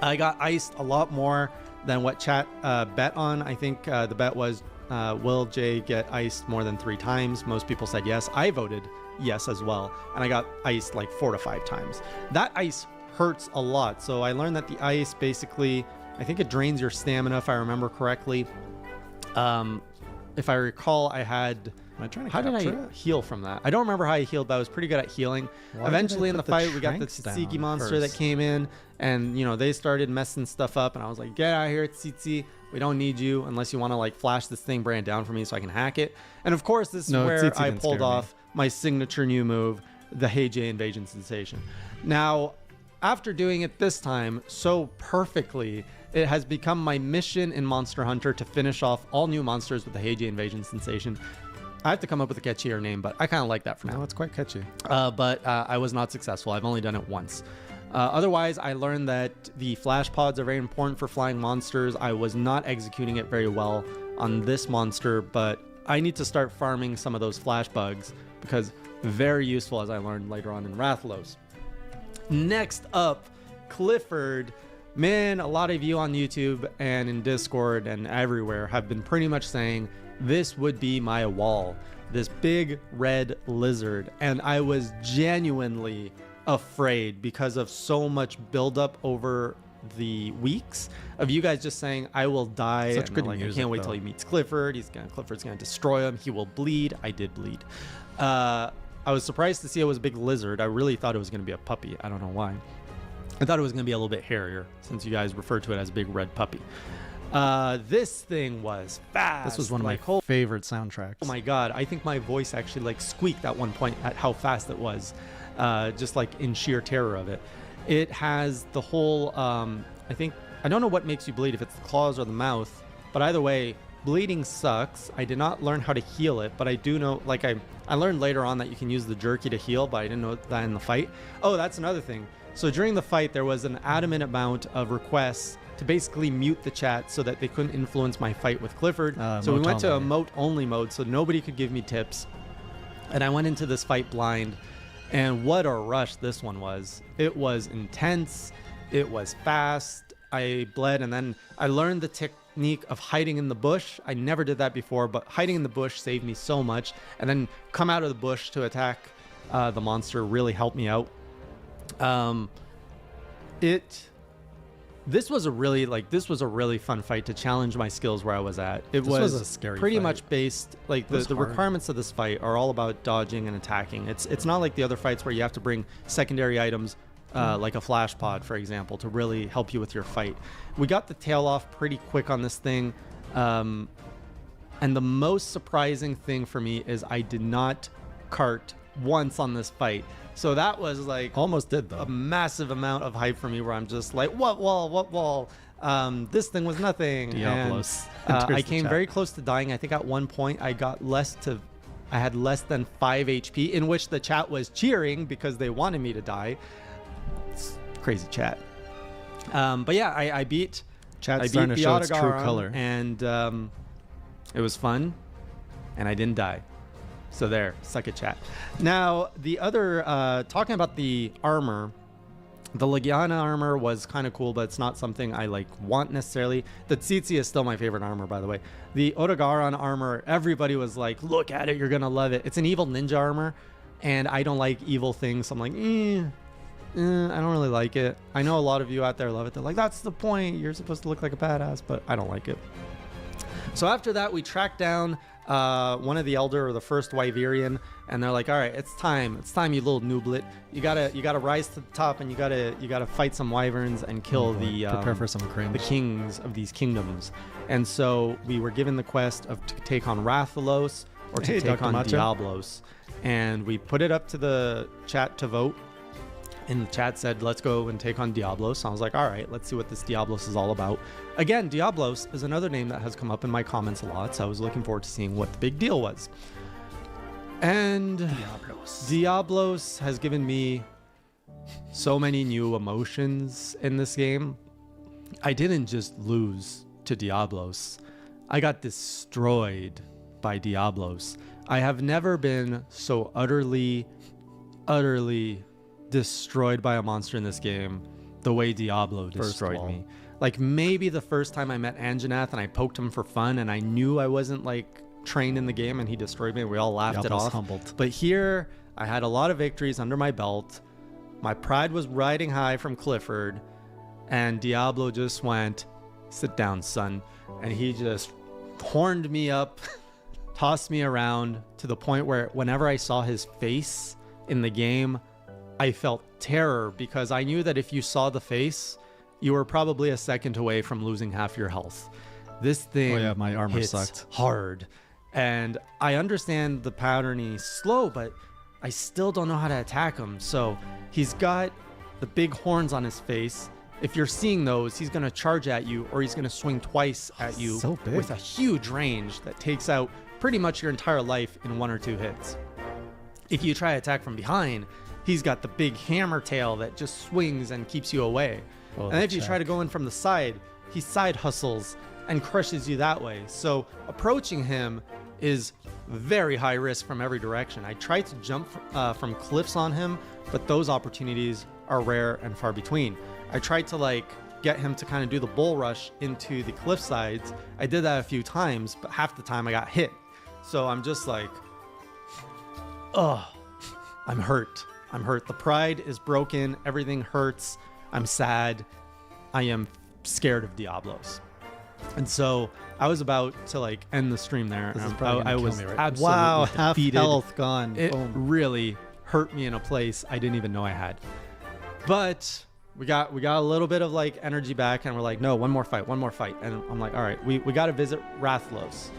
I got iced a lot more than what chat bet on. I think the bet was, will Jay get iced more than 3 times? Most people said yes. I voted yes as well, and I got iced like 4 to 5 times. That ice hurts a lot. So I learned that the ice basically, I think it drains your stamina if I remember correctly. If I recall, I had... Am I trying to How did I capture it? heal from that? I don't remember how I healed, but I was pretty good at healing. Why Eventually did in they the put fight, we got the Tranks down Tsuki monster first? that came in, and you know they started messing stuff up, and I was like, "Get out of here, Tsitsi! We don't need you unless you want to like flash this thing brand down for me so I can hack it." And of course, this is No, where Tsitsi I didn't pulled scare me. off my signature new move, the Heijei Invasion Sensation. Now, after doing it this time so perfectly, it has become my mission in Monster Hunter to finish off all new monsters with the Heijei Invasion Sensation. I have to come up with a catchier name, but I kind of like that for now. No, it's quite catchy. But I was not successful. I've only done it once. Otherwise, I learned that the flash pods are very important for flying monsters. I was not executing it very well on this monster, but I need to start farming some of those flash bugs because very useful, as I learned later on in Rathalos. Next up, Clifford. Man, a lot of you on YouTube and in Discord and everywhere have been pretty much saying this would be my wall, this big red lizard. And I was genuinely afraid because of so much buildup over the weeks of you guys just saying I will die. Such and good like, I music, can't wait though. till he meets Clifford. Clifford's gonna destroy him. He will bleed. I did bleed. I was surprised to see it was a big lizard. I really thought it was gonna be a puppy. I don't know why. I thought it was gonna be a little bit hairier since you guys referred to it as big red puppy. This thing was fast. This was one of my like, favorite soundtracks. oh my god, I think my voice actually like squeaked at one point at how fast it was, just like in sheer terror of it. It has the whole I don't know what makes you bleed, if it's the claws or the mouth, but either way, bleeding sucks. I did not learn how to heal it, but I do know, like I learned later on that you can use the jerky to heal, but I didn't know that in the fight. Oh, that's another thing. So during the fight, there was an adamant amount of requests to basically mute the chat so that they couldn't influence my fight with Clifford. So we went to emote only mode, so nobody could give me tips. And I went into this fight blind, and what a rush this one was. It was intense. It was fast. I bled, and then I learned the technique of hiding in the bush. I never did that before, but hiding in the bush saved me so much. And then come out of the bush to attack the monster really helped me out. This was a really fun fight to challenge my skills where I was at. This was a scary pretty fight. much based, like the hard. requirements of this fight are all about dodging and attacking. It's not like the other fights where you have to bring secondary items like a flash pod, for example, to really help you with your fight. We got the tail off pretty quick on this thing. And the most surprising thing for me is I did not cart once on this fight. So that was like Almost did, though. a massive amount of hype for me where I'm just like, what wall? This thing was nothing. Diablos. And, Enters I the came chat. very close to dying. I think at one point I had less than 5 HP, in which the chat was cheering because they wanted me to die. It's crazy chat. But yeah, I beat Chat's I starting beat to the show its true Autogaron, color. and it was fun, and I didn't die. So there, suck it, chat. Now, the other, talking about the armor, the Legiana armor was kind of cool, but it's not something I like want necessarily. The Tsitsi is still my favorite armor, by the way. The Otogaron armor, everybody was like, look at it, you're gonna love it. It's an evil ninja armor, and I don't like evil things, so I'm like, I don't really like it. I know a lot of you out there love it. They're like, that's the point. You're supposed to look like a badass, but I don't like it. So after that, we tracked down one of the Elder, or the first Wyverian, and they're like, all right, it's time, you little nooblet. You gotta rise to the top, and you gotta fight some wyverns and kill Prepare for some cringe. the kings of these kingdoms. And so we were given the quest of to take on Rathalos or to Hey, take Dr. on Macho. Diablos. And we put it up to the chat to vote. And the chat said, let's go and take on Diablos. I was like, all right, let's see what this Diablos is all about. Again, Diablos is another name that has come up in my comments a lot, so I was looking forward to seeing what the big deal was. And Diablos has given me so many new emotions in this game. I didn't just lose to Diablos. I got destroyed by Diablos. I have never been so utterly destroyed by a monster in this game the way Diablo destroyed me. Like maybe the first time I met Anjanath and I poked him for fun and I knew I wasn't like trained in the game and he destroyed me and we all laughed it Diablo's off. humbled. But here I had a lot of victories under my belt. My pride was riding high from Clifford, and Diablo just went, "Sit down, son." And he just horned me up, tossed me around to the point where whenever I saw his face in the game, I felt terror, because I knew that if you saw the face, you were probably a second away from losing half your health. This thing my armor hits sucked hard. And I understand the pattern, he's slow, but I still don't know how to attack him. So he's got the big horns on his face. If you're seeing those, he's going to charge at you, or he's going to swing twice at you So big. with a huge range that takes out pretty much your entire life in 1 or 2 hits. If you try to attack from behind, he's got the big hammer tail that just swings and keeps you away. Oh, and if you try to go in from the side, he side hustles and crushes you that way. So approaching him is very high risk from every direction. I tried to jump from cliffs on him, but those opportunities are rare and far between. I tried to get him to kind of do the bull rush into the cliff sides. I did that a few times, but half the time I got hit. So I'm just like, oh, I'm hurt. I'm hurt. The pride is broken. Everything hurts. I'm sad. I am scared of Diablos. And so I was about to end the stream there. This is probably I gonna was kill me, right? absolutely Wow, half defeated. health gone. It Boom. really hurt me in a place I didn't even know I had. But we got a little bit of energy back, and we're like, no, one more fight. And I'm like, all right, we got to visit Rathlos.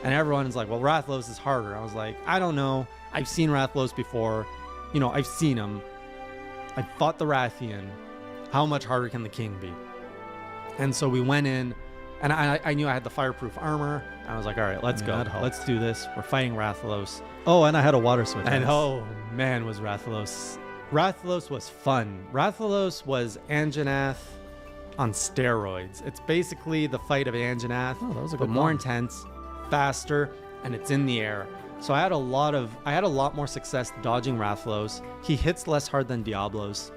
And everyone is like, well, Rathlos is harder. I was like, I don't know. I've seen Rathlos before. I've seen him. I fought the Rathian. How much harder can the king be? And so we went in, and I knew I had the fireproof armor. I was like, all right, let's go. that helped. Let's do this. We're fighting Rathlos. Oh, and I had a water switch. And Nice. oh man, was Rathalos. Rathalos was fun. Rathalos was Anjanath on steroids. It's basically the fight of Anjanath, Oh, that was a but good more one. intense, faster, and it's in the air. So I had a lot more success dodging Rathalos. He hits less hard than Diablos.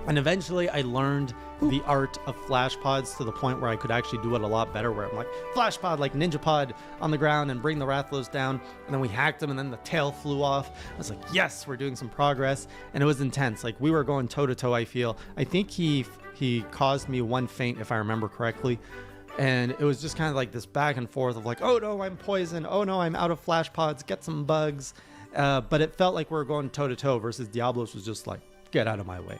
And eventually I learned the art of flash pods to the point where I could actually do it a lot better, where I'm like, flash pod, like ninja pod on the ground and bring the Rathalos down. And then we hacked him and then the tail flew off. I was like, yes, we're doing some progress. And it was intense. We were going toe to toe, I feel. I think he caused me one feint, if I remember correctly. And it was just kind of this back and forth of oh no, I'm poisoned. Oh no, I'm out of flash pods. Get some bugs. But it felt like we were going toe to toe versus Diablos was just get out of my way.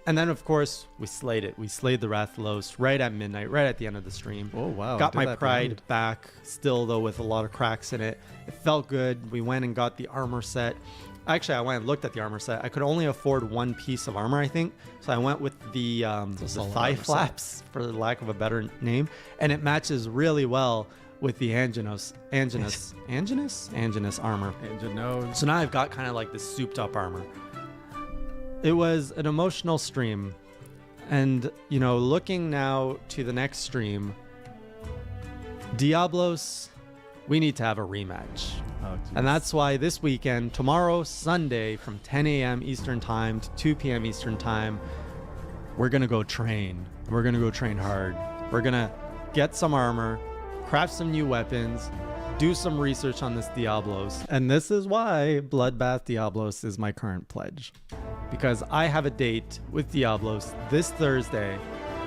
And then, of course, we slayed it. We slayed the Rathalos right at midnight, right at the end of the stream. Oh, wow. Got Did my that pride behind. back, still, though, with a lot of cracks in it. It felt good. We went and got the armor set. Actually, I went and looked at the armor set. I could only afford one piece of armor, I think. So I went with the solid thigh armor set. flaps, for the lack of a better name. And it matches really well with the Anjanath armor. Engine nose. So now I've got kind of this souped up armor. It was an emotional stream. And, looking now to the next stream, Diablos, we need to have a rematch. Oh, And that's why this weekend, tomorrow, Sunday, from 10 a.m. Eastern Time to 2 p.m. Eastern Time, we're going to go train. We're going to go train hard. We're going to get some armor, craft some new weapons, do some research on this Diablos. And this is why Bloodbath Diablos is my current pledge. Because I have a date with Diablos this Thursday,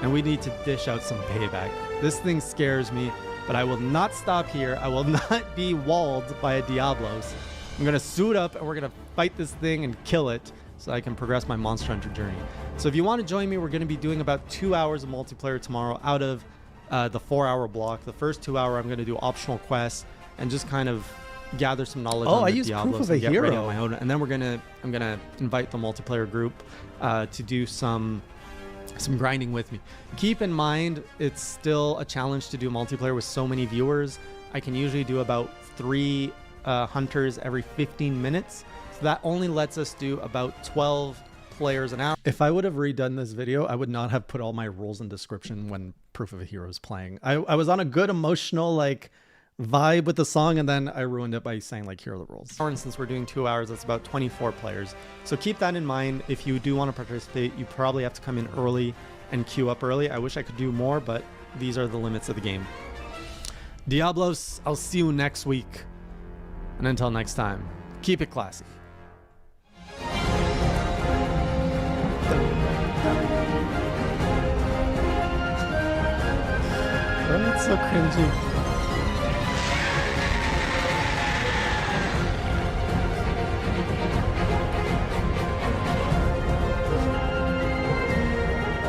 and we need to dish out some payback. This thing scares me, but I will not stop here. I will not be walled by a Diablos. I'm going to suit up, and we're going to fight this thing and kill it so I can progress my Monster Hunter journey. So if you want to join me, we're going to be doing about 2 hours of multiplayer tomorrow out of the 4-hour block. The first 2 hour, I'm going to do optional quests and just kind of gather some knowledge on I the used Diablos Proof of a and get ready Hero. on my own. And then I'm gonna invite the multiplayer group to do some grinding with me. Keep in mind, it's still a challenge to do multiplayer with so many viewers. I can usually do about 3 hunters every 15 minutes. So that only lets us do about 12 players an hour. If I would have redone this video, I would not have put all my rules in description when Proof of a Hero is playing. I was on a good emotional vibe with the song, and then I ruined it by saying here are the rules. For instance, we're doing 2 hours, that's about 24 players. So keep that in mind. If you do want to participate, you probably have to come in early and queue up early. I wish I could do more, but these are the limits of the game. Diablos, I'll see you next week. And until next time, keep it classy. Oh, it's so cringy.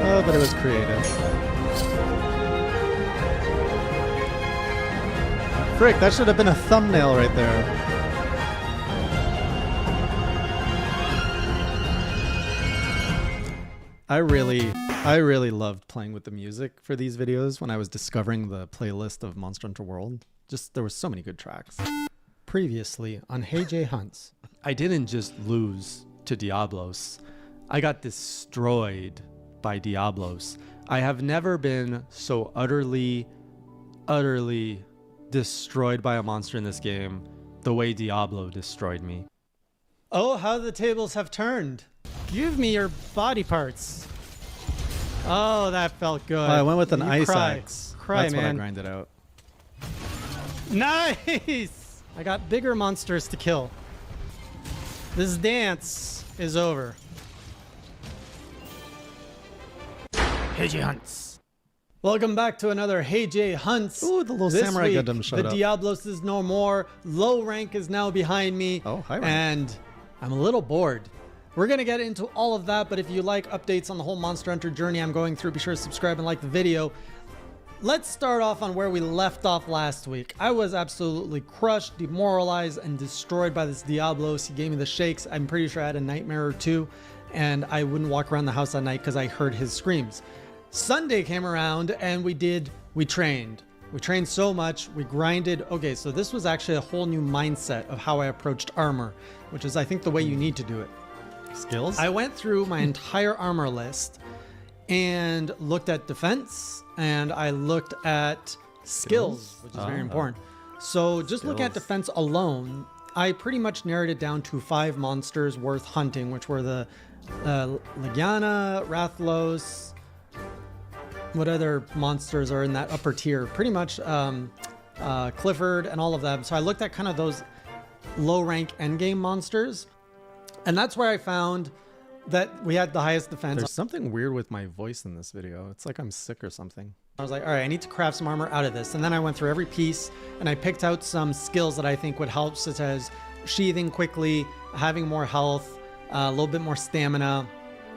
Oh, but it was creative. Frick, that should have been a thumbnail right there. I really loved playing with the music for these videos when I was discovering the playlist of Monster Hunter World. Just, there were so many good tracks. Previously on Hey Jay Hunts. I didn't just lose to Diablos. I got destroyed by Diablos. I have never been so utterly destroyed by a monster in this game the way Diablo destroyed me. Oh, how the tables have turned. Give me your body parts. Oh, that felt good. I went with an You ice cry. axe. Cry, That's man. what I grinded out. Nice! I got bigger monsters to kill. This dance is over. Hey Jay Hunts. Welcome back to another Hey Jay Hunts. Ooh, the little This samurai week, Gundam showed the up. Diablos is no more. Low rank is now behind me. Oh, high rank. And I'm a little bored. We're going to get into all of that, but if you like updates on the whole Monster Hunter journey I'm going through, be sure to subscribe and like the video. Let's start off on where we left off last week. I was absolutely crushed, demoralized, and destroyed by this Diablos. He gave me the shakes. I'm pretty sure I had a nightmare or two, and I wouldn't walk around the house at night because I heard his screams. Sunday came around, and we trained. We trained so much, we grinded. Okay, so this was actually a whole new mindset of how I approached armor, which is, I think, the way you need to do it. Skills? I went through my entire armor list and looked at defense, and I looked at skills, which is very important. So just looking at Skills. defense alone, I pretty much narrowed it down to 5 monsters worth hunting, which were the Legiana, Rathlos. What other monsters are in that upper tier? Pretty much Clifford and all of them. So I looked at kind of those low rank endgame monsters, and that's where I found that we had the highest defense. There's something weird with my voice in this video. It's like I'm sick or something. I was like, all right, I need to craft some armor out of this. And then I went through every piece and I picked out some skills that I think would help, such as sheathing quickly, having more health, a little bit more stamina.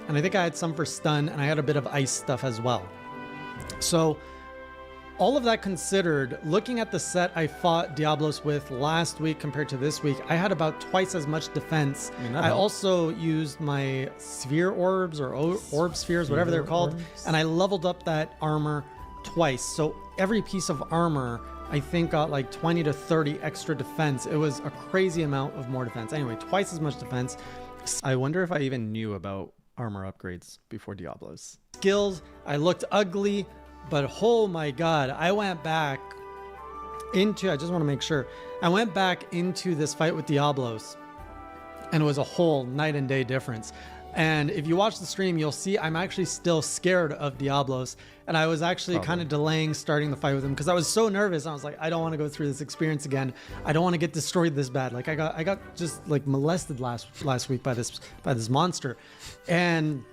And I think I had some for stun, and I had a bit of ice stuff as well. So all of that considered, looking at the set I fought Diablos with last week compared to this week, I had about twice as much defense. I mean, that I helps. also used my sphere orbs or orb spheres, whatever they're called, orbs? and I leveled up that armor twice. So every piece of armor, I think, got like 20 to 30 extra defense. It was a crazy amount of more defense. Anyway, twice as much defense. I wonder if I even knew about armor upgrades before Diablos. Skills, I looked ugly, but oh my god, I went back into, I just want to make sure, I went back into this fight with Diablos, and it was a whole night and day difference. And if you watch the stream, you'll see I'm actually still scared of Diablos, and I was actually kind of delaying starting the fight with him because I was so nervous. I was like, I don't want to go through this experience again. I don't want to get destroyed this bad. Like I got just like molested last week by this monster. And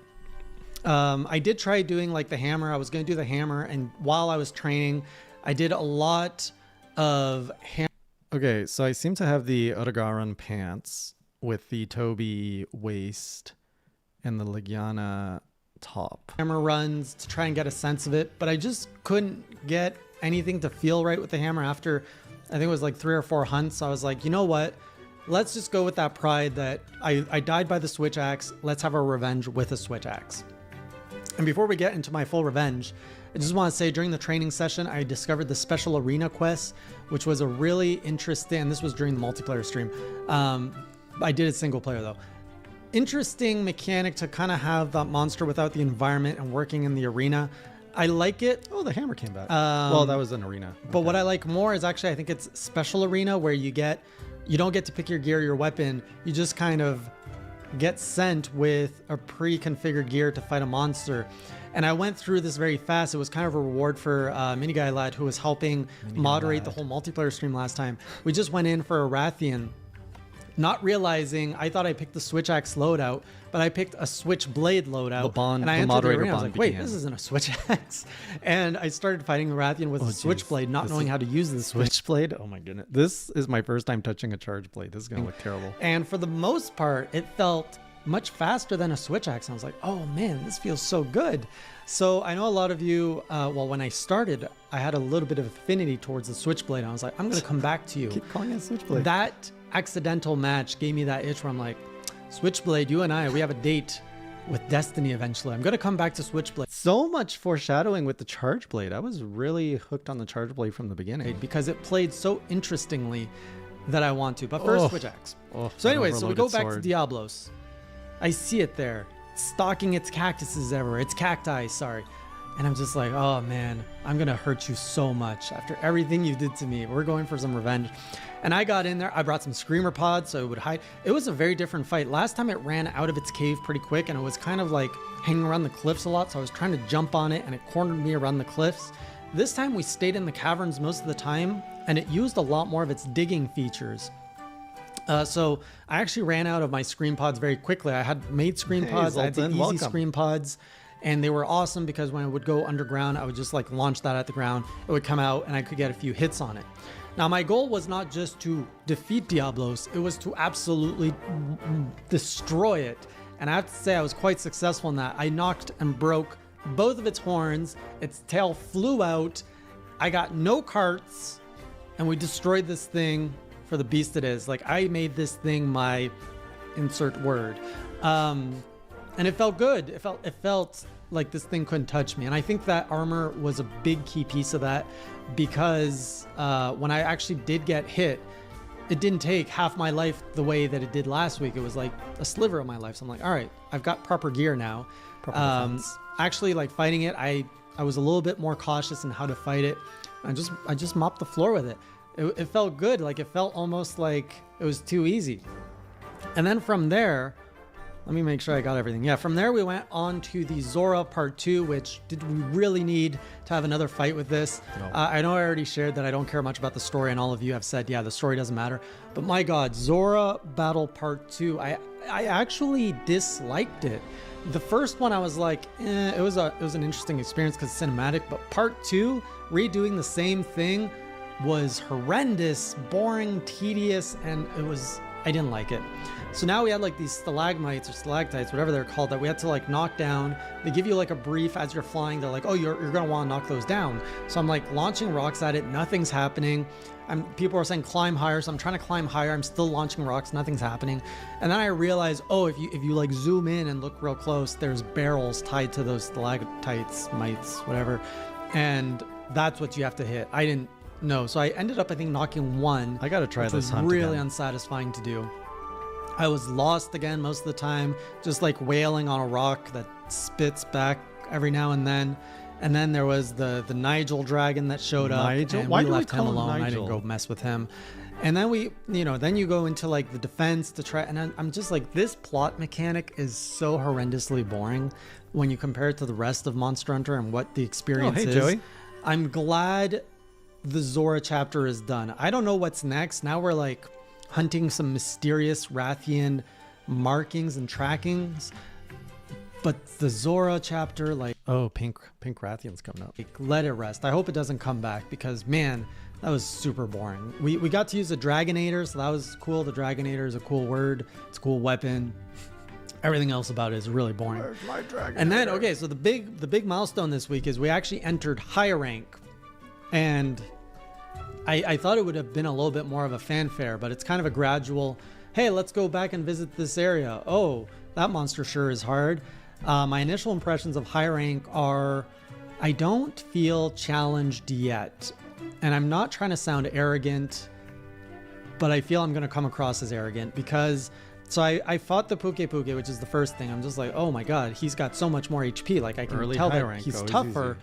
I did try doing like the hammer. I was going to do the hammer, and while I was training, I did a lot of hammer. Okay, so I seem to have the Otogaron pants with the Toby waist and the Legiana top. Hammer runs to try and get a sense of it, but I just couldn't get anything to feel right with the hammer after I think it was like 3 or 4 hunts. I was like, you know what, let's just go with that pride that I died by the switch axe. Let's have our revenge with a switch axe. And before we get into my full revenge, I just want to say during the training session, I discovered the special arena quest, which was a really interesting, and this was during the multiplayer stream. I did it single player though. Interesting mechanic to kind of have that monster without the environment and working in the arena. I like it. Oh, the hammer came back. Well, that was an arena. But what I like more is actually, I think it's special arena where you don't get to pick your gear, your weapon. You just kind of get sent with a pre-configured gear to fight a monster. And I went through this very fast. It was kind of a reward for Mini Guy Lad, who was helping moderate the whole multiplayer stream last time. We just went in for a Rathian, not realizing I thought I picked the switch axe loadout, but I picked a switchblade loadout. And I entered the arena. I was like, wait, this isn't a switch axe. And I started fighting the Rathian with a switchblade, not knowing how to use the Switchblade? Oh my goodness. This is my first time touching a charge blade. This is going to look terrible. And for the most part, it felt much faster than a switch axe. I was like, oh man, this feels so good. So I know a lot of you, well, when I started, I had a little bit of affinity towards the switchblade. I was like, I'm going to come back to you. Keep calling it switchblade. That accidental match gave me that itch where I'm like, Switchblade, you and I, we have a date with Destiny eventually. I'm going to come back to Switchblade. So much foreshadowing with the charge blade. I was really hooked on the charge blade from the beginning. Because it played so interestingly that I want to. But first, switch axe. So anyway, so we go back to Diablos. I see it there, stalking its cactuses everywhere. Its cacti, sorry. And I'm just like, oh man, I'm going to hurt you so much after everything you did to me. We're going for some revenge. And I got in there. I brought some screamer pods so it would hide. It was a very different fight. Last time it ran out of its cave pretty quick and it was kind of like hanging around the cliffs a lot. So I was trying to jump on it and it cornered me around the cliffs. This time we stayed in the caverns most of the time and it used a lot more of its digging features. So I actually ran out of my scream pods very quickly. I had made scream pods. I had the easy scream pods. And they were awesome because when I would go underground, I would just like launch that at the ground. It would come out and I could get a few hits on it. Now, my goal was not just to defeat Diablos. It was to absolutely destroy it. And I have to say I was quite successful in that. I knocked and broke both of its horns. Its tail flew out. I got no carts. And we destroyed this thing for the beast it is. Like, I made this thing my insert word. And it felt good. It felt like this thing couldn't touch me. And I think that armor was a big key piece of that because when I actually did get hit, it didn't take half my life the way that it did last week. It was like a sliver of my life. So I'm like, all right, I've got proper gear now. Actually, like fighting it, I was a little bit more cautious in how to fight it. I just mopped the floor with it. It felt good. Like it felt almost like it was too easy. And then from there, let me make sure I got everything. Yeah, from there we went on to the Zora Part 2, which did we really need to have another fight with this? No. I know I already shared that I don't care much about the story, and all of you have said, yeah, the story doesn't matter. But my God, Zora Battle Part 2, I actually disliked it. The first one I was like, it was an interesting experience because it's cinematic, but Part 2, redoing the same thing, was horrendous, boring, tedious, and I didn't like it. So now we had like these stalagmites or stalactites, whatever they're called, that we had to like knock down. They give you like a brief as you're flying. They're like, oh, you're going to want to knock those down. So I'm like launching rocks at it. Nothing's happening. People are saying climb higher. So I'm trying to climb higher. I'm still launching rocks. Nothing's happening. And then I realized, oh, if you like zoom in and look real close, there's barrels tied to those stalactites, mites, whatever. And that's what you have to hit. I didn't know. So I ended up, I think, knocking one. I got to try this hunt. It was really unsatisfying to do. I was lost again most of the time, just like wailing on a rock that spits back every now and then. And then there was the Nigel dragon that showed up. And Why we left we him call alone. Nigel? I didn't go mess with him. And then then you go into like the defense to try. And I'm just like, this plot mechanic is so horrendously boring when you compare it to the rest of Monster Hunter and what the experience is. Joey. I'm glad the Zora chapter is done. I don't know what's next. Now we're like hunting some mysterious Rathian markings and trackings, but the Zora chapter, like, oh, pink Rathian's coming up. like, let it rest. I hope it doesn't come back because man, that was super boring. We got to use the Dragonator, so that was cool. The Dragonator is a cool word. It's a cool weapon. Everything else about it is really boring. Where's my Dragonator? And then okay, so the big milestone this week is we actually entered higher rank, and I thought it would have been a little bit more of a fanfare, but it's kind of a gradual, hey, let's go back and visit this area. Oh, that monster sure is hard. My initial impressions of high rank are, I don't feel challenged yet. And I'm not trying to sound arrogant, but I feel I'm going to come across as arrogant because, so I fought the Puke, which is the first thing. I'm just like, oh my God, he's got so much more HP. Like I can tell that he's tougher,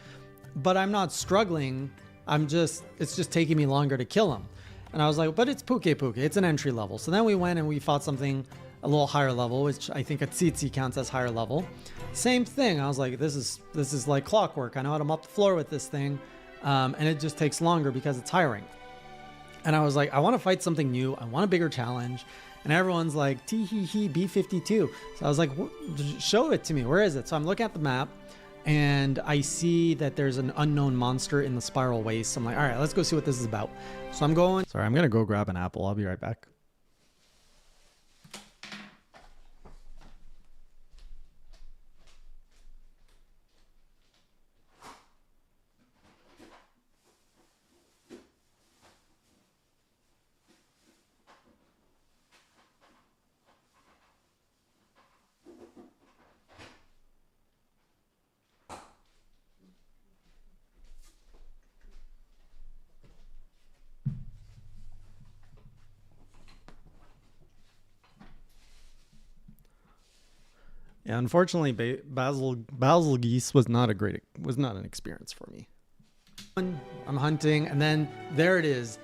but I'm not struggling. It's just taking me longer to kill him. And I was like, but it's Puke. It's an entry level. So then we went and we fought something a little higher level, which I think a Tsitsi counts as higher level. Same thing. I was like, this is like clockwork. I know how to mop the floor with this thing. And it just takes longer because it's high rank. And I was like, I want to fight something new. I want a bigger challenge. And everyone's like, tee hee hee, B52. So I was like, show it to me. Where is it? So I'm looking at the map and I see that there's an unknown monster in the spiral waste. I'm like, all right, let's go see what this is about. So I'm going. Sorry, I'm going to go grab an apple. I'll be right back. Yeah, unfortunately, Basil Geese was not an experience for me. I'm hunting, and then there it is,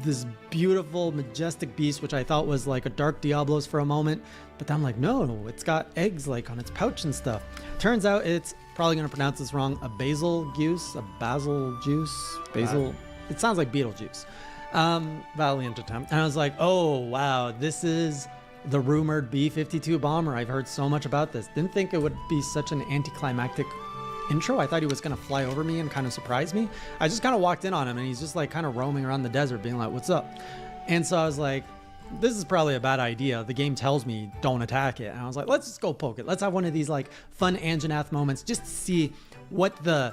this beautiful, majestic beast, which I thought was like a dark Diablos for a moment, but then I'm like, no, it's got eggs like on its pouch and stuff. Turns out it's, probably gonna pronounce this wrong, a basil juice. It sounds like Beetlejuice. Valiant attempt. And I was like, oh wow, this is the rumored B-52 bomber. I've heard so much about this. Didn't think it would be such an anticlimactic intro. I thought he was going to fly over me and kind of surprise me. I just kind of walked in on him and he's just like kind of roaming around the desert being like, what's up? And so I was like, this is probably a bad idea. The game tells me don't attack it. And I was like, let's just go poke it. Let's have one of these like fun Anjanath moments just to see what the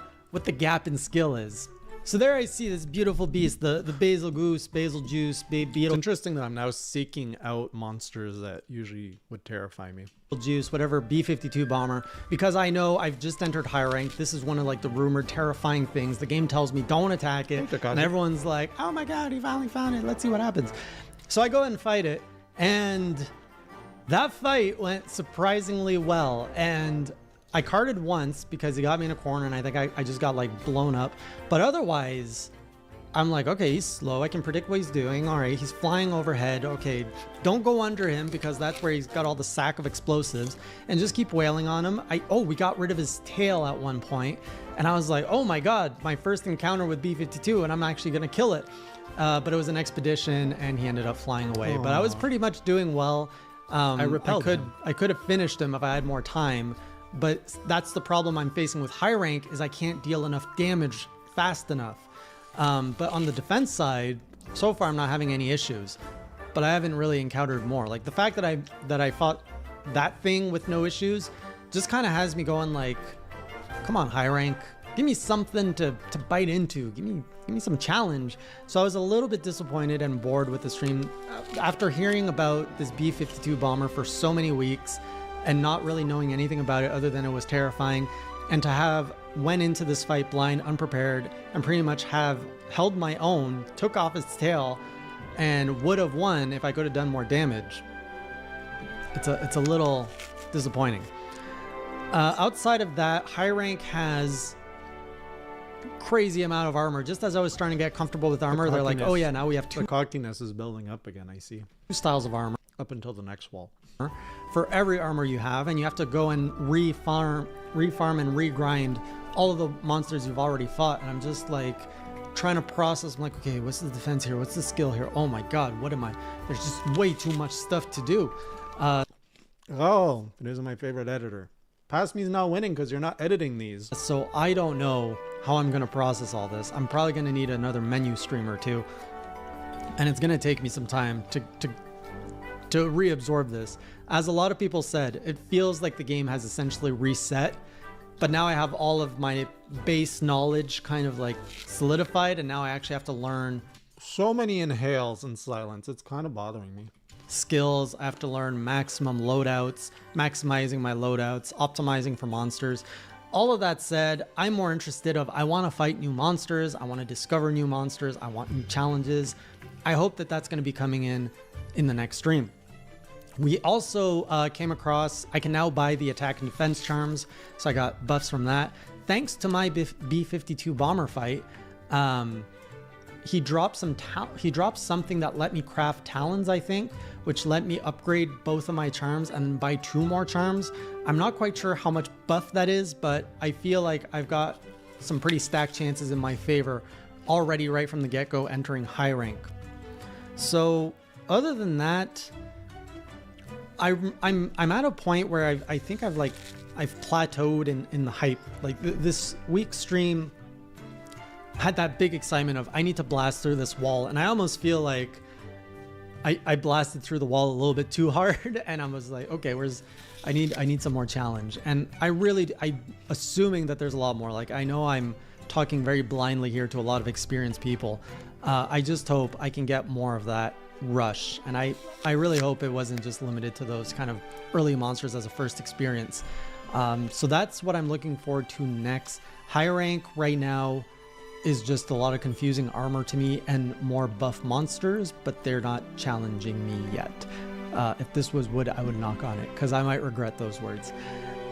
gap in skill is. So there I see this beautiful beast, the basil goose, basil juice, beetle. It's interesting that I'm now seeking out monsters that usually would terrify me. Juice, whatever, B-52 bomber, because I know I've just entered high rank. This is one of like the rumored terrifying things. The game tells me don't attack it, and everyone's like, oh my god, he finally found it. Let's see what happens. So I go ahead and fight it, and that fight went surprisingly well. And I carded once because he got me in a corner and I think I just got like blown up. But otherwise, I'm like, okay, he's slow. I can predict what he's doing. All right, he's flying overhead. Okay, don't go under him because that's where he's got all the sack of explosives. And just keep wailing on him. We got rid of his tail at one point. And I was like, oh my god, my first encounter with B-52 and I'm actually going to kill it. But it was an expedition and he ended up flying away. Aww. But I was pretty much doing well. I could have finished him if I had more time. But that's the problem I'm facing with high rank is I can't deal enough damage fast enough. But on the defense side, so far I'm not having any issues. But I haven't really encountered more. Like the fact that I fought that thing with no issues just kind of has me going like, come on, high rank, give me something to bite into. Give me some challenge. So I was a little bit disappointed and bored with the stream after hearing about this B-52 bomber for so many weeks and not really knowing anything about it other than it was terrifying, and to have went into this fight blind, unprepared, and pretty much have held my own, took off its tail, and would have won if I could have done more damage. It's a little disappointing. Outside of that, high rank has crazy amount of armor. Just as I was starting to get comfortable with armor, they're like, oh yeah, now we have two. The cockiness is building up again, I see. Two styles of armor. Up until the next wall. For every armor you have, and you have to go and refarm and regrind all of the monsters you've already fought. And I'm just like trying to process. I'm like, okay, what's the defense here? What's the skill here? Oh my god, what am I? There's just way too much stuff to do. Oh, it isn't my favorite editor. Past me's not winning because you're not editing these. So I don't know how I'm gonna process all this. I'm probably gonna need another menu stream or two, and it's gonna take me some time to reabsorb this. As a lot of people said, it feels like the game has essentially reset, but now I have all of my base knowledge kind of like solidified, and now I actually have to learn so many inhales in silence. It's kind of bothering me. Skills. I have to learn maximum loadouts, maximizing my loadouts, optimizing for monsters. All of that said, I'm more interested I want to fight new monsters. I want to discover new monsters. I want new challenges. I hope that that's going to be coming in the next stream. We also came across, I can now buy the attack and defense charms, so I got buffs from that. Thanks to my B-52 bomber fight, he dropped something that let me craft talons, I think, which let me upgrade both of my charms and buy 2 more charms. I'm not quite sure how much buff that is, but I feel like I've got some pretty stacked chances in my favor already right from the get-go entering high rank. So other than that, I'm at a point where I think I've plateaued in the hype. Like this week's stream had that big excitement of I need to blast through this wall, and I almost feel like I blasted through the wall a little bit too hard, and I was like, okay, I need some more challenge. And I'm assuming that there's a lot more. Like, I know I'm talking very blindly here to a lot of experienced people. I just hope I can get more of that rush, and I really hope it wasn't just limited to those kind of early monsters as a first experience. So that's what I'm looking forward to next. High rank right now is just a lot of confusing armor to me and more buff monsters, but they're not challenging me yet. If this was wood, I would knock on it because I might regret those words.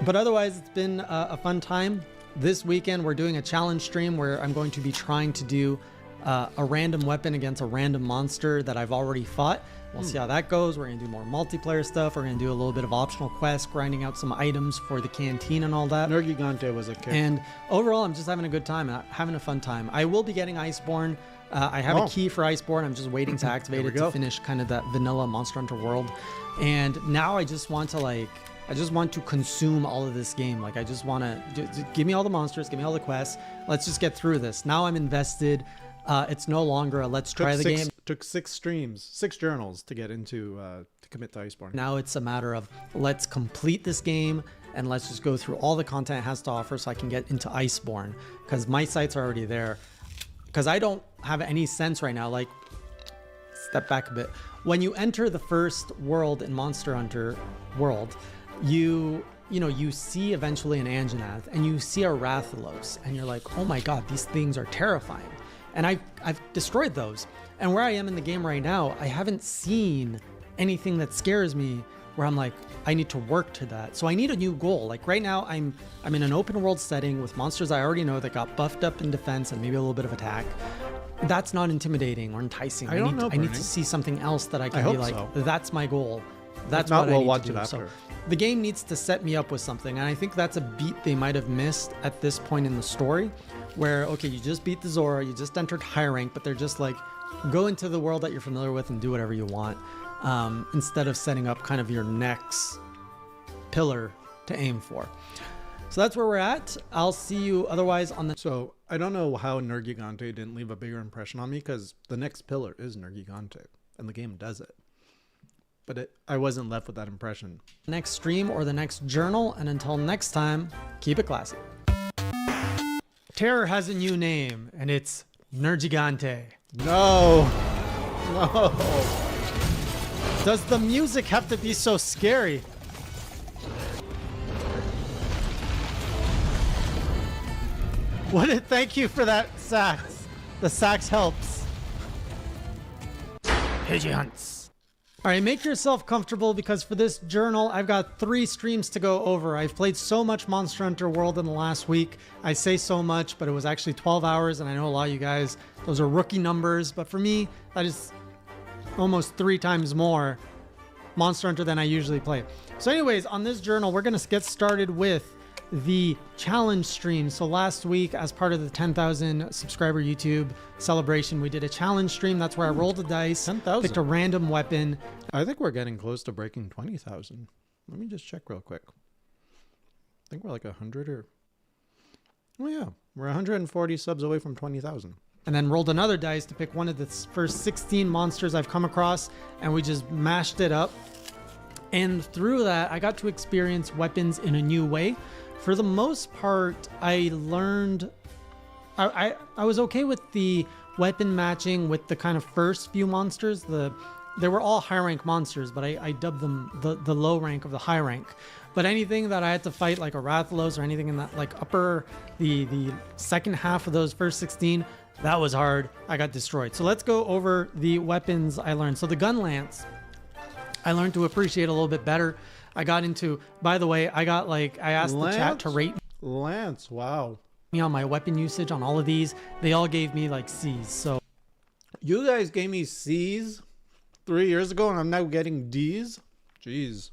But otherwise, it's been a fun time. This weekend, we're doing a challenge stream where I'm going to be trying to do a random weapon against a random monster that I've already fought. We'll see how that goes. We're going to do more multiplayer stuff. We're going to do a little bit of optional quests, grinding out some items for the canteen and all that. Nergigante was a kick. And overall, I'm just having a good time, having a fun time. I will be getting Iceborne. I have a key for Iceborne. I'm just waiting to activate it to finish kind of that vanilla Monster Hunter world. And now I just want to consume all of this game. Like, I just want to give me all the monsters, give me all the quests. Let's just get through this. Now I'm invested. It's no longer a let's try the game. Took 6 streams, 6 journals to get into to commit to Iceborne. Now it's a matter of let's complete this game and let's just go through all the content it has to offer so I can get into Iceborne, because my sights are already there. Because I don't have any sense right now. Like, step back a bit. When you enter the first world in Monster Hunter World, you see eventually an Anjanath and you see a Rathalos, and you're like, oh my god, these things are terrifying. And I've destroyed those. And where I am in the game right now, I haven't seen anything that scares me where I'm like, I need to work to that. So I need a new goal. Like right now, I'm in an open world setting with monsters I already know that got buffed up in defense and maybe a little bit of attack. That's not intimidating or enticing. I need to see something else that I can be like, that's my goal. That's what I need to do. So the game needs to set me up with something. And I think that's a beat they might have missed at this point in the story, where, okay, you just beat the Zora, you just entered high rank, but they're just like, go into the world that you're familiar with and do whatever you want, instead of setting up kind of your next pillar to aim for. So that's where we're at. I'll see you otherwise on the... So I don't know how Nergigante didn't leave a bigger impression on me, because the next pillar is Nergigante, and the game does it. But I wasn't left with that impression. Next stream or the next journal, and until next time, keep it classy. Terror has a new name, and it's Nergigante. No. No. Does the music have to be so scary? Thank you for that sax. The sax helps. Pigeons. All right, make yourself comfortable, because for this journal, I've got 3 streams to go over. I've played so much Monster Hunter World in the last week. I say so much, but it was actually 12 hours, and I know a lot of you guys, those are rookie numbers, but for me, that is almost 3 times more Monster Hunter than I usually play. So anyways, on this journal, we're going to get started with the challenge stream. So last week, as part of the 10,000 subscriber YouTube celebration, we did a challenge stream. That's where I rolled the dice, 10,000. picked a random weapon. I think we're getting close to breaking 20,000. Let me just check real quick. I think we're like 100 or... Oh yeah, we're 140 subs away from 20,000. And then rolled another dice to pick one of the first 16 monsters I've come across, and we just mashed it up. And through that, I got to experience weapons in a new way. For the most part, I learned... I was okay with the weapon matching with the kind of first few monsters. They were all high rank monsters, but I dubbed them the low rank of the high rank. But anything that I had to fight, like a Rathalos or anything in that like the second half of those first 16, that was hard. I got destroyed. So let's go over the weapons I learned. So the gun lance, I learned to appreciate a little bit better. I got into, by the way, I asked the chat to rate Lance, wow. me on my weapon usage on all of these. They all gave me like C's. So You guys gave me C's 3 years ago, and I'm now getting D's? Jeez.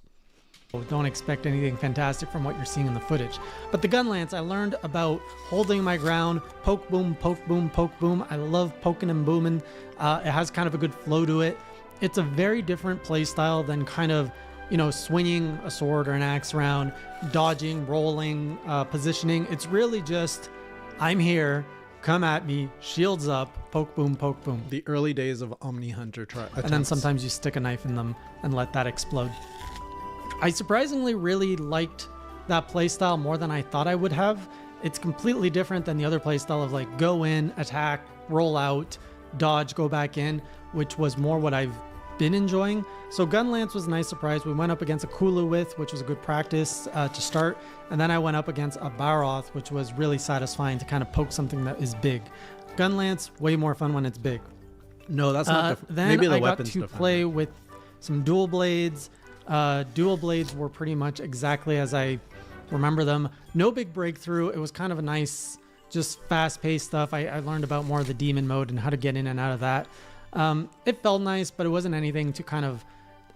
Don't expect anything fantastic from what you're seeing in the footage. But the gun lance, I learned about holding my ground, poke boom, poke boom, poke boom. I love poking and booming. It has kind of a good flow to it. It's a very different play style than kind of, you know, swinging a sword or an axe around, dodging, rolling, positioning. It's really just, I'm here, come at me, shields up, poke boom, poke boom. The early days of Omni Hunter and then sometimes you stick a knife in them and let that explode. I surprisingly really liked that playstyle more than I thought I would have. It's completely different than the other playstyle of like go in, attack, roll out, dodge, go back in, which was more what I've been enjoying. So Gun Lance was a nice surprise. We went up against a Kulu with, which was a good practice to start. And then I went up against a Baroth, which was really satisfying to kind of poke something that is big. Gun Lance, way more fun when it's big. No, that's not then maybe the I got weapons to play with some dual blades. Dual blades were pretty much exactly as I remember them. No big breakthrough. It was kind of a nice, just fast-paced stuff. I learned about more of the demon mode and how to get in and out of that. It felt nice, but it wasn't anything to kind of...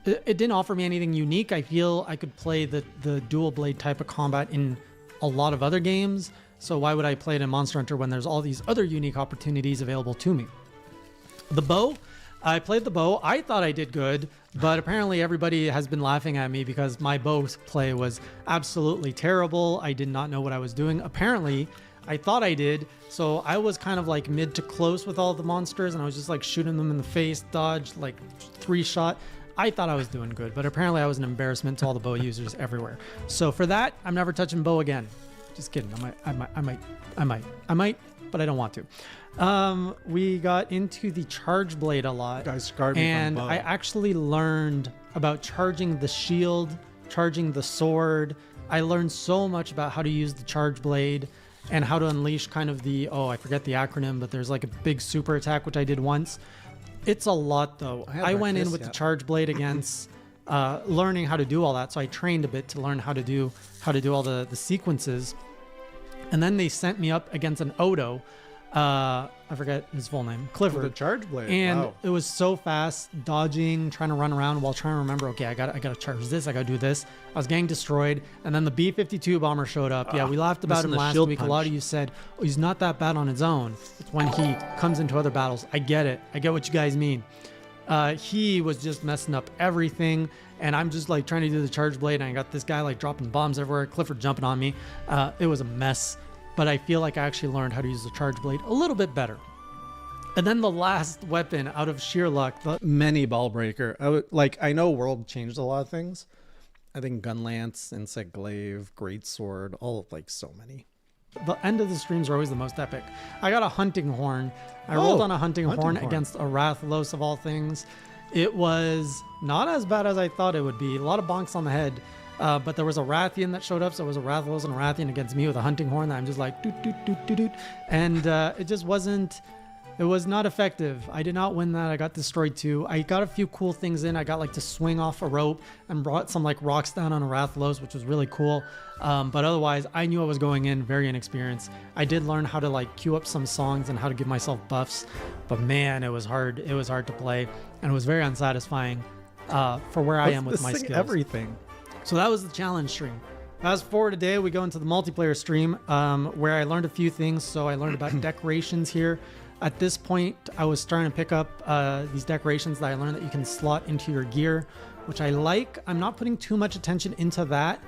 It didn't offer me anything unique. I feel I could play the dual blade type of combat in a lot of other games. So why would I play it in Monster Hunter when there's all these other unique opportunities available to me? The bow, I played the bow. I thought I did good, but apparently everybody has been laughing at me because my bow play was absolutely terrible. I did not know what I was doing. Apparently, I thought I did. So I was kind of like mid to close with all the monsters and I was just like shooting them in the face, dodge, like 3-shot. I thought I was doing good, but apparently I was an embarrassment to all the bow users everywhere. So for that, I'm never touching bow again. Just kidding. I might, but I don't want to. We got into the charge blade a lot. Guys scarred me and from bow. I actually learned about charging the shield, charging the sword. I learned so much about how to use the charge blade and how to unleash kind of the, I forget the acronym, but there's like a big super attack, which I did once. It's a lot though. I went in with the charge blade against learning how to do all that. So I trained a bit to learn how to do all the sequences. And then they sent me up against an Odo. I forget his full name. Clifford. The charge blade. And wow. it was so fast, dodging, trying to run around while trying to remember, okay, I gotta charge this, I gotta do this. I was getting destroyed. And then the B-52 bomber showed up. Yeah, we laughed about him last week. Punch. A lot of you said, oh, he's not that bad on his own. It's when he comes into other battles. I get it. I get what you guys mean. He was just messing up everything. And I'm just like trying to do the charge blade. And I got this guy like dropping bombs everywhere. Clifford jumping on me. It was a mess. But I feel like I actually learned how to use the charge blade a little bit better. And then the last weapon, out of sheer luck, Many ball breaker. I know World changed a lot of things. I think Gun Lance, Insect Glaive, Great Sword, all of like so many. the end of the streams are always the most epic. I got a hunting horn. I rolled on a hunting horn against a Rathlos of all things. It was not as bad as I thought it would be. A lot of bonks on the head. But there was a Rathian that showed up, so it was a Rathlos and a Rathian against me with a hunting horn that I'm just like doot doot doot doot doot, and it just wasn't. It was not effective. I did not win that. I got destroyed too. I got a few cool things in. I got like to swing off a rope and brought some like rocks down on a Rathlos, which was really cool. But otherwise, I knew I was going in very inexperienced. I did learn how to like queue up some songs and how to give myself buffs, but man, it was hard. It was hard to play, and it was very unsatisfying for where I am with my skills. Everything. So that was the challenge stream. Fast forward today, we go into the multiplayer stream where I learned a few things. So I learned about decorations here. At this point, I was starting to pick up these decorations that I learned that you can slot into your gear, which I like. I'm not putting too much attention into that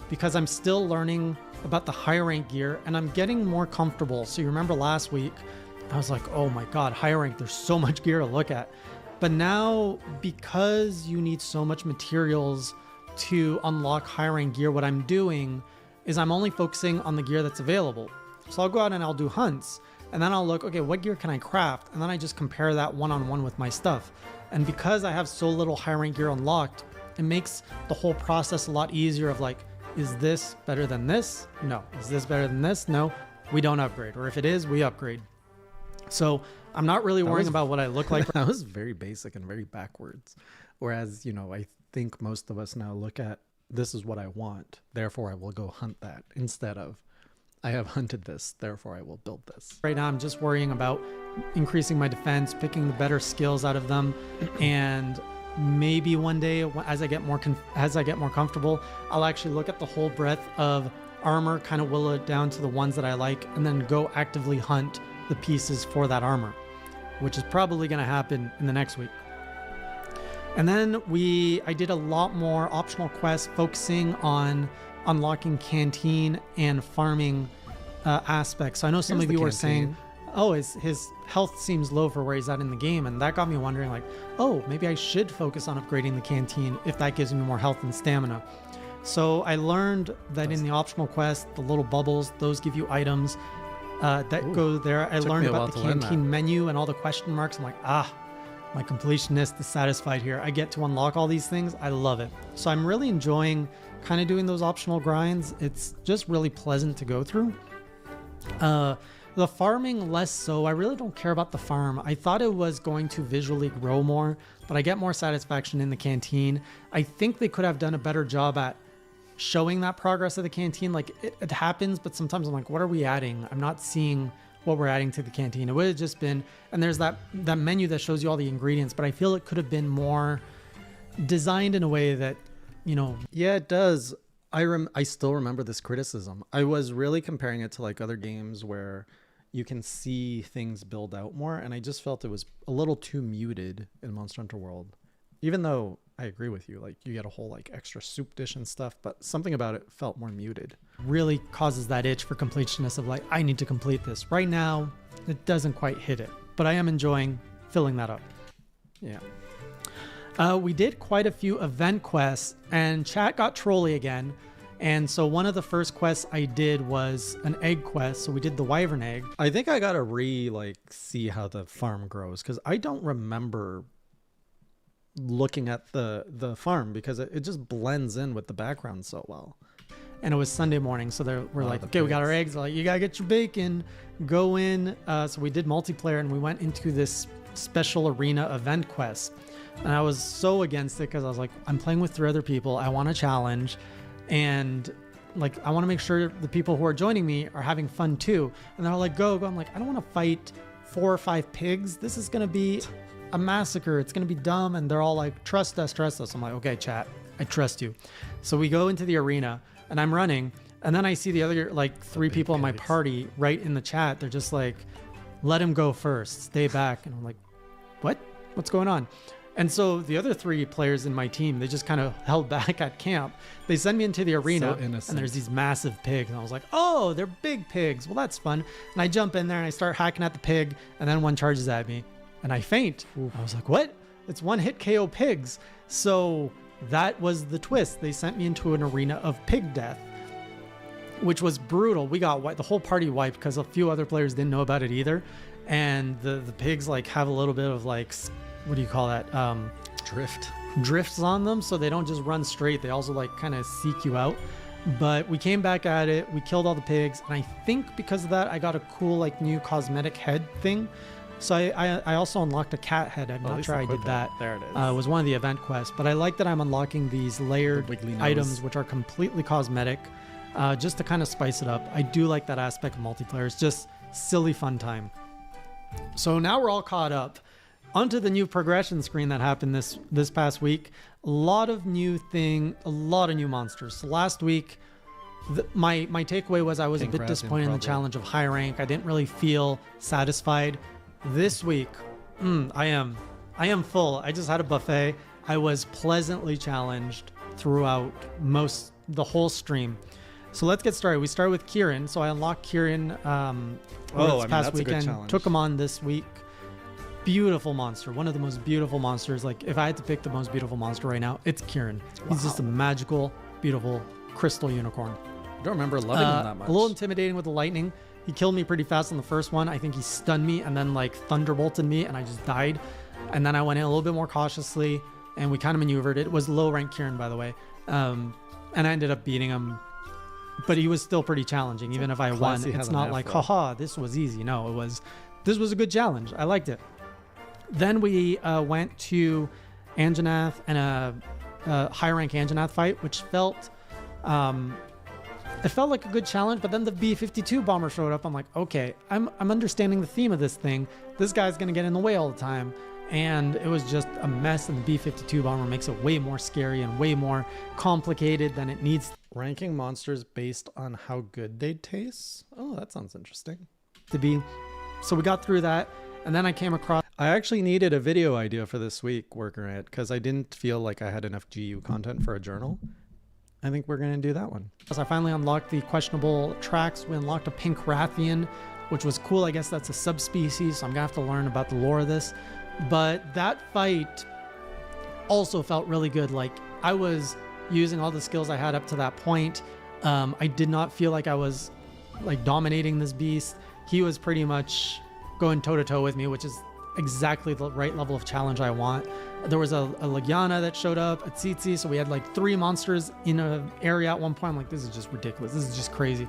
because I'm still learning about the high rank gear and I'm getting more comfortable. So you remember last week, I was like, oh my God, high rank, there's so much gear to look at. But now, because you need so much materials to unlock high rank gear, what I'm doing is I'm only focusing on the gear that's available. So I'll go out and I'll do hunts and then I'll look, okay, what gear can I craft? And then I just compare that one-on-one with my stuff. And because I have so little high rank gear unlocked, it makes the whole process a lot easier of like, is this better than this? No. Is this better than this? No, we don't upgrade. Or if it is, we upgrade. So I'm not really worrying about what I look like. That was very basic and very backwards. Whereas, you know, I think most of us now look at this is what I want, therefore I will go hunt that, instead of I have hunted this, therefore I will build this. Right now I'm just worrying about increasing my defense, picking the better skills out of them, and maybe one day as I get more comfortable, I'll actually look at the whole breadth of armor, kind of will it down to the ones that I like, and then go actively hunt the pieces for that armor, which is probably going to happen in the next week. And then I did a lot more optional quests focusing on unlocking canteen and farming aspects. So I know some of you were saying, oh, his health seems low for where he's at in the game. And that got me wondering, like, oh, maybe I should focus on upgrading the canteen if that gives me more health and stamina. So I learned that in the optional quest, the little bubbles, those give you items that go there. I learned about the canteen menu and all the question marks. I'm like, my completionist is satisfied here. I get to unlock all these things. I love it. So I'm really enjoying kind of doing those optional grinds. It's just really pleasant to go through. The farming, less so. I really don't care about the farm. I thought it was going to visually grow more, but I get more satisfaction in the canteen. I think they could have done a better job at showing that progress of the canteen. Like it happens, but sometimes I'm like, what are we adding? I'm not seeing what we're adding to the canteen. It would have just been, and there's that menu that shows you all the ingredients, but I feel it could have been more designed in a way that, you know. Yeah, it does. I still remember this criticism. I was really comparing it to like other games where you can see things build out more, and I just felt it was a little too muted in Monster Hunter World. Even though I agree with you, like you get a whole like extra soup dish and stuff, but something about it felt more muted. Really causes that itch for completionist of like, I need to complete this. Right now, it doesn't quite hit it, but I am enjoying filling that up. Yeah. We did quite a few event quests, and chat got trolly again. And so one of the first quests I did was an egg quest. So we did the wyvern egg. I think I gotta see how the farm grows, because I don't remember looking at the farm because it just blends in with the background so well. And it was Sunday morning, so we're like, okay, we got our eggs. Like, you gotta get your bacon, go in. So we did multiplayer, and we went into this special arena event quest. And I was so against it because I was like, I'm playing with 3 other people. I want a challenge, and like I want to make sure the people who are joining me are having fun too. And they're like, go. I'm like, I don't want to fight 4 or 5 pigs. This is gonna be a massacre. It's gonna be dumb. And they're all like, trust us. I'm like, okay, chat, I trust you. So we go into the arena, and I'm running, and then I see the other like 3 people in my party right in the chat. They're just like, let him go first, stay back. And I'm like, what's going on? And so the other 3 players in my team, they just kind of held back at camp. They send me into the arena, and there's these massive pigs. And I was like, oh, they're big pigs. Well, that's fun. And I jump in there, and I start hacking at the pig, and then one charges at me, and I faint. I was like, what? It's one hit KO pigs. So that was the twist. They sent me into an arena of pig death, which was brutal. We got the whole party wiped because a few other players didn't know about it either. And the pigs like have a little bit of like, what do you call that? Drifts on them, so they don't just run straight. They also like kind of seek you out. But we came back at it. We killed all the pigs, and I think because of that, I got a cool like new cosmetic head thing. So I also unlocked a cat head. I'm not sure I did that. There it is. It was one of the event quests. But I like that I'm unlocking these layered items, which are completely cosmetic, just to kind of spice it up. I do like that aspect of multiplayer. It's just silly fun time. So now we're all caught up. Onto the new progression screen that happened this past week. A lot of new monsters. So last week, my takeaway was I was a bit disappointed in the challenge of high rank. I didn't really feel satisfied. This week, I am full. I just had a buffet. I was pleasantly challenged throughout the whole stream. So let's get started. We start with Kieran. So I unlocked Kieran this past weekend. Took him on this week. Beautiful monster. One of the most beautiful monsters. Like if I had to pick the most beautiful monster right now, it's Kieran. He's just a magical, beautiful crystal unicorn. I don't remember loving him that much. A little intimidating with the lightning. He killed me pretty fast on the first one. I think he stunned me and then like thunderbolted me, and I just died. And then I went in a little bit more cautiously, and we kind of maneuvered. It was low rank Kieran, by the way. And I ended up beating him, but he was still pretty challenging. Even if I won, it's not like, haha, this was easy. No, this was a good challenge. I liked it. Then we went to Anjanath and a high rank Anjanath fight, which felt like a good challenge. But then the B-52 bomber showed up. I'm like, okay, I'm understanding the theme of this thing. This guy's gonna get in the way all the time, and it was just a mess, and the B-52 bomber makes it way more scary and way more complicated than it needs Ranking monsters based on how good they taste? Oh, that sounds interesting. to be. So we got through that, and then I came across I actually needed a video idea for this week working on it because I didn't feel like I had enough GU content for a journal. I think we're going to do that one. I finally unlocked the questionable tracks. We unlocked a pink Rathian, which was cool. I guess that's a subspecies, so I'm gonna have to learn about the lore of this. But that fight also felt really good. Like, I was using all the skills I had up to that point. I did not feel like I was like dominating this beast. He was pretty much going toe to toe with me, which is exactly the right level of challenge I want. There was a Legiana that showed up, a Tsitsi, so we had like 3 monsters in an area at one point. I'm like, this is just ridiculous. This is just crazy.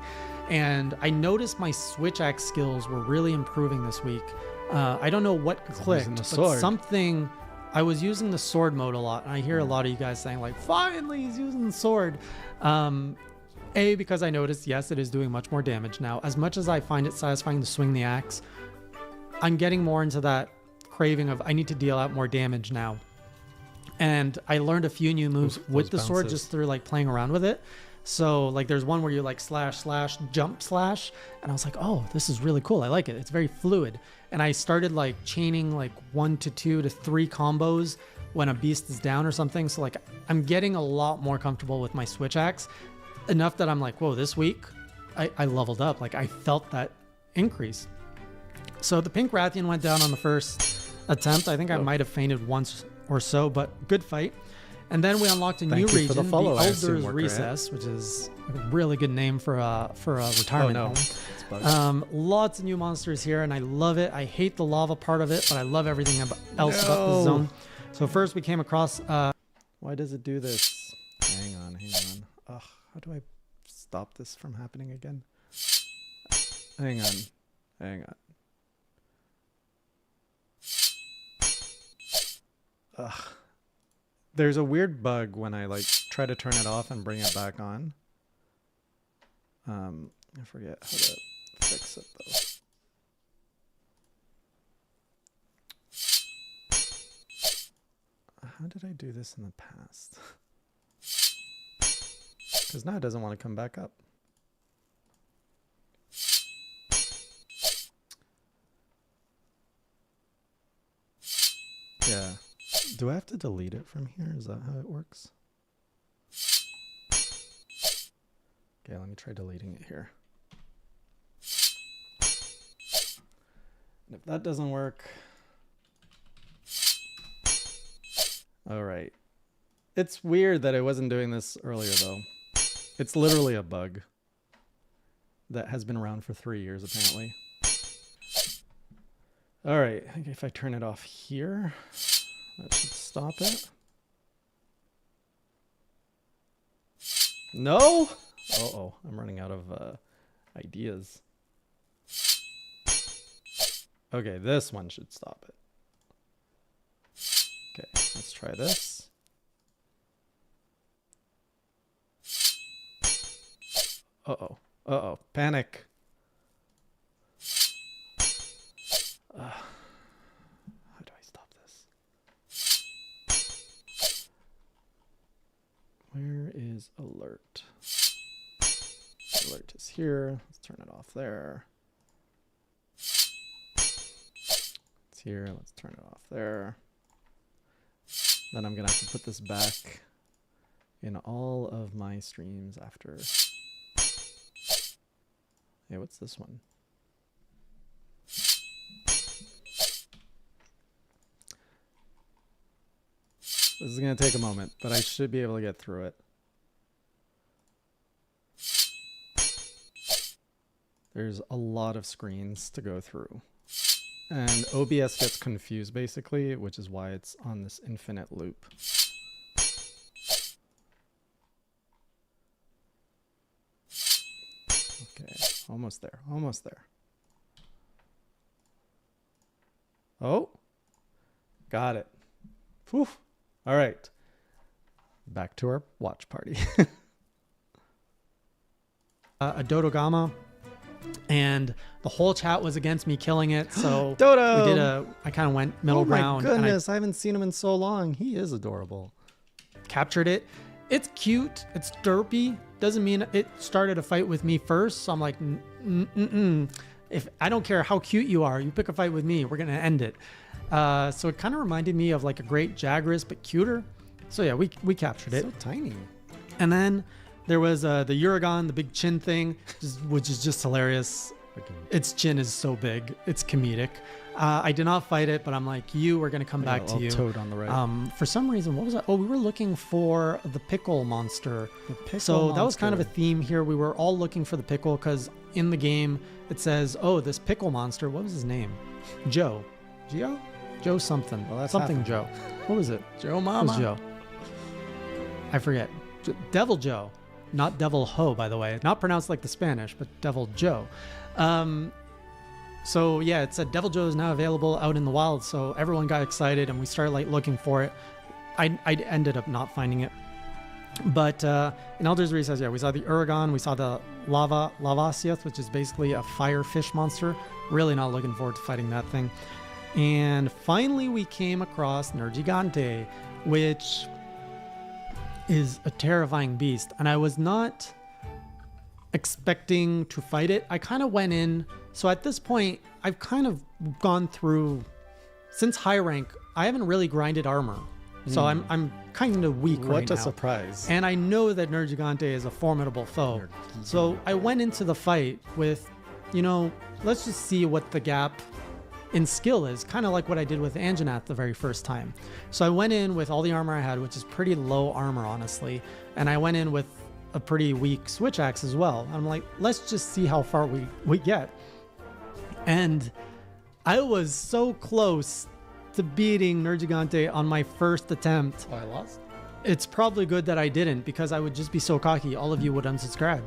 And I noticed my switch axe skills were really improving this week. I don't know what clicked, but something. I was using the sword mode a lot, and I hear a lot of you guys saying like, finally he's using the sword. Because I noticed, yes, it is doing much more damage now. As much as I find it satisfying to swing the axe, I'm getting more into that craving of I need to deal out more damage now. And I learned a few new moves with the sword just through like playing around with it. So like there's one where you like slash, jump, slash. And I was like, oh, this is really cool. I like it. It's very fluid. And I started like chaining like 1 to 2 to 3 combos when a beast is down or something. So like I'm getting a lot more comfortable with my switch axe, enough that I'm like, whoa, this week I leveled up. Like I felt that increase. So the pink Rathian went down on the first attempt. I think I might have fainted once or so, but good fight. And then we unlocked a new region, the Elder's Recess, which is a really good name for a retirement home. Lots of new monsters here, and I love it. I hate the lava part of it, but I love everything else about the zone. So first we came across... Why does it do this? Hang on. Ugh, how do I stop this from happening again? Hang on. Ugh. There's a weird bug when I like try to turn it off and bring it back on. I forget how to fix it though. How did I do this in the past? Because now it doesn't want to come back up. Yeah. Do I have to delete it from here? Is that how it works? Okay, let me try deleting it here. And if that doesn't work... All right. It's weird that I wasn't doing this earlier, though. It's literally a bug that has been around for 3 years, apparently. All right, I think if I turn it off here... that should stop it. No? Uh-oh, I'm running out of ideas. Okay, this one should stop it. Okay, let's try this. Uh-oh, panic. Where is alert? Alert is here. Let's turn it off there. It's here. Let's turn it off there. Then I'm going to have to put this back in all of my streams after. Hey, what's this one? This is going to take a moment, but I should be able to get through it. There's a lot of screens to go through. And OBS gets confused, basically, which is why it's on this infinite loop. Okay, almost there, almost there. Oh, got it. Whew. All right, back to our watch party. A Dodogama, and the whole chat was against me killing it. So Dodo! I kind of went middle Oh my ground. goodness, I haven't seen him in so long. He is adorable. Captured it. It's cute. It's derpy. Doesn't mean it started a fight with me first. So I'm like, if I don't care how cute you are, you pick a fight with me, we're gonna end it. So it kind of reminded me of like a great Jagras, but cuter. So yeah, we captured it. So tiny. And then there was the Uragon, the big chin thing, which is just hilarious. Its chin is so big. It's comedic. I did not fight it, but I'm like, we're going to come back to you. Toad on the right. For some reason, what was that? Oh, we were looking for the pickle monster. That was kind of a theme here. We were all looking for the pickle because in the game, it says, oh, this pickle monster. What was his name? Joe. Joe something. Well, that's something happened. Joe. What was it? Joe What Mama. was Joe? I forget. Devil Joe. Not Devil Ho, by the way. Not pronounced like the Spanish, but Devil Joe. So yeah, it said Devil Joe is now available out in the wild. So everyone got excited and we started like looking for it. I ended up not finding it. But in Elder's Reed says, yeah, we saw the Uragon, we saw the Lavasiath, which is basically a fire fish monster. Really not looking forward to fighting that thing. And finally we came across Nergigante, which is a terrifying beast. And I was not expecting to fight it. I kind of went in. So at this point, I've kind of gone through, since high rank, I haven't really grinded armor. So I'm kind of weak right now. What a surprise. And I know that Nergigante is a formidable foe. So I went into the fight with, let's just see what the gap in skill is, kind of like what I did with Anjanath the very first time. So I went in with all the armor I had, which is pretty low armor, honestly. And I went in with a pretty weak switch axe as well. I'm like, let's just see how far we get. And I was so close to beating Nergigante on my first attempt. Oh, I lost? It's probably good that I didn't, because I would just be so cocky. All of you would unsubscribe.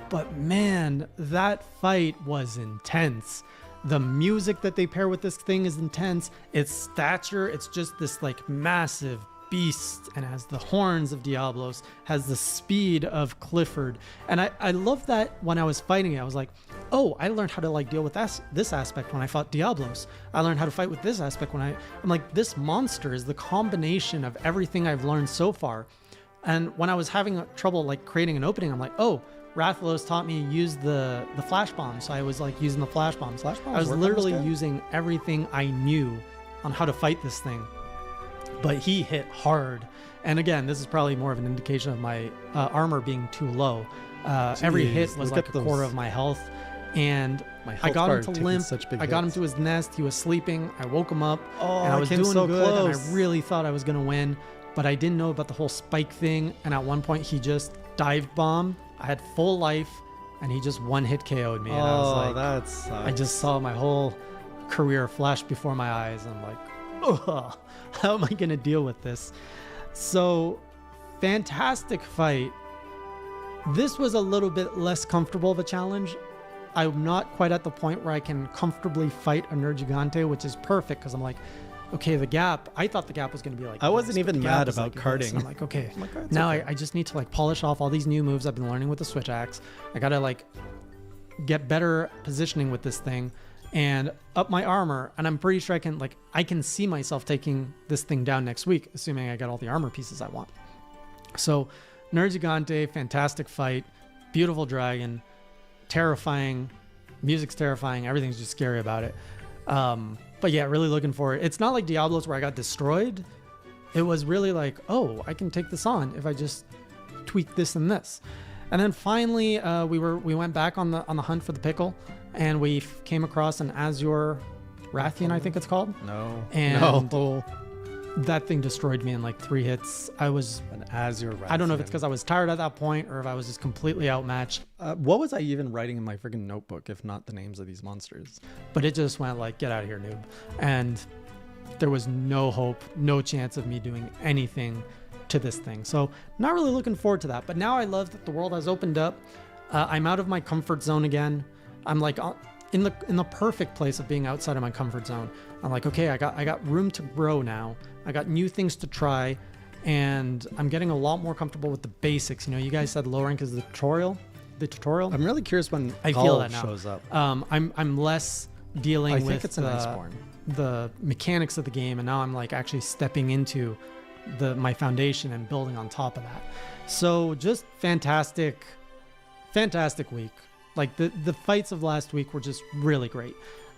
But man, that fight was intense. The music that they pair with this thing is intense. Its stature, it's just this like massive beast, and has the horns of Diablos, has the speed of Clifford. And I love that when I was fighting it, I was like, oh, I learned how to like deal with this aspect when I fought Diablos. I learned how to fight with this aspect when I'm like, this monster is the combination of everything I've learned so far. And when I was having trouble like creating an opening, I'm like, oh, Rathalos taught me to use the flash bomb. So I was like using the flash bombs. I was literally using everything I knew on how to fight this thing. But he hit hard. And again, this is probably more of an indication of my armor being too low. Every hit was like a quarter of my health. And I got him to limp. I got him to his nest. He was sleeping. I woke him up. And I was doing so good. Close. And I really thought I was going to win. But I didn't know about the whole spike thing. And at one point, he just dive bombed. I had full life. And he just one hit KO'd me. And I was like, that sucks. I just saw my whole career flash before my eyes. And I'm like, ugh, how am I going to deal with this? So, fantastic fight. This was a little bit less comfortable of a challenge. I'm not quite at the point where I can comfortably fight a Nergigante, which is perfect because I'm like, okay, the gap. I thought the gap was going to be like. I wasn't even mad about carting. I'm like, okay, now I just need to like polish off all these new moves I've been learning with the switch axe. I got to like get better positioning with this thing and up my armor. And I'm pretty sure I can see myself taking this thing down next week, assuming I got all the armor pieces I want. So Nergigante, fantastic fight, beautiful dragon, terrifying, music's terrifying, everything's just scary about it. But yeah, really looking for it. It's not like Diablos where I got destroyed. It was really like, oh, I can take this on if I just tweak this and this. And then finally, we went back on the hunt for the pickle, and we came across an Azure Rathian, I think it's called. No. And no. That thing destroyed me in like 3 hits. I was an Azure Rathian. I don't know if it's because I was tired at that point or if I was just completely outmatched. What was I even writing in my freaking notebook if not the names of these monsters? But it just went like, get out of here, noob. And there was no hope, no chance of me doing anything to this thing. So not really looking forward to that. But now I love that the world has opened up. I'm out of my comfort zone again. I'm like in the perfect place of being outside of my comfort zone. I'm like, okay, I got room to grow now. I got new things to try, and I'm getting a lot more comfortable with the basics. You know, you guys said low rank is the tutorial. the tutorial. I'm really curious when I feel Gall that now. shows up. I'm less dealing I with think it's an Iceborne. the mechanics of the game, and now I'm like actually stepping into my foundation and building on top of that. So just fantastic week. Like the fights of last week were just really great,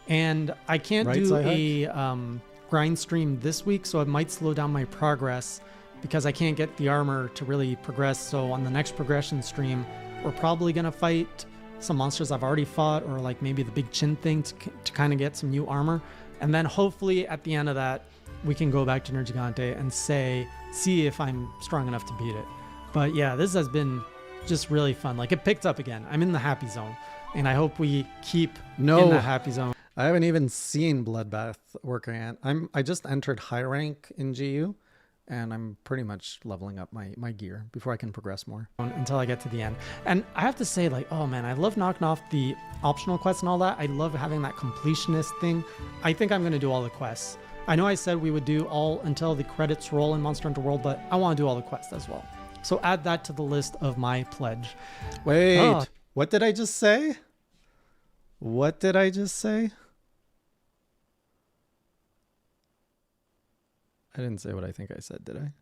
and I can't Right, do Zyhawk? a grind stream this week, so it might slow down my progress because I can't get the armor to really progress. So on the next progression stream, we're probably gonna fight some monsters I've already fought, or like maybe the big chin thing to kind of get some new armor, and then hopefully at the end of that we can go back to Nergigante and see if I'm strong enough to beat it. But yeah, this has been just really fun. Like, it picked up again. I'm in the happy zone, and I hope we keep in the happy zone. I haven't even seen Bloodbath working at. I just entered high rank in GU, and I'm pretty much leveling up my gear before I can progress more. Until I get to the end. And I have to say, like, oh man, I love knocking off the optional quests and all that. I love having that completionist thing. I think I'm going to do all the quests. I know I said we would do all until the credits roll in Monster Hunter World, but I want to do all the quests as well. So add that to the list of my pledge. Wait, what did I just say? What did I just say? I didn't say what I think I said, did I?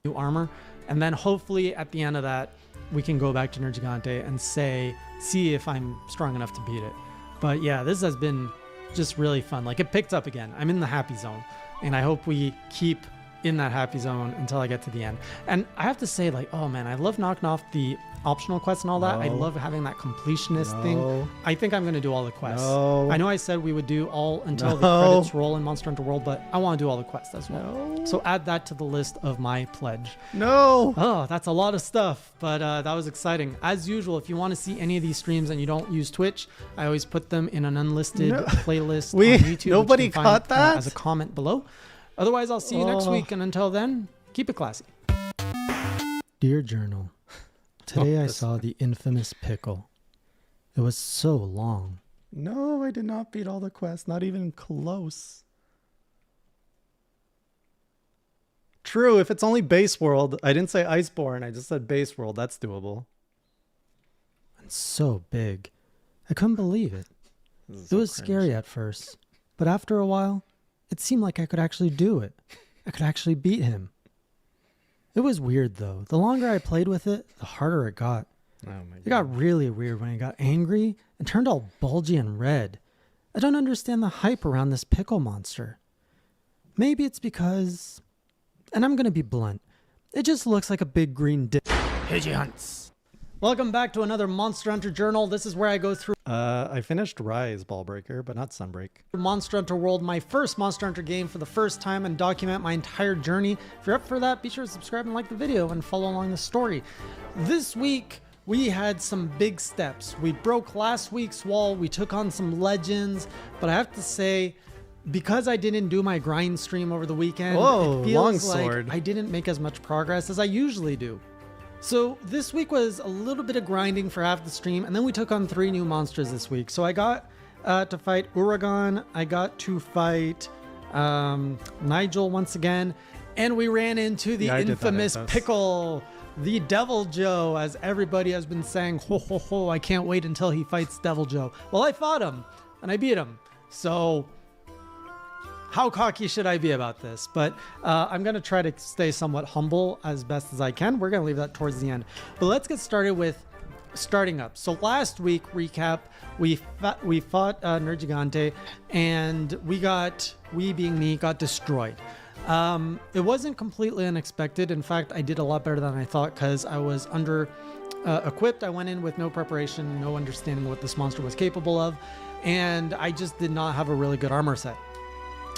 New armor, and then hopefully at the end of that we can go back to Nergigante and see if I'm strong enough to beat it. But yeah, this has been just really fun. Like, it picked up again. I'm in the happy zone, and I hope we keep in that happy zone until I get to the end. And I have to say, like, oh man, I love knocking off the optional quests and all that. I love having that completionist thing. I think I'm going to do all the quests. I know I said we would do all until the credits roll in Monster Hunter World, but I want to do all the quests as well. So add that to the list of my pledge. Oh, that's a lot of stuff, but that was exciting. As usual, if you want to see any of these streams and you don't use Twitch, I always put them in an unlisted playlist on YouTube. Nobody which you can caught find, that? as a comment below. Otherwise, I'll see you next week, and until then, keep it classy. Dear Journal, today I saw the infamous pickle. It was so long. No, I did not beat all the quests, not even close. True, if it's only base world, I didn't say Iceborne, I just said base world, that's doable. And so big. I couldn't believe it. It was scary at first, but after a while, it seemed like I could actually do it. I could actually beat him. It was weird though. The longer I played with it, the harder it got. Oh my God. It got really weird when it got angry and turned all bulgy and red. I don't understand the hype around this pickle monster. Maybe it's because, and I'm gonna be blunt, it just looks like a big green dick. Pidgey hunts. Welcome back to another Monster Hunter Journal. This is where I go through I finished Rise Ballbreaker, but not Sunbreak. Monster Hunter World, my first Monster Hunter game for the first time, and document my entire journey. If you're up for that, be sure to subscribe and like the video and follow along the story. This week, we had some big steps. We broke last week's wall, we took on some legends, but I have to say, because I didn't do my grind stream over the weekend, it feels like I didn't make as much progress as I usually do. So this week was a little bit of grinding for half the stream, and then we took on 3 new monsters this week. So I got to fight Uragan, I got to fight Nigel once again, and we ran into the infamous Pickle, the Devil Joe, as everybody has been saying, ho ho ho, I can't wait until he fights Devil Joe. Well, I fought him, and I beat him, so how cocky should I be about this? But I'm going to try to stay somewhat humble as best as I can. We're going to leave that towards the end. But let's get started with starting up. So last week, recap, we fought Nergigante, and we being me, got destroyed. It wasn't completely unexpected. In fact, I did a lot better than I thought because I was under equipped. I went in with no preparation, no understanding what this monster was capable of, and I just did not have a really good armor set.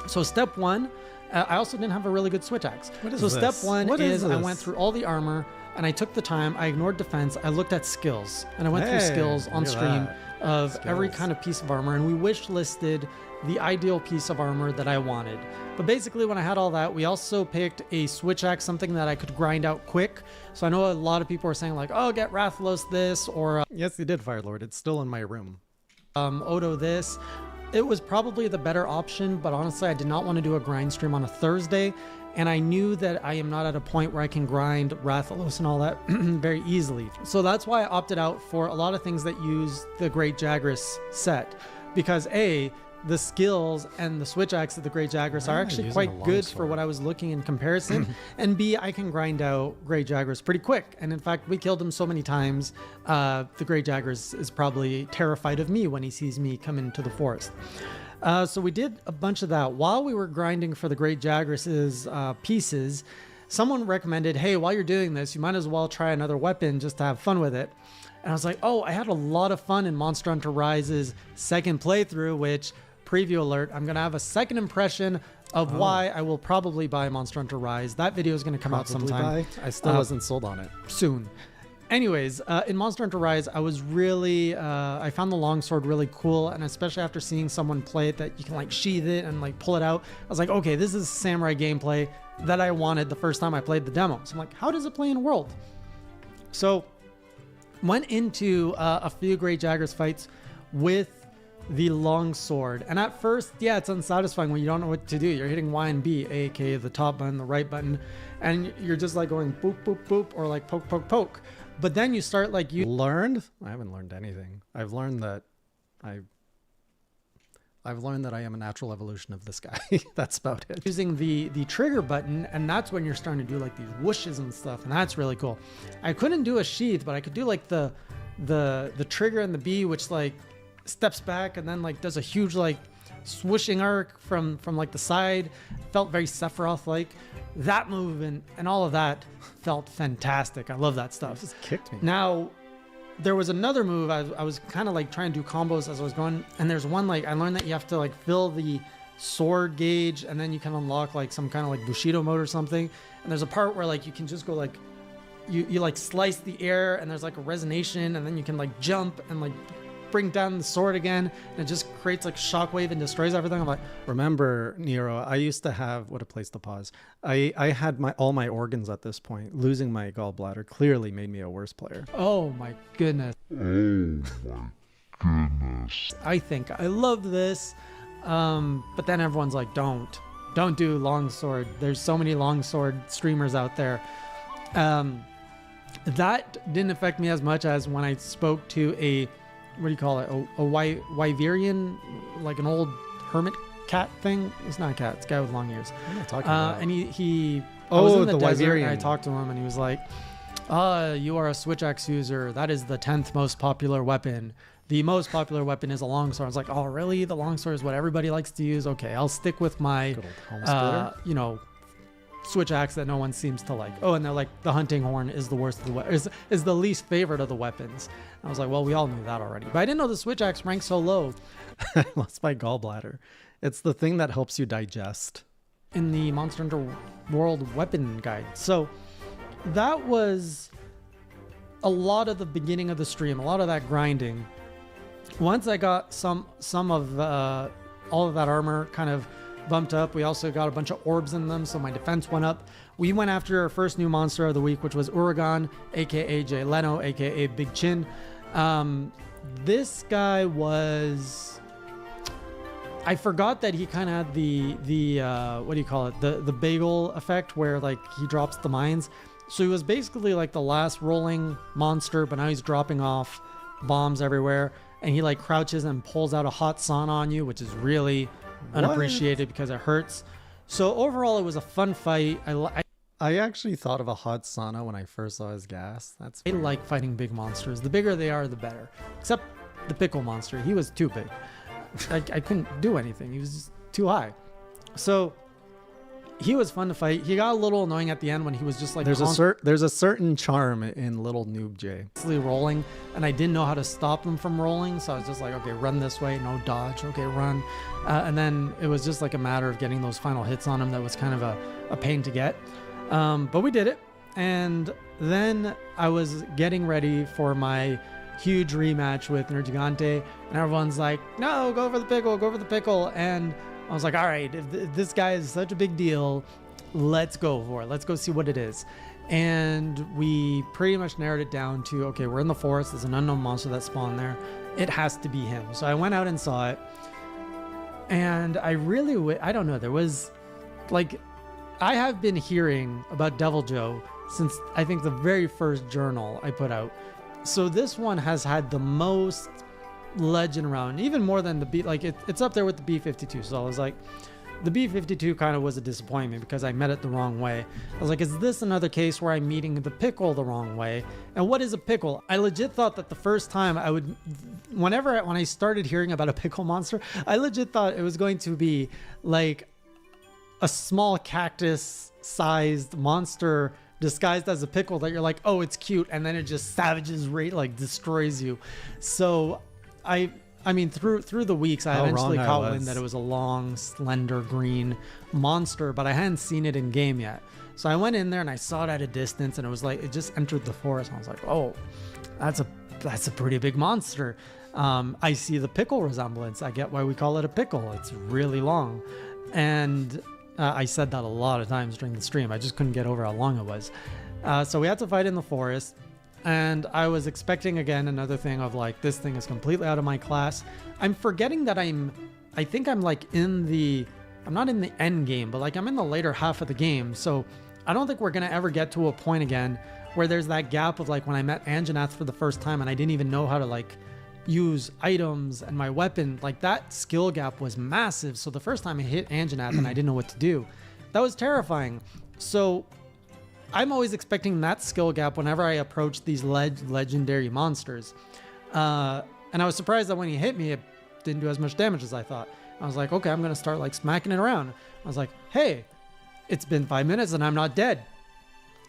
So step one, I also didn't have a really good switch axe. Step one is I went through all the armor and I took the time. I ignored defense. I looked at skills and I went through skills on stream of every kind of piece of armor, and we wish listed the ideal piece of armor that I wanted. But basically, when I had all that, we also picked a switch axe, something that I could grind out quick. So I know a lot of people are saying like, oh, get Rathalos this, or yes, you did, Firelord. It's still in my room. Odo this. It was probably the better option, but honestly, I did not want to do a grind stream on a Thursday, And I knew that I am not at a point where I can grind Rathalos and all that very easily. So that's why I opted out for a lot of things that use the Great Jagras set. Because A, the skills and the switch axe of the Great Jagras are actually quite good for what I was looking in comparison. And B, I can grind out Great Jagras pretty quick. And in fact, we killed him so many times, the Great Jagras is probably terrified of me when he sees me come into the forest. So we did a bunch of that. While we were grinding for the Great Jagras' pieces, someone recommended, hey, while you're doing this, you might as well try another weapon just to have fun with it. And I was like, oh, I had a lot of fun in Monster Hunter Rise's second playthrough, which, preview alert, I'm going to have a second impression of why I will probably buy Monster Hunter Rise. That video is going to come out sometime. I still wasn't sold on it. Soon. Anyways, in Monster Hunter Rise, I was really, I found the longsword really cool, and especially after seeing someone play it, that you can like sheath it and like pull it out. I was like, okay, this is samurai gameplay that I wanted the first time I played the demo. So I'm like, how does it play in World? So went into a few Great Jagras fights with the longsword, and at first, yeah, it's unsatisfying when you don't know what to do. You're hitting Y and B, aka the top button, the right button, and you're just like going boop, boop, boop, or like poke, poke, poke. But then you start like you learned. I haven't learned anything. I've learned that I am a natural evolution of this guy. That's about it. Using the trigger button, and that's when you're starting to do like these whooshes and stuff, and that's really cool. I couldn't do a sheath, but I could do like the trigger and the B, which like steps back and then like does a huge like swooshing arc from like the side. Felt very Sephiroth like. That move and all of that felt fantastic. I love that stuff. It just kicked me. Now, there was another move. I was kind of like trying to do combos as I was going, and there's one like I learned that you have to like fill the sword gauge, and then you can unlock like some kind of like Bushido mode or something. And there's a part where like you can just go like you like slice the air, and there's like a resonation, and then you can like jump and like bring down the sword again, and it just creates like shockwave and destroys everything. I'm like, remember, Nero, I used to have, what a place to pause. I had all my organs at this point. Losing my gallbladder clearly made me a worse player. oh my goodness. I think I love this, but then everyone's like, don't do longsword. There's so many longsword streamers out there. That didn't affect me as much as when I spoke to a, what do you call it? A Wyverian, like an old hermit cat thing. It's not a cat. It's a guy with long ears. What am I talking about? And I was in the desert, Wyverian. and I talked to him, and he was like, you are a switch axe user. That is the 10th most popular weapon. The most popular weapon is a longsword. I was like, oh, really? The longsword is what everybody likes to use? Okay, I'll stick with my, Good old helm splitter. switch axe that no one seems to like. Oh, and they're like, the hunting horn is the worst of the is the least favorite of the weapons. I was like, well, we all knew that already. But I didn't know the switch axe ranked so low. I lost my gallbladder. It's the thing that helps you digest. In the Monster Hunter World weapon guide. So that was a lot of the beginning of the stream, a lot of that grinding. Once I got some of all of that armor kind of bumped up, we also got a bunch of orbs in them, so my defense went up. We went after our first new monster of the week, which was Uragan, aka Jay Leno, aka Big Chin. This guy was, I forgot that he kind of had the what do you call it, the bagel effect, where like he drops the mines. So he was basically like the last rolling monster, but now he's dropping off bombs everywhere, and he like crouches and pulls out a hot sauna on you, which is really unappreciated because it hurts. So overall, it was a fun fight. I actually thought of a hot sauna when I first saw his gas. I like fighting big monsters. The bigger they are, the better. Except the pickle monster. He was too big. I couldn't do anything. He was just too high. So he was fun to fight. He got a little annoying at the end when he was just like there's a certain charm in little noob Jay. Rolling, and I didn't know how to stop him from rolling, so I was just like, okay, run this way, no dodge, okay, run. And then it was just like a matter of getting those final hits on him. That was kind of a pain to get. But we did it. And then I was getting ready for my huge rematch with Nergigante, and everyone's like, no, go for the pickle. And I was like, all right, if this guy is such a big deal, let's go for it. Let's go see what it is. And we pretty much narrowed it down to, okay, we're in the forest. There's an unknown monster that spawned there. It has to be him. So I went out and saw it. And I really, I don't know, there was like I have been hearing about Devil Joe since I think the very first journal I put out. So this one has had the most legend around, even more than the B. Like it's up there with the B-52. So I was like, the B-52 kind of was a disappointment because I met it the wrong way. I was like, is this another case where I'm meeting the pickle the wrong way? And what is a pickle? I legit thought that the first time I would, when I started hearing about a pickle monster, I legit thought it was going to be like a small cactus-sized monster disguised as a pickle that you're like, oh, it's cute, and then it just savages right, like destroys you. So I mean, through the weeks, I eventually caught wind that it was a long, slender green monster, but I hadn't seen it in game yet. So I went in there and I saw it at a distance, and it was like it just entered the forest. And I was like, oh, that's a pretty big monster. I see the pickle resemblance. I get why we call it a pickle. It's really long, and I said that a lot of times during the stream. I just couldn't get over how long it was. So we had to fight in the forest. And I was expecting, again, another thing of like, this thing is completely out of my class. I'm forgetting that I think I'm like I'm not in the end game, but like I'm in the later half of the game. So I don't think we're going to ever get to a point again where there's that gap of like when I met Anjanath for the first time and I didn't even know how to like use items and my weapon. Like that skill gap was massive. So the first time I hit Anjanath and I didn't know what to do, that was terrifying. So I'm always expecting that skill gap whenever I approach these legendary monsters. And I was surprised that when he hit me, it didn't do as much damage as I thought. I was like, okay, I'm going to start like smacking it around. I was like, hey, it's been 5 minutes and I'm not dead.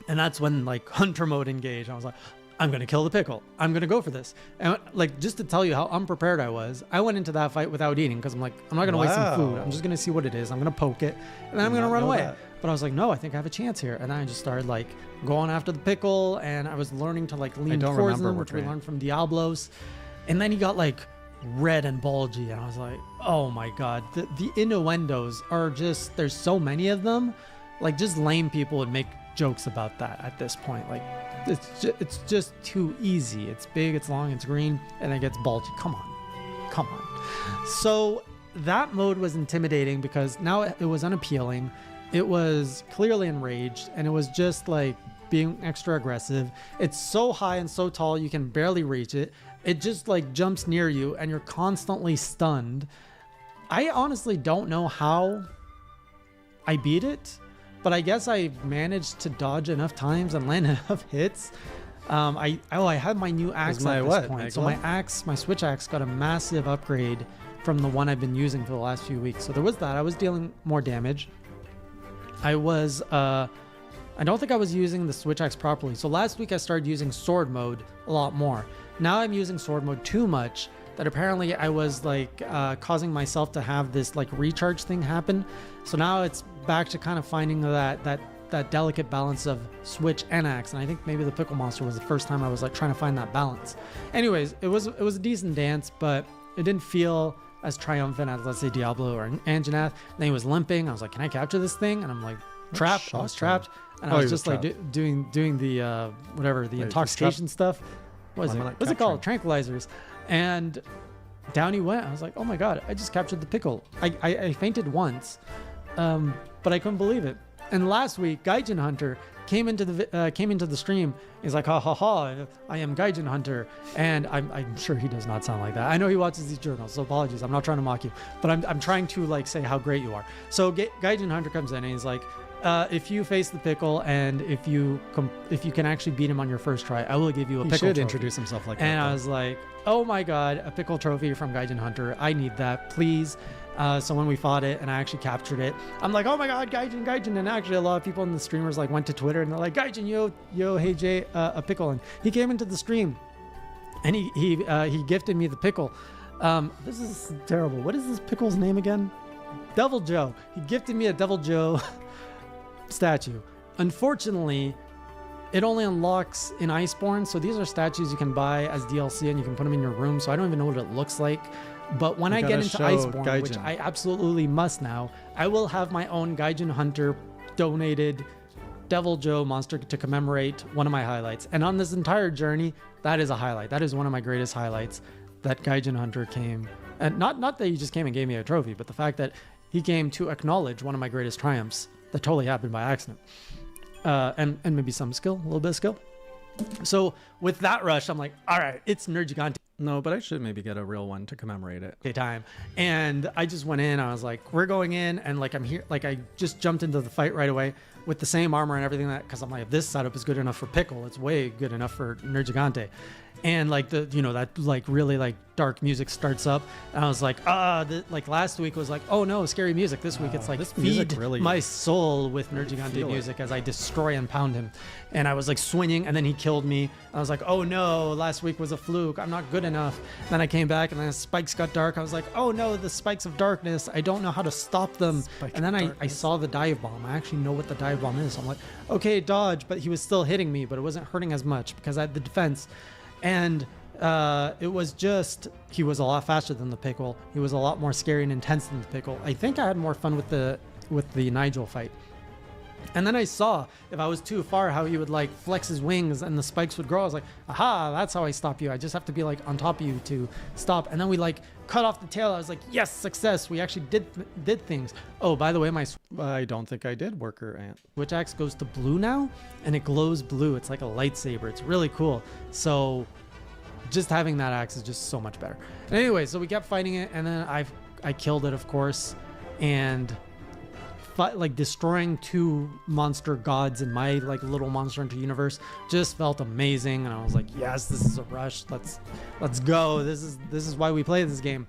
And that's when like hunter mode engaged. I was like, I'm going to kill the pickle. I'm going to go for this. And like, just to tell you how unprepared I was, I went into that fight without eating because I'm like, I'm not going to waste some food. I'm just going to see what it is. I'm going to poke it and then I'm going to run away. That. But I was like, no, I think I have a chance here. And then I just started like going after the pickle, and I was learning to like lean towards him, which we learned from Diablos. And then he got like red and bulgy, and I was like, oh my God, the innuendos are just, there's so many of them. Like just lame people would make jokes about that at this point. Like it's just too easy. It's big, it's long, it's green, and it gets bulgy. Come on. So that mode was intimidating because now it was unappealing. It was clearly enraged, and it was just like being extra aggressive. It's so high and so tall you can barely reach it. It just like jumps near you and you're constantly stunned. I honestly don't know how I beat it, but I guess I managed to dodge enough times and land enough hits. I had my new axe at this point. So my switch axe got a massive upgrade from the one I've been using for the last few weeks. So there was that. I was dealing more damage. I don't think I was using the switch axe properly. So last week I started using sword mode a lot more. Now I'm using sword mode too much that apparently I was like causing myself to have this like recharge thing happen. So now it's back to kind of finding that delicate balance of switch and axe. And I think maybe the pickle monster was the first time I was like trying to find that balance. Anyways, it was a decent dance, but it didn't feel as triumphant as, let's say, Diablo or Anjanath. Then he was limping. I was like, can I capture this thing? And I'm like, trapped. I was trapped. And I was just like doing the whatever, the intoxication stuff. What was it called? Tranquilizers. And down he went. I was like, oh my God, I just captured the pickle. I fainted once, but I couldn't believe it. And last week, Gaijin Hunter came into the stream. He's like, ha ha ha, I am Gaijin Hunter. And I'm sure he does not sound like that. I know he watches these journals, so apologies. I'm not trying to mock you, but I'm trying to like say how great you are. So Gaijin Hunter comes in and he's like, if you face the pickle and if you can actually beat him on your first try, I will give you a pickle trophy. Introduce himself like that. And I was like, oh my God, a pickle trophy from Gaijin Hunter. I need that, please. So when we fought it and I actually captured it, I'm like, oh my God, Gaijin. And actually a lot of people in the streamers like went to Twitter and they're like, Gaijin, yo, hey Jay, a pickle. And he came into the stream and he gifted me the pickle. This is terrible. What is this pickle's name again? Devil Joe. He gifted me a Devil Joe statue. Unfortunately, it only unlocks in Iceborne. So these are statues you can buy as DLC and you can put them in your room. So I don't even know what it looks like. But when I get into Iceborne, Gaijin, which I absolutely must now, I will have my own Gaijin Hunter donated Devil Joe monster to commemorate one of my highlights. And on this entire journey, that is a highlight. That is one of my greatest highlights, that Gaijin Hunter came. And not that he just came and gave me a trophy, but the fact that he came to acknowledge one of my greatest triumphs that totally happened by accident. And maybe some skill, a little bit of skill. So with that rush, I'm like, all right, it's Nergigante No, but I should maybe get a real one to commemorate it. time. And I just went in. I was like, we're going in. And like, I'm here. Like, I just jumped into the fight right away with the same armor and everything because I'm like, if this setup is good enough for Pickle, it's way good enough for Nergigante. And like that like really like dark music starts up. And I was like, like last week was like, oh no, scary music. This week it's like, this music feed really- my soul with Nergigante music as I destroy and pound him. And I was like swinging, and then he killed me. I was like, oh no, last week was a fluke. I'm not good enough. Then I came back, and then the spikes got dark. I was like, oh no, the spikes of darkness. I don't know how to stop them. And then I saw the dive bomb. I actually know what the dive bomb is. I'm like, okay, dodge. But he was still hitting me, but it wasn't hurting as much because I had the defense. And it was just, he was a lot faster than the Pickle. He was a lot more scary and intense than the Pickle. I think I had more fun with the Nigel fight. And then I saw if I was too far how he would like flex his wings and the spikes would grow. I was like, aha, that's how I stop you. I just have to be like on top of you to stop. And then we like cut off the tail. I was like, yes, success. We actually did things. Oh, by the way, my I don't think I did, Worker Ant. switch axe goes to blue now, and it glows blue. It's like a lightsaber. It's really cool. So just having that axe is just so much better. And anyway, so we kept fighting it, and then I killed it, of course, and like destroying 2 monster gods in my like little Monster Hunter universe just felt amazing. And I was like, yes, this is a rush. Let's go. This is why we play this game.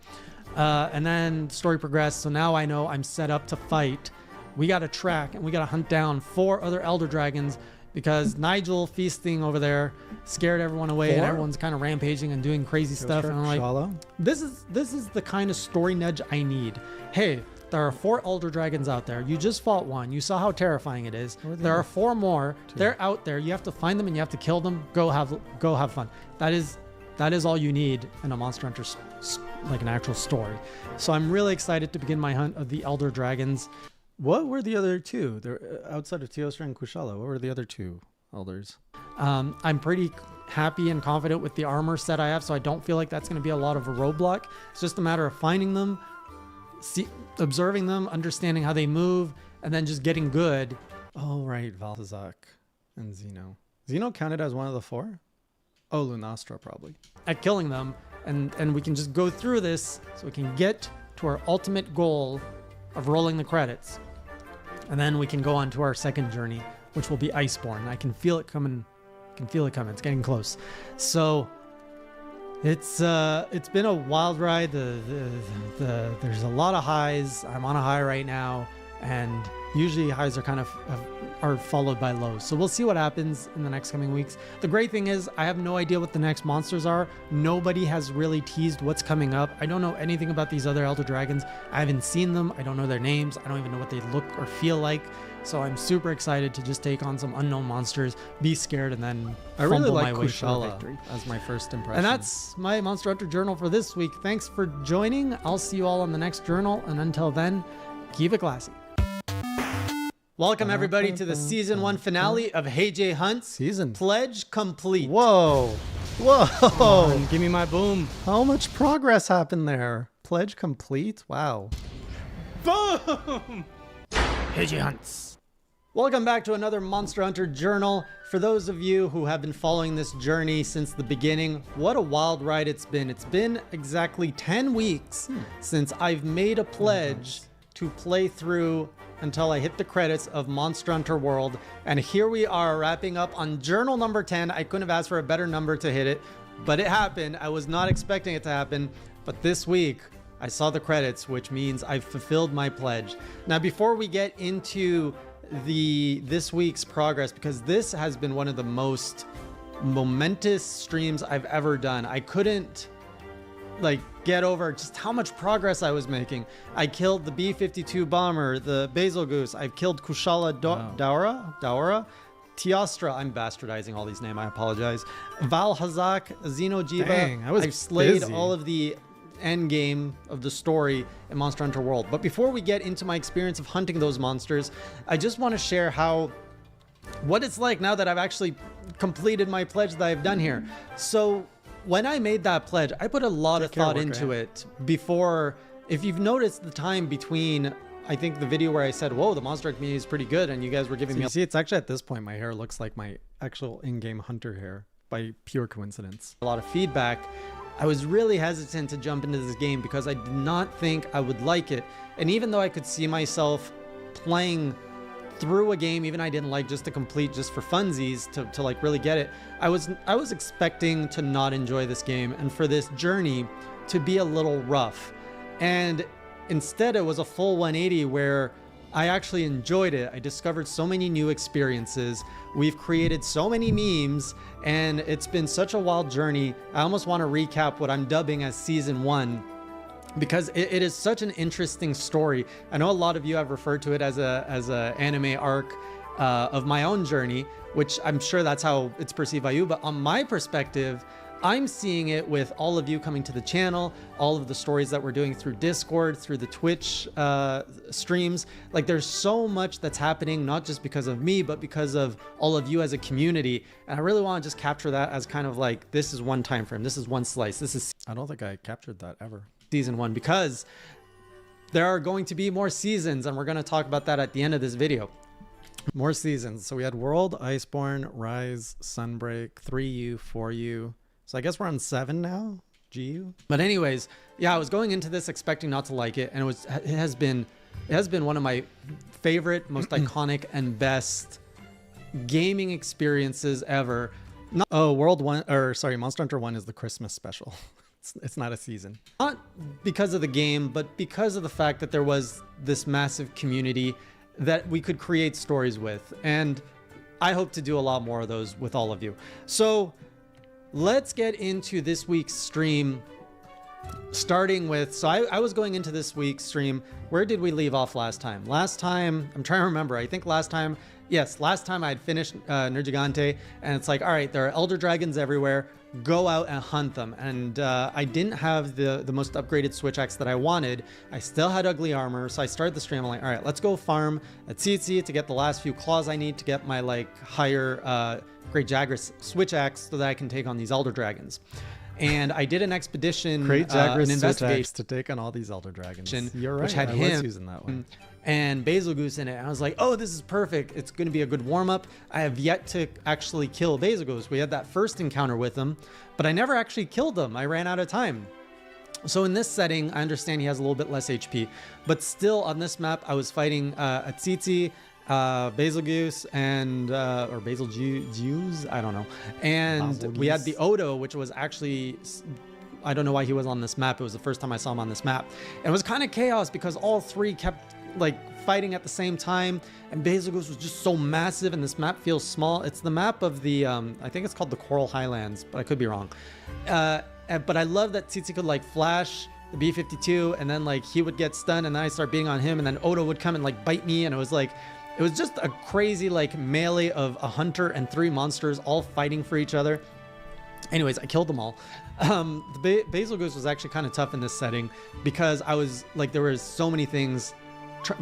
And then story progressed. So now I know I'm set up to fight. We got to track and we got to hunt down 4 other Elder Dragons because Nigel feasting over there scared everyone away. 4? And everyone's kind of rampaging and doing crazy stuff. And I'm like, Shallow? this is the kind of story nudge I need. Hey, there are 4 Elder Dragons out there. You just fought one. You saw how terrifying it is. There are 4 more. They're out there. You have to find them and you have to kill them. Go have fun. That is all you need in a Monster Hunter like an actual story. So I'm really excited to begin my hunt of the Elder Dragons. What were the other 2? They're outside of Teostra and Kushala. What were the other 2 elders? I'm pretty happy and confident with the armor set I have, so I don't feel like that's going to be a lot of a roadblock. It's just a matter of finding them, observing them, understanding how they move, and then just getting good. Oh, right. Valzak and Zeno. Zeno counted as one of the 4? Oh, Lunastra probably. At killing them, and we can just go through this so we can get to our ultimate goal of rolling the credits. And then we can go on to our second journey, which will be Iceborne. I can feel it coming. It's getting close. So it's been a wild ride. There's a lot of highs. I'm on a high right now, and usually highs are are followed by lows. So we'll see what happens in the next coming weeks. The great thing is I have no idea what the next monsters are. Nobody has really teased what's coming up. I don't know anything about these other Elder Dragons. I haven't seen them. I don't know their names. I don't even know what they look or feel like. So I'm super excited to just take on some unknown monsters, be scared, and then I really fumble like my way to a Kushala victory. as my first impression. And that's my Monster Hunter Journal for this week. Thanks for joining. I'll see you all on the next journal. And until then, keep it classy. Welcome, everybody, to the Season 1 finale of Hey J Hunts. Season. Pledge complete. Whoa. Give me my boom. How much progress happened there? Pledge complete? Wow. Boom! Hey J Hunts. Welcome back to another Monster Hunter Journal. For those of you who have been following this journey since the beginning, what a wild ride it's been. It's been exactly 10 weeks since I've made a pledge to play through until I hit the credits of Monster Hunter World. And here we are wrapping up on journal number 10. I couldn't have asked for a better number to hit it, but it happened. I was not expecting it to happen, but this week I saw the credits, which means I've fulfilled my pledge. Now, before we get into this week's progress, because this has been one of the most momentous streams I've ever done. I couldn't get over just how much progress I was making. I killed the B-52 bomber, the Basil Goose. I've killed Kushala Daura, Teostra. I'm bastardizing all these names. I apologize. Valhazak, Xenojiva. Dang, I was I've slayed busy. all of the end game of the story in Monster Hunter World. But before we get into my experience of hunting those monsters, I just want to share what it's like now that I've actually completed my pledge that I've done here. So when I made that pledge, I put a lot of thought into it before. If you've noticed the time between I think the video where I said, whoa, the monster community is pretty good, and you guys were giving me You see, it's actually at this point my hair looks like my actual in-game hunter hair by pure coincidence. a lot of feedback. I was really hesitant to jump into this game because I did not think I would like it. And even though I could see myself playing through a game even I didn't like, just to complete, just for funsies, to like really get it, I was expecting to not enjoy this game and for this journey to be a little rough. And instead it was a full 180 where I actually enjoyed it. I discovered so many new experiences. We've created so many memes, and it's been such a wild journey. I almost want to recap what I'm dubbing as season 1, because it is such an interesting story. I know a lot of you have referred to it as a anime arc of my own journey, which I'm sure that's how it's perceived by you. But on my perspective, I'm seeing it with all of you coming to the channel, all of the stories that we're doing through Discord, through the Twitch streams. Like, there's so much that's happening, not just because of me, but because of all of you as a community. And I really want to just capture that as kind of like, this is one time frame, this is one slice, this is I don't think I captured that ever. season 1, because there are going to be more seasons, and we're going to talk about that at the end of this video. More seasons. So we had World, Iceborne, Rise, Sunbreak, 3U, 4U. So I guess we're on 7 now. GU. But anyways, yeah, I was going into this expecting not to like it, and it has been one of my favorite, most iconic, and best gaming experiences ever. Monster Hunter 1 is the Christmas special. It's not a season. Not because of the game, but because of the fact that there was this massive community that we could create stories with. And I hope to do a lot more of those with all of you. So let's get into this week's stream, starting with, so I was going into this week's stream. Where did we leave off last time? Last time, I'm trying to remember. I think last time I had finished Nergigante, and it's like, all right, there are elder dragons everywhere. Go out and hunt them. And I didn't have the most upgraded switch axe that I wanted. I still had ugly armor, so I started the stream. I'm like, all right, let's go farm at Tsitsi to get the last few claws I need to get my like higher Great Jagras switch axe so that I can take on these elder dragons. And I did an expedition, Great Jagras an investigation to take on all these elder dragons. You're right. Which had I him was using that one. and Basil Goose in it. And I was like, oh, this is perfect. It's going to be a good warm up. I have yet to actually kill Basil Goose. We had that first encounter with him, but I never actually killed him. I ran out of time. So in this setting, I understand he has a little bit less HP, but still on this map, I was fighting a Tsitsi, Basil Goose, and or Basil Jews, I don't know. And Basil we had Goose. the Odo, which was actually, I don't know why he was on this map. It was the first time I saw him on this map. It was kind of chaos because all three kept like fighting at the same time, and Basil Goose was just so massive, and this map feels small. It's the map of the I think it's called the Coral Highlands, but I could be wrong. But I love that Tsitsi could like flash the B-52, and then like he would get stunned, and then I start being on him, and then Odo would come and like bite me, and it was just a crazy like melee of a hunter and 3 monsters all fighting for each other. Anyways, I killed them all. The Basil Goose was actually kind of tough in this setting because I was like, there were so many things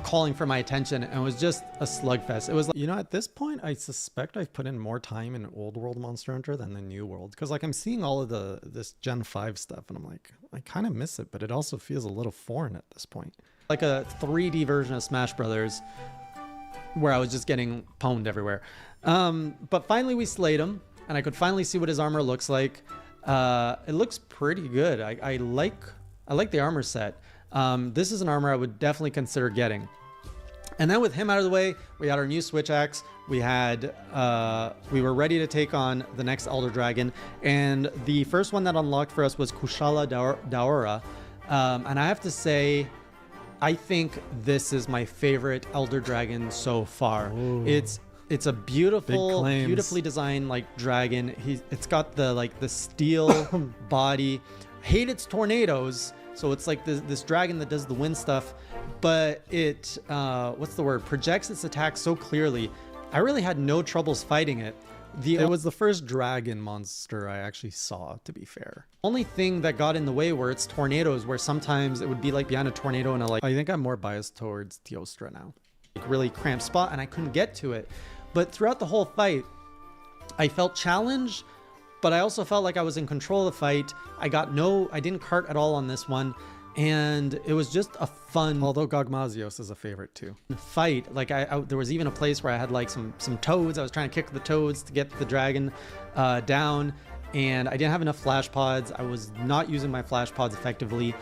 calling for my attention, and it was just a slugfest. It was like, You know, at this point, I suspect I've put in more time in Old World Monster Hunter than the New World, because like I'm seeing all of this Gen 5 stuff, and I'm like, I kind of miss it, but it also feels a little foreign at this point. like a 3D version of Smash Brothers, where I was just getting pwned everywhere. But finally we slayed him, and I could finally see what his armor looks like. It looks pretty good. I like the armor set. This is an armor I would definitely consider getting. And then with him out of the way, we had our new switch axe. We were ready to take on the next Elder Dragon, and the first one that unlocked for us was Kushala Daora. And I have to say, I think this is my favorite Elder Dragon so far. Ooh. It's a beautiful, Big claims. beautifully designed like dragon. It's got the steel body. Hate its tornadoes. So it's like this dragon that does the wind stuff, but it projects its attack so clearly. I really had no troubles fighting it. It was the first dragon monster I actually saw, to be fair. Only thing that got in the way were its tornadoes, where sometimes it would be like behind a tornado and I think I'm more biased towards Teostra now. really cramped spot, and I couldn't get to it. But throughout the whole fight, I felt challenged, but I also felt like I was in control of the fight. I didn't cart at all on this one. and it was just a fun Although Gogmazios is a favorite too. fight. Like there was even a place where I had like some toads. I was trying to kick the toads to get the dragon down, and I didn't have enough flash pods. I was not using my flash pods effectively.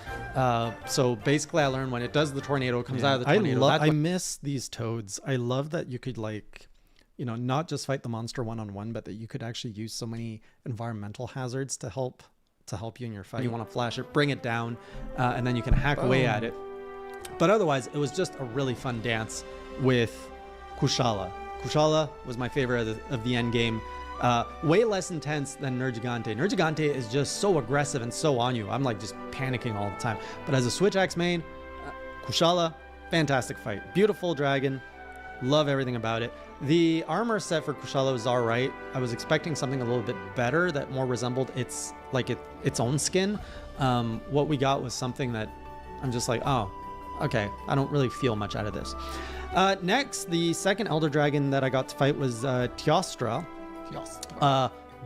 So basically I learned when it does the tornado, it comes out of the tornado. I miss these toads. I love that you could like, you know, not just fight the monster one-on-one, but that you could actually use so many environmental hazards to help you in your fight. You want to flash it, bring it down, and then you can hack away at it. But otherwise, it was just a really fun dance with Kushala. Kushala was my favorite of the end game. Way less intense than Nergigante. Nergigante is just so aggressive and so on you. I'm like just panicking all the time. But as a Switch Axe main, Kushala, fantastic fight. Beautiful dragon. Love everything about it. The armor set for Kushala was all right. I was expecting something a little bit better that more resembled its own skin. What we got was something that I'm just like, oh, okay. I don't really feel much out of this. Next, the second Elder Dragon that I got to fight was Teostra.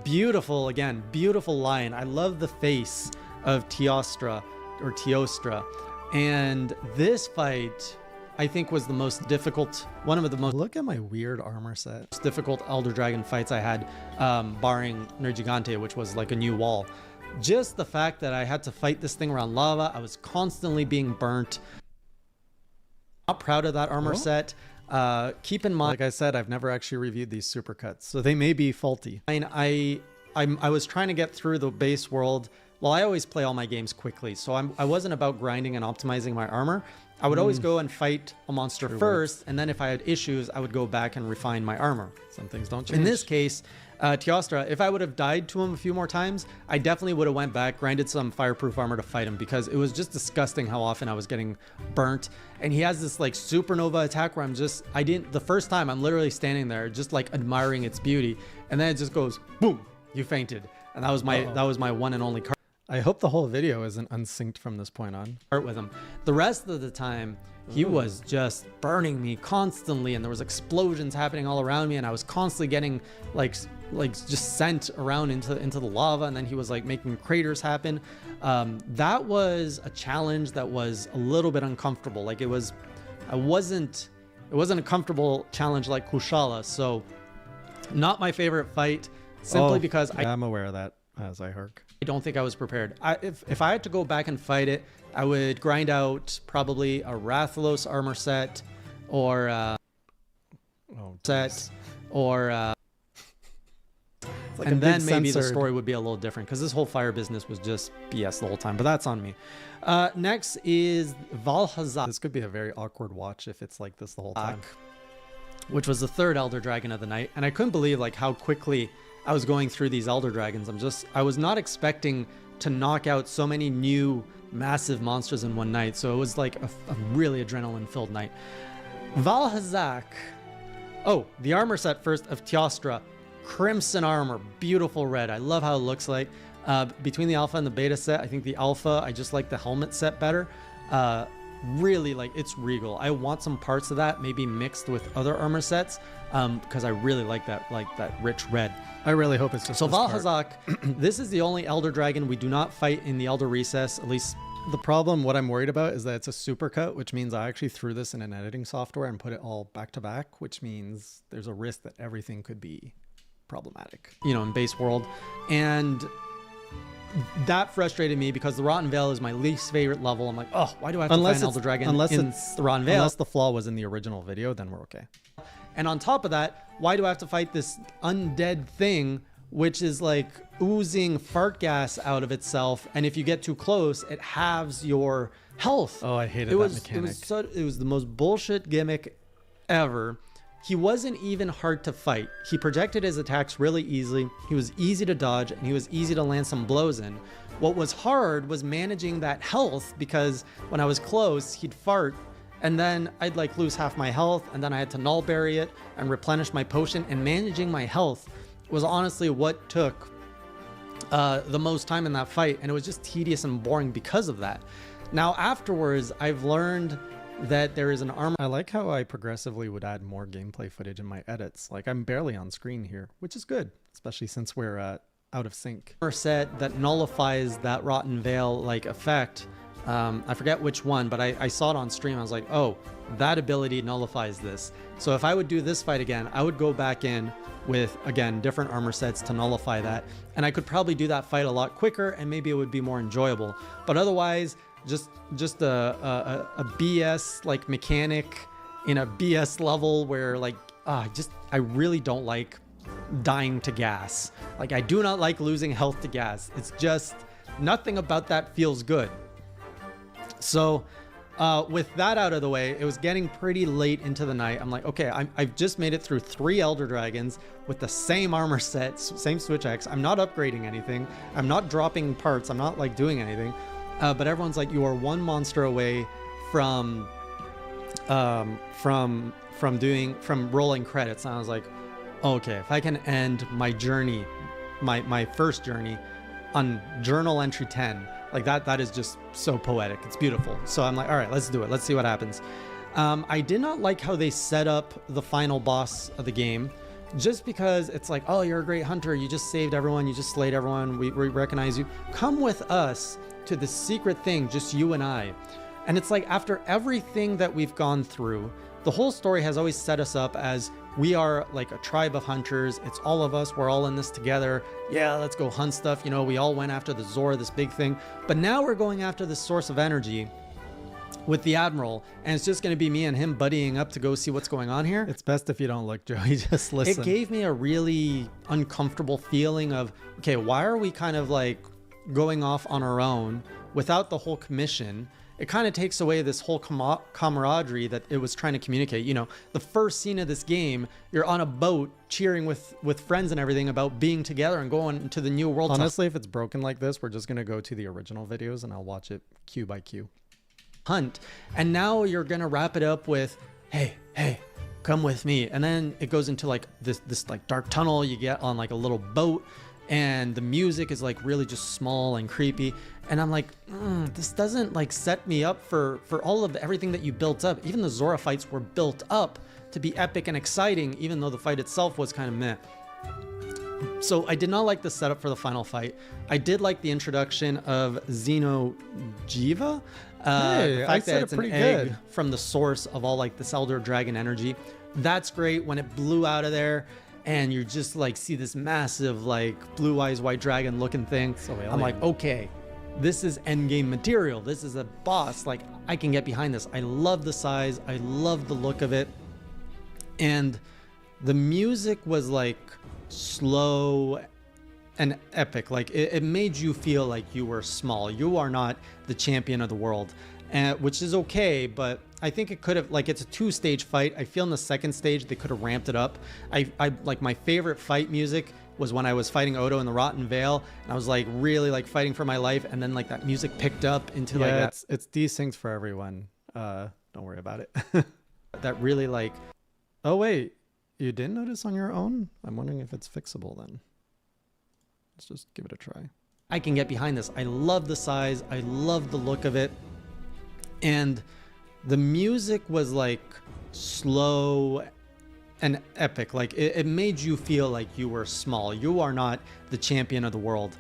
Beautiful, again, beautiful lion. I love the face of Teostra. And this fight, I think, was the most difficult, one of the most Look at my weird armor set. difficult Elder Dragon fights I had, barring Nergigante, which was like a new wall. Just the fact that I had to fight this thing around lava, I was constantly being burnt. Not proud of that armor set. Keep in mind, Like I said, I've never actually reviewed these supercuts, so they may be faulty. I was trying to get through the base world. Well, I always play all my games quickly, so I wasn't about grinding and optimizing my armor. I would always go and fight a monster first, and then if I had issues, I would go back and refine my armor. Some things don't change. In this case, Teostra, if I would have died to him a few more times, I definitely would have went back, grinded some fireproof armor to fight him, because it was just disgusting how often I was getting burnt. And he has this like supernova attack where the first time I'm literally standing there just like admiring its beauty, and then it just goes boom, you fainted. And that was my one and only card. I hope the whole video isn't unsynced from this point on. With him. The rest of the time, he was just burning me constantly, and there was explosions happening all around me, and I was constantly getting like just sent around into the lava, and then he was like making craters happen. That was a challenge that was a little bit uncomfortable. Like it wasn't a comfortable challenge like Kushala, so not my favorite fight, simply because I'm aware of that as I hark. I don't think I was prepared. If I had to go back and fight it, I would grind out probably a Rathalos armor set, or and then maybe the story would be a little different, because this whole fire business was just BS the whole time. But that's on me. Next is Valhazak. This could be a very awkward watch if it's like this the whole time. Which was the third Elder Dragon of the night, and I couldn't believe like how quickly I was going through these Elder Dragons. I was not expecting to knock out so many new massive monsters in one night, so it was like a really adrenaline-filled night. Valhazak. Oh, the armor set first of Teostra. Crimson armor, beautiful red. I love how it looks like. Between the alpha and the beta set, I think the alpha, I just like the helmet set better. Really, like, it's regal. I want some parts of that maybe mixed with other armor sets, because I really like that rich red. I really hope it's just So this part. Valhazak, this is the only Elder Dragon we do not fight in the Elder Recess, at least. The problem, what I'm worried about, is that it's a supercut, which means I actually threw this in an editing software and put it all back to back, which means there's a risk that everything could be problematic. You know, in base world. And that frustrated me because the Rotten Veil is my least favorite level. I'm like, oh, why do I have to fight an Elder Dragon in the Rotten Veil? Unless the flaw was in the original video, then we're okay. And on top of that, why do I have to fight this undead thing, which is like oozing fart gas out of itself, and if you get too close, it halves your health. Oh, I hated that mechanic. It was the most bullshit gimmick ever. He wasn't even hard to fight. He projected his attacks really easily. He was easy to dodge, and he was easy to land some blows in. What was hard was managing that health, because when I was close, he'd fart, and then I'd like lose half my health, and then I had to null bury it and replenish my potion. And managing my health was honestly what took the most time in that fight, and it was just tedious and boring because of that. Now afterwards, I've learned that there is an armor. I like how I progressively would add more gameplay footage in my edits. Like, I'm barely on screen here, which is good, especially since we're out of sync. Armor set that nullifies that Rotten Veil like effect. I forget which one, but I saw it on stream. I was like, oh, that ability nullifies this. So if I would do this fight again, I would go back in with, again, different armor sets to nullify that. And I could probably do that fight a lot quicker, and maybe it would be more enjoyable. But otherwise, just a BS like mechanic in a BS level where like, I really don't like dying to gas. Like, I do not like losing health to gas. It's just nothing about that feels good. So with that out of the way, it was getting pretty late into the night. I'm like, okay, I've just made it through 3 Elder Dragons with the same armor sets, same Switch X. I'm not upgrading anything. I'm not dropping parts. I'm not like doing anything. But everyone's like, you are 1 monster away from rolling credits. And I was like, okay, if I can end my journey, my first journey on journal entry 10, like that is just so poetic. It's beautiful. So I'm like, all right, let's do it. Let's see what happens. I did not like how they set up the final boss of the game, just because it's like, oh, you're a great hunter. You just saved everyone. You just slayed everyone. We recognize you. Come with us to the secret thing, just you and I. And it's like, after everything that we've gone through, the whole story has always set us up as we are like a tribe of hunters. It's all of us. We're all in this together. Yeah, let's go hunt stuff. You know, we all went after the Zora, this big thing. But now we're going after this source of energy with the Admiral. And it's just going to be me and him buddying up to go see what's going on here. It's best if you don't look, Joey. Just listen. It gave me a really uncomfortable feeling of, okay, why are we kind of like going off on our own without the whole commission? It kind of takes away this whole camaraderie that it was trying to communicate. You know, the first scene of this game, you're on a boat cheering with friends and everything about being together and going to the new world. Honestly, if it's broken like this, we're just going to go to the original videos and I'll watch it cue by cue. Hunt. And now you're going to wrap it up with, hey, come with me. And then it goes into like this like dark tunnel you get on like a little boat. And the music is like really just small and creepy. And I'm like, this doesn't like set me up for all of everything that you built up. Even the Zora fights were built up to be epic and exciting, even though the fight itself was kind of meh. So I did not like the setup for the final fight. I did like the introduction of Xeno'jiiva. The fact that it's an egg from the source of all like this Elder Dragon energy. That's great. When it blew out of there, and you just like see this massive like blue eyes white dragon looking thing. So I'm like, okay, this is endgame material. This is a boss. Like, I can get behind this. I love the size. I love the look of it. And the music was like slow and epic. Like it made you feel like you were small. You are not the champion of the world, which is okay, but I think it could have, like, it's a 2-stage fight. I feel in the second stage they could have ramped it up. I like, my favorite fight music was when I was fighting Odo in the Rotten Veil, and I was like really like fighting for my life, and then like that music picked up into like that. It's desynced for everyone. Don't worry about it. That really like. Oh wait, you didn't notice on your own? I'm wondering if it's fixable then. Let's just give it a try. I can get behind this. I love the size. I love the look of it, and the music was like slow and epic. Like it made you feel like you were small. You are not the champion of the world,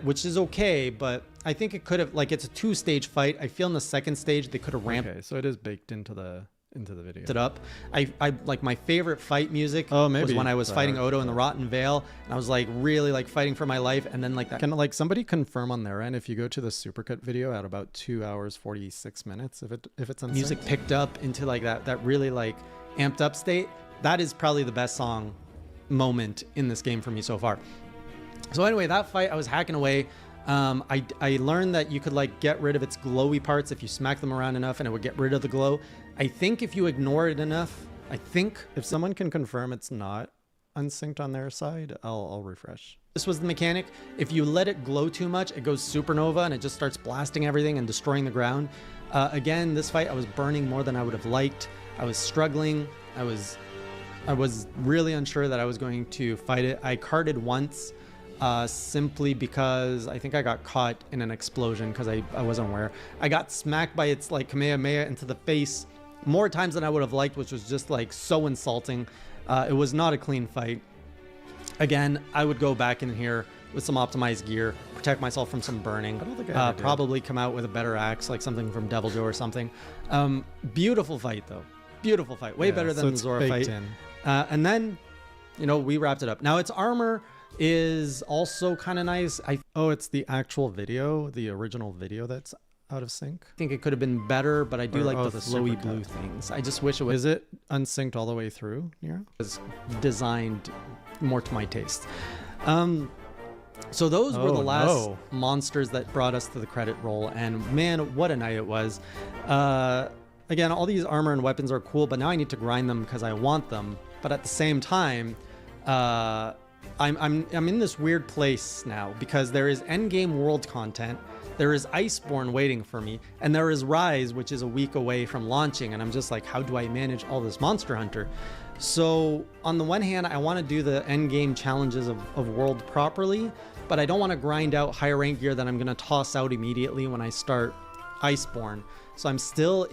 which is okay, but I think it could have, like, it's a 2-stage fight. I feel in the second stage they could have ramped. Okay, so it is baked into the video. It up. I like, my favorite fight music was when I was fighting Odo in the Rotten Veil, and I was like really like fighting for my life, and then like that. Can like somebody confirm on their end if you go to the Supercut video at about 2 hours 46 minutes if it's unsynced? Music picked up into like that really like amped up state. That is probably the best song moment in this game for me so far. So anyway, that fight I was hacking away. I learned that you could like get rid of its glowy parts if you smack them around enough, and it would get rid of the glow. I think if you ignore it enough, if someone can confirm it's not unsynced on their side, I'll refresh. This was the mechanic. If you let it glow too much, it goes supernova and it just starts blasting everything and destroying the ground. Again, this fight I was burning more than I would have liked. I was struggling. I was really unsure that I was going to fight it. I carded once. Simply because I think I got caught in an explosion because I wasn't aware. I got smacked by its like Kamehameha into the face more times than I would have liked, which was just like so insulting. It was not a clean fight. Again, I would go back in here with some optimized gear, protect myself from some burning. I don't think I ever did. Probably come out with a better axe, like something from Devil Joe or something. Beautiful fight though. Beautiful fight. Way better than the Zora fight. And then, you know, we wrapped it up. Now its armor is also kind of nice. Oh, it's the actual video, the original video that's out of sync. I think it could have been better, but I do like the flowy Supercut. blue things. I just wish it was Is it unsynced all the way through, Nero? designed more to my taste. So those were the last monsters that brought us to the credit roll, and man, what a night it was. Again, all these armor and weapons are cool, but now I need to grind them because I want them. But at the same time, I'm in this weird place now because there is Endgame world content, there is Iceborne waiting for me, and there is Rise, which is a week away from launching, and I'm just like, how do I manage all this Monster Hunter? So on the one hand, I want to do the endgame challenges of world properly, but I don't want to grind out higher rank gear that I'm going to toss out immediately when I start Iceborne. So I'm still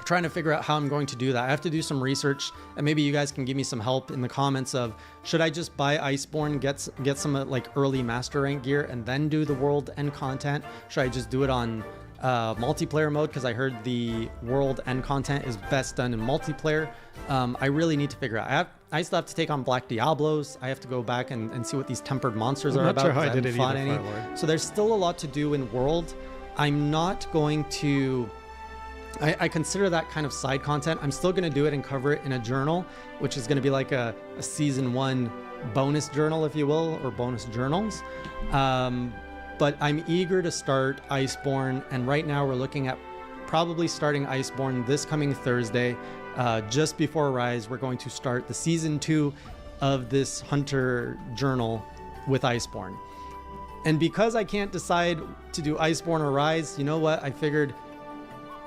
trying to figure out how I'm going to do that. I have to do some research, and maybe you guys can give me some help in the comments of, should I just buy Iceborne, get some like early master rank gear, and then do the world end content? Should I just do it on multiplayer mode? Because I heard the world end content is best done in multiplayer. I really need to figure out. I still have to take on Black Diablos. I have to go back and see what these tempered monsters are about. Sure how I haven't did it fought either, any. Firelord. So there's still a lot to do in world. I'm not going to. I consider that kind of side content. I'm still going to do it and cover it in a journal, which is going to be like a season 1 bonus journal, if you will, or bonus journals. But I'm eager to start Iceborne, and right now we're looking at probably starting Iceborne this coming Thursday. Just before Rise, we're going to start the season 2 of this Hunter journal with Iceborne. And because I can't decide to do Iceborne or Rise, you know what? I figured,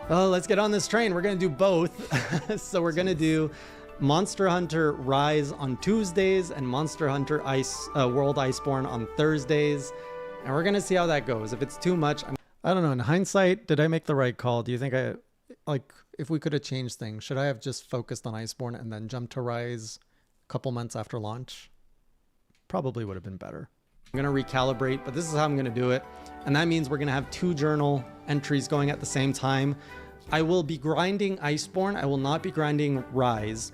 oh, let's get on this train. We're going to do both. So we're going to do Monster Hunter Rise on Tuesdays and Monster Hunter World Iceborne on Thursdays. And we're going to see how that goes. If it's too much, I don't know. In hindsight, did I make the right call? Do you think if we could have changed things, should I have just focused on Iceborne and then jumped to Rise a couple months after launch? Probably would have been better. I'm going to recalibrate, but this is how I'm going to do it. And that means we're going to have 2 journal entries going at the same time. I will be grinding Iceborne. I will not be grinding Rise.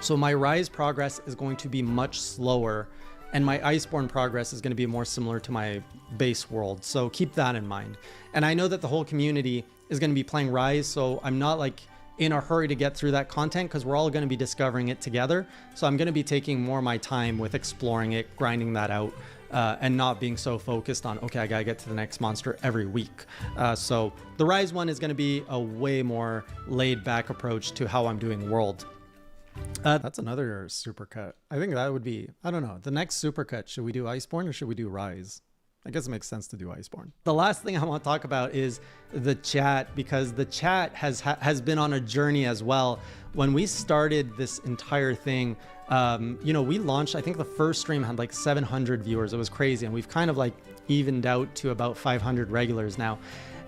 So my Rise progress is going to be much slower, and my Iceborne progress is going to be more similar to my base world. So keep that in mind. And I know that the whole community is going to be playing Rise, so I'm not like in a hurry to get through that content because we're all going to be discovering it together. So I'm going to be taking more of my time with exploring it, grinding that out, and not being so focused on, okay, I got to get to the next monster every week. So the Rise one is going to be a way more laid back approach to how I'm doing world. That's another supercut. I think that would be, I don't know, the next supercut. Should we do Iceborne or should we do Rise? I guess it makes sense to do Iceborne. The last thing I want to talk about is the chat, because the chat has been on a journey as well. When we started this entire thing, you know, we launched, I think the first stream had like 700 viewers. It was crazy. And we've kind of like evened out to about 500 regulars now.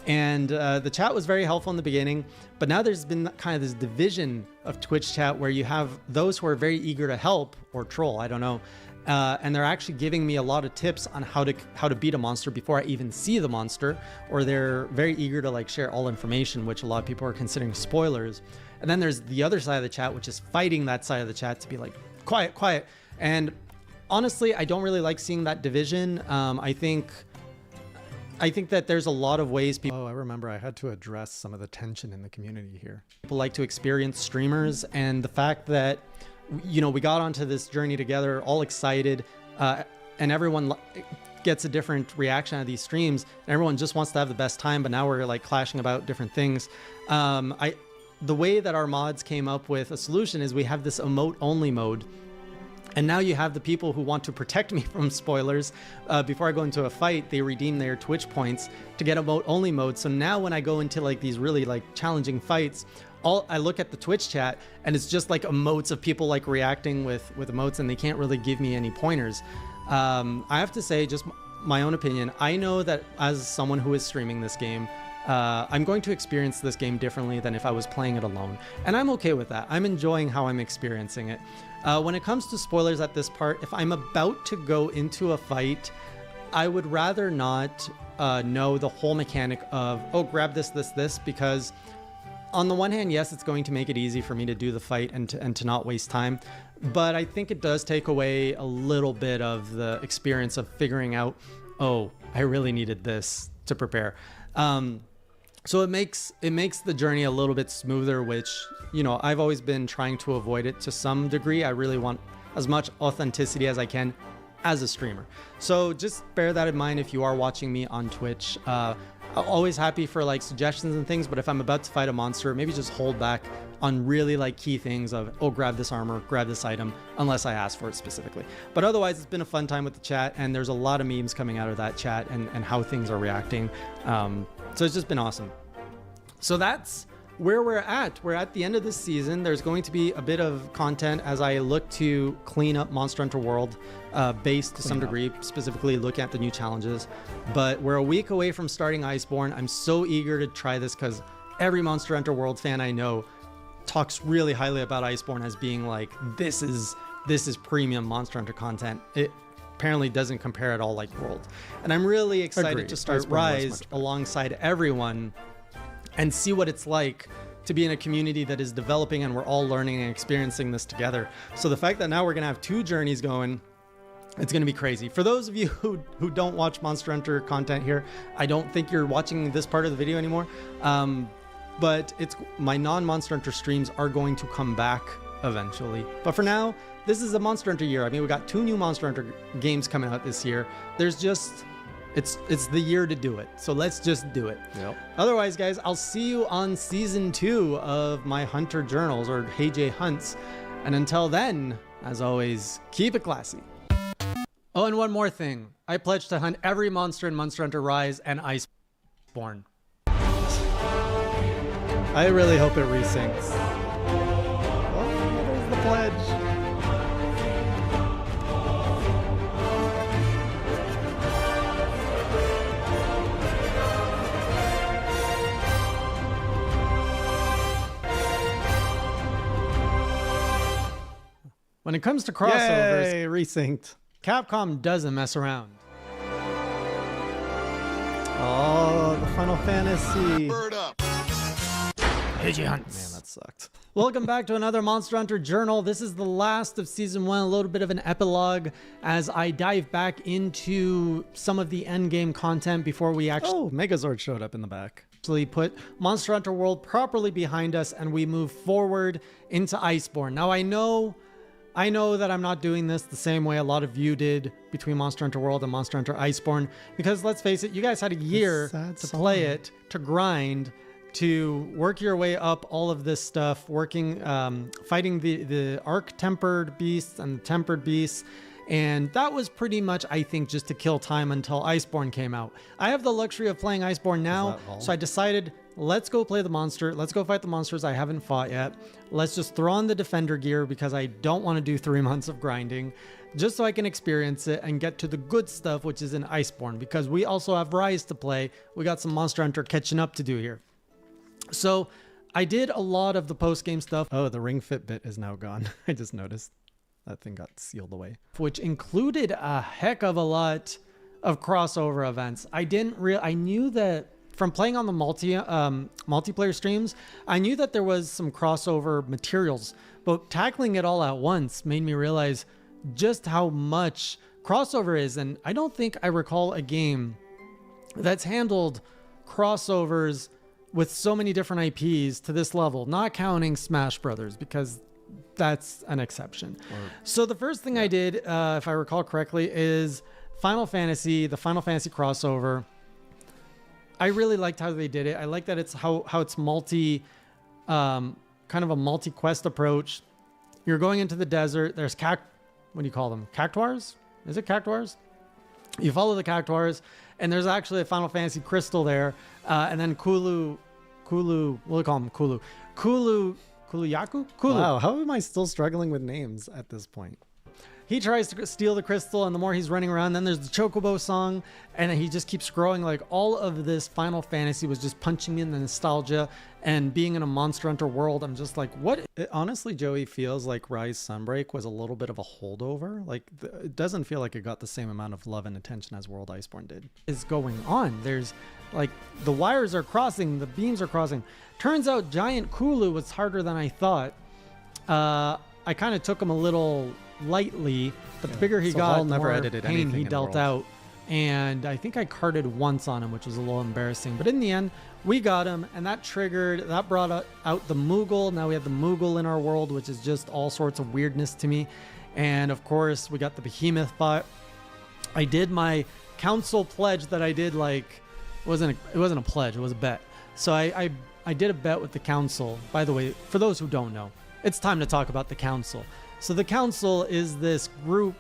And the chat was very helpful in the beginning, but now there's been kind of this division of Twitch chat where you have those who are very eager to help or troll, I don't know. And they're actually giving me a lot of tips on how to beat a monster before I even see the monster, or they're very eager to like share all information, which a lot of people are considering spoilers. And then there's the other side of the chat, which is fighting that side of the chat to be like, quiet, quiet. And honestly, I don't really like seeing that division. I think that there's a lot of ways people... Oh, I remember I had to address some of the tension in the community here. People like to experience streamers, and the fact that, you know, we got onto this journey together, all excited, and everyone gets a different reaction out of these streams, and everyone just wants to have the best time, but now we're like clashing about different things. The way that our mods came up with a solution is we have this emote-only mode. And now you have the people who want to protect me from spoilers. Before I go into a fight, they redeem their Twitch points to get emote-only mode. So now when I go into like these really like challenging fights, I look at the Twitch chat and it's just like emotes of people like reacting with emotes, and they can't really give me any pointers. I have to say, just my own opinion, I know that as someone who is streaming this game, I'm going to experience this game differently than if I was playing it alone. And I'm okay with that. I'm enjoying how I'm experiencing it. When it comes to spoilers at this part, if I'm about to go into a fight, I would rather not know the whole mechanic of, oh, grab this, because on the one hand, yes, it's going to make it easy for me to do the fight and to not waste time. But I think it does take away a little bit of the experience of figuring out, oh, I really needed this to prepare. So it makes the journey a little bit smoother, which, you know, I've always been trying to avoid it to some degree. I really want as much authenticity as I can as a streamer. So just bear that in mind if you are watching me on Twitch. Always happy for like suggestions and things, but if I'm about to fight a monster, maybe just hold back on really like key things of, oh, grab this armor, grab this item, unless I ask for it specifically. But otherwise, it's been a fun time with the chat, and there's a lot of memes coming out of that chat and how things are reacting. So it's just been awesome. So that's where we're at. We're at the end of this season. There's going to be a bit of content as I look to clean up Monster Hunter World base to some degree, specifically looking at the new challenges. But we're a week away from starting Iceborne. I'm so eager to try this because every Monster Hunter World fan I know talks really highly about Iceborne as being like, this is premium Monster Hunter content. It apparently doesn't compare at all like World. And I'm really excited to start Rise alongside everyone and see what it's like to be in a community that is developing and we're all learning and experiencing this together. So the fact that now we're going to have 2 journeys going, it's going to be crazy. For those of you who don't watch Monster Hunter content here, I don't think you're watching this part of the video anymore. But it's my non-Monster Hunter streams are going to come back eventually. But for now, this is a Monster Hunter year. I mean, we got 2 new Monster Hunter games coming out this year. There's just, it's the year to do it. So let's just do it. Yep. Otherwise, guys, I'll see you on season 2 of my Hunter Journals, or Hey J Hunts. And until then, as always, keep it classy. Oh, and one more thing. I pledge to hunt every monster in Monster Hunter Rise and Iceborne. I really hope it resyncs. Oh, there's the pledge. When it comes to crossovers, Yay, resynced. Capcom doesn't mess around. Oh, the Final Fantasy. Bird up. Hey, Hunts. Man, that sucked. Welcome back to another Monster Hunter Journal. This is the last of Season 1, a little bit of an epilogue as I dive back into some of the endgame content before we Oh, Megazord showed up in the back. actually put Monster Hunter World properly behind us and we move forward into Iceborne. Now, I know that I'm not doing this the same way a lot of you did between Monster Hunter World and Monster Hunter Iceborne, because let's face it, you guys had a year to play it, to grind, to work your way up all of this stuff, fighting the arc-tempered beasts and the tempered beasts. And that was pretty much, I think, just to kill time until Iceborne came out. I have the luxury of playing Iceborne now, so I decided, let's go play the monster. Let's go fight the monsters I haven't fought yet. Let's just throw on the defender gear because I don't want to do 3 months of grinding, just so I can experience it and get to the good stuff, which is in Iceborne, because we also have Rise to play. We got some Monster Hunter catching up to do here. So I did a lot of the post-game stuff. Oh, the Ring Fit bit is now gone. I just noticed. That thing got sealed away. Which included a heck of a lot of crossover events. I knew that from playing on the multiplayer streams, I knew that there was some crossover materials, but tackling it all at once made me realize just how much crossover is. And I don't think I recall a game that's handled crossovers with so many different IPs to this level, not counting Smash Brothers, because that's an exception. So the first thing I did, if I recall correctly, is the Final Fantasy crossover. I really liked how they did it. I like that it's how it's kind of a multi-quest approach. You're going into the desert. There's what do you call them? Cactuars? Is it cactuars? You follow the cactuars, and there's actually a Final Fantasy crystal there. And then Kuluyaku? Wow, how am I still struggling with names at this point? he tries to steal the crystal, and the more he's running around, then there's the Chocobo song, and he just keeps growing. Like, all of this Final Fantasy was just punching me in the nostalgia, and being in a Monster Hunter world, I'm just like, what? It honestly, Joey, feels like Rise Sunbreak was a little bit of a holdover. Like, it doesn't feel like it got the same amount of love and attention as World Iceborne did. Is going on? There's like, the wires are crossing, the beams are crossing. Turns out Giant Kulu was harder than I thought. I kind of took him a little lightly, but the bigger he So got, Hall the never more edited pain anything he in the dealt world. out. And I think I carded once on him, which was a little embarrassing. But in the end, we got him, and that brought out the Moogle. Now we have the Moogle in our world, which is just all sorts of weirdness to me. And of course, we got the Behemoth bot. I did my council pledge that I did, like, it wasn't a pledge, it was a bet. So I did a bet with the council. By the way, for those who don't know, it's time to talk about the council. So the council is this group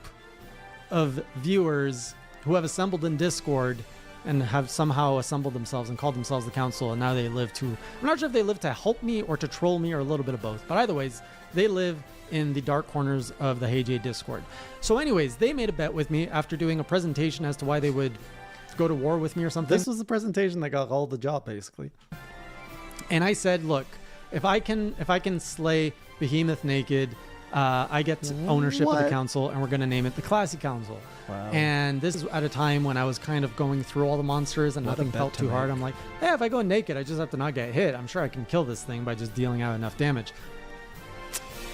of viewers who have assembled in Discord and have somehow assembled themselves and called themselves the council, and now they live to, I'm not sure if they live to help me or to troll me or a little bit of both, but either ways, they live in the dark corners of the Hey J Discord. So anyways, they made a bet with me after doing a presentation as to why they would go to war with me or something. This was the presentation that got all the job, basically. And I said, look, if I can slay Behemoth naked, I get ownership of the What? council, and we're going to name it the Classy Council. Wow. And this is at a time when I was kind of going through all the monsters and What a nothing bet felt to too hard. make. I'm like, hey, if I go naked, I just have to not get hit. I'm sure I can kill this thing by just dealing out enough damage.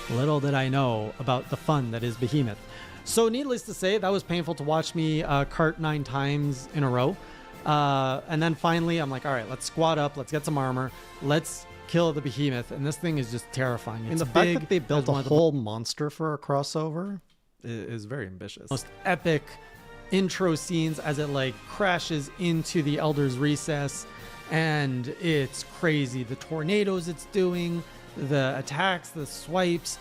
Little did I know about the fun that is Behemoth. So needless to say, that was painful to watch me cart 9 times in a row. And then finally, I'm like, all right, let's squat up. Let's get some armor. Let's kill the Behemoth. And this thing is just terrifying. And It's the big, fact that they built has a one of the whole monster for a crossover is very ambitious. most epic intro scenes as it like crashes into the Elder's Recess, and it's crazy. The tornadoes it's doing, the attacks, the swipes.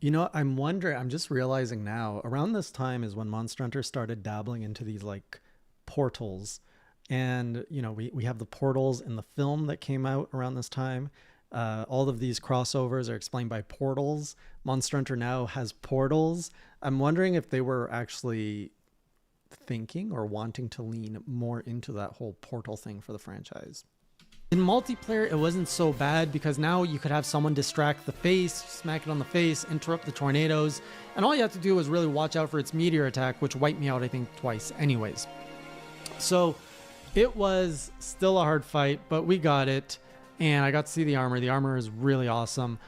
You know, I'm just realizing now, around this time is when Monster Hunter started dabbling into these like portals. And, you know, we have the portals in the film that came out around this time. All of these crossovers are explained by portals. Monster Hunter now has portals. I'm wondering if they were actually thinking or wanting to lean more into that whole portal thing for the franchise. In multiplayer, it wasn't so bad because now you could have someone distract the face, smack it on the face, interrupt the tornadoes, and all you have to do is really watch out for its meteor attack, which wiped me out, I think, twice anyways. So it was still a hard fight, but we got it, and I got to see the armor. The armor is really awesome.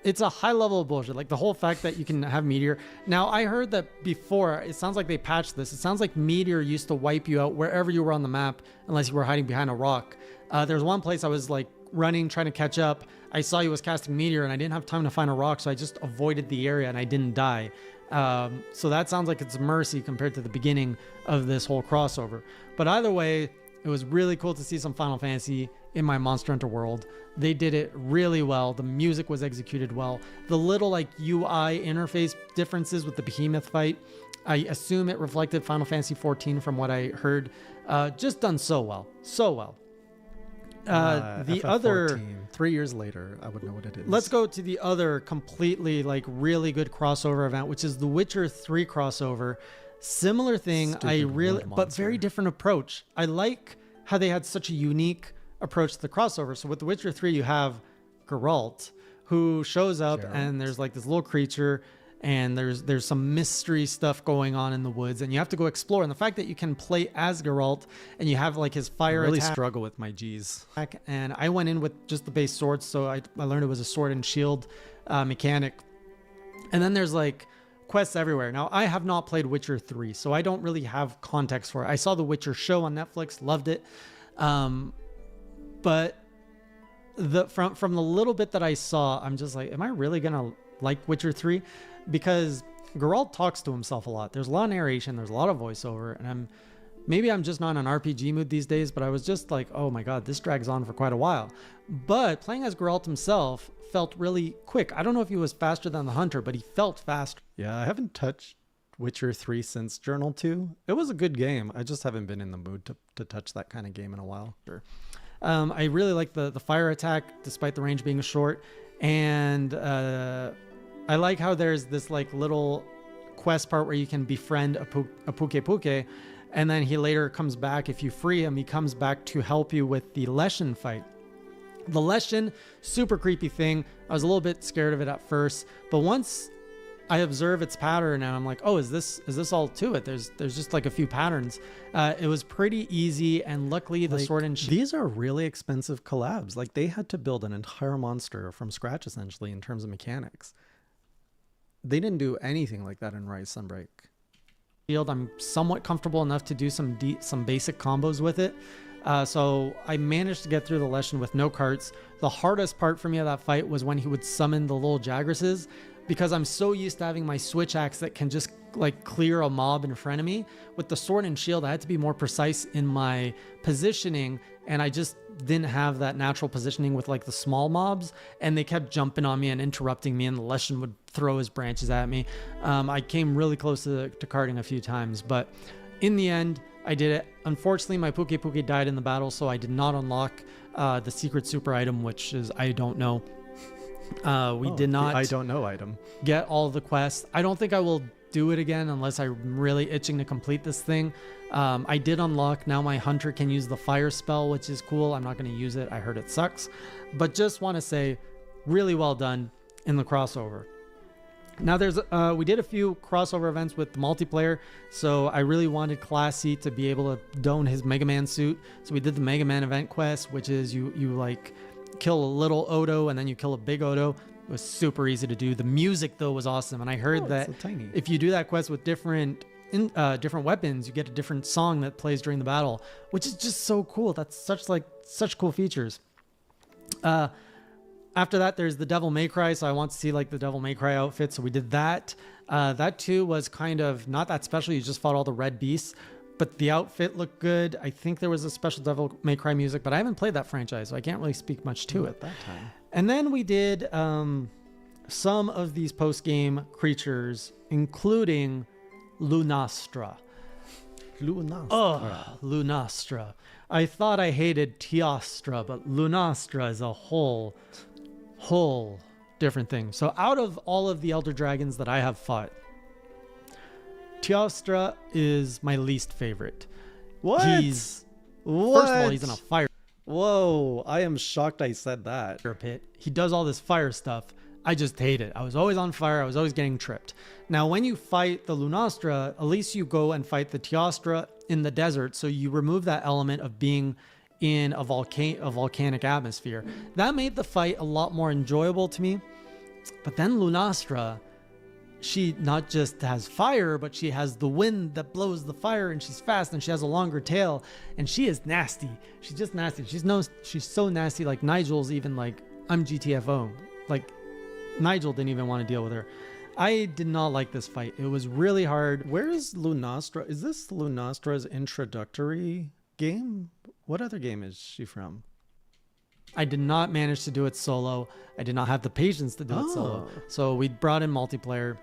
It's a high level of bullshit. Like the whole fact that you can have Meteor. Now, I heard that before, it sounds like they patched this. It sounds like Meteor used to wipe you out wherever you were on the map, unless you were hiding behind a rock. There's one place I was like running, trying to catch up. I saw he was casting Meteor and I didn't have time to find a rock, so I just avoided the area and I didn't die. So that sounds like it's mercy compared to the beginning of this whole crossover. But either way, it was really cool to see some Final Fantasy in my Monster Hunter world. They did it really well. The music was executed well. The little like UI interface differences with the Behemoth fight, I assume it reflected Final Fantasy 14 from what I heard. Just done so well. So well. The other... FF14, 3 years later, I would know what it is. Let's go to the other completely like really good crossover event, which is the Witcher 3 crossover. Similar thing, Stupid but very monster. different approach. I like how they had such a unique approach to the crossover. So with The Witcher 3, you have Geralt, who shows up and there's like this little creature and there's some mystery stuff going on in the woods and you have to go explore. And the fact that you can play as Geralt and you have like his fire I really attack, struggle with my G's. and I went in with just the base sword, so I learned it was a sword and shield mechanic. And then there's like quests everywhere. Now, I have not played Witcher 3, so I don't really have context for it. I saw the Witcher show on Netflix, loved it. But from the little bit that I saw, I'm just like, am I really gonna like Witcher 3? Because Geralt talks to himself a lot. There's a lot of narration, there's a lot of voiceover, and maybe I'm just not in an RPG mood these days, but I was just like, oh my god, this drags on for quite a while. But playing as Geralt himself felt really quick. I don't know if he was faster than the Hunter, but he felt faster. Yeah, I haven't touched Witcher 3 since Journal 2. It was a good game. I just haven't been in the mood to touch that kind of game in a while. I really like the fire attack, despite the range being short. And I like how there's this like little quest part where you can befriend a Puke Puke, and then he later comes back. If you free him, he comes back to help you with the Leshen fight. The Leshen, super creepy thing. I was a little bit scared of it at first, but once I observe its pattern and I'm like, oh, is this all to it? There's just like a few patterns. It was pretty easy, and luckily the sword and shield. These are really expensive collabs. Like they had to build an entire monster from scratch essentially in terms of mechanics. They didn't do anything like that in Rise Sunbreak. I'm somewhat comfortable enough to do some basic combos with it. So I managed to get through the Leshen with no carts. The hardest part for me of that fight was when he would summon the little Jagresses, because I'm so used to having my switch axe that can just like clear a mob in front of me. With the sword and shield, I had to be more precise in my positioning, and I just didn't have that natural positioning with like the small mobs, and they kept jumping on me and interrupting me, and the Leshen would throw his branches at me. I came really close to carding a few times, but in the end, I did it. Unfortunately, my Puke Puke died in the battle, so I did not unlock the secret super item, which is I don't know. We did not. I don't know item. Get all the quests. I don't think I will do it again unless I'm really itching to complete this thing. I did unlock. Now my hunter can use the fire spell, which is cool. I'm not going to use it. I heard it sucks, but just want to say, really well done in the crossover. Now we did a few crossover events with the multiplayer, so I really wanted Classy to be able to don his Mega Man suit. So we did the Mega Man event quest, which is you like kill a little Odo and then you kill a big Odo. It was super easy to do. The music though was awesome, and I heard that so tiny. if you do that quest with different weapons, you get a different song that plays during the battle, which is just so cool. That's such cool features. After that, there's the Devil May Cry, so I want to see like the Devil May Cry outfit, so we did that. That too was kind of not that special. You just fought all the red beasts, but the outfit looked good. I think there was a special Devil May Cry music, but I haven't played that franchise, so I can't really speak much to it. At that time. And then we did some of these post-game creatures, including Lunastra. Oh, Lunastra. I thought I hated Teostra, but Lunastra is a whole different thing. So out of all of the Elder Dragons that I have fought, Teostra is my least favorite. What? First of all, he's in a fire Whoa, I am shocked I said that. pit. He does all this fire stuff. I just hate it. I was always on fire. I was always getting tripped. Now, when you fight the Lunastra, at least you go and fight the Teostra in the desert. So you remove that element of being in a volcanic atmosphere. That made the fight a lot more enjoyable to me. But then Lunastra, she not just has fire, but she has the wind that blows the fire, and she's fast, and she has a longer tail, and she is nasty. She's just nasty. She's so nasty. Like Nigel's even like, I'm GTFO. Like Nigel didn't even want to deal with her. I did not like this fight. It was really hard. Where is Lunastra? Is this Lunastra's introductory game? What other game is she from? I did not manage to do it solo. I did not have the patience to do it solo. So we brought in multiplayer,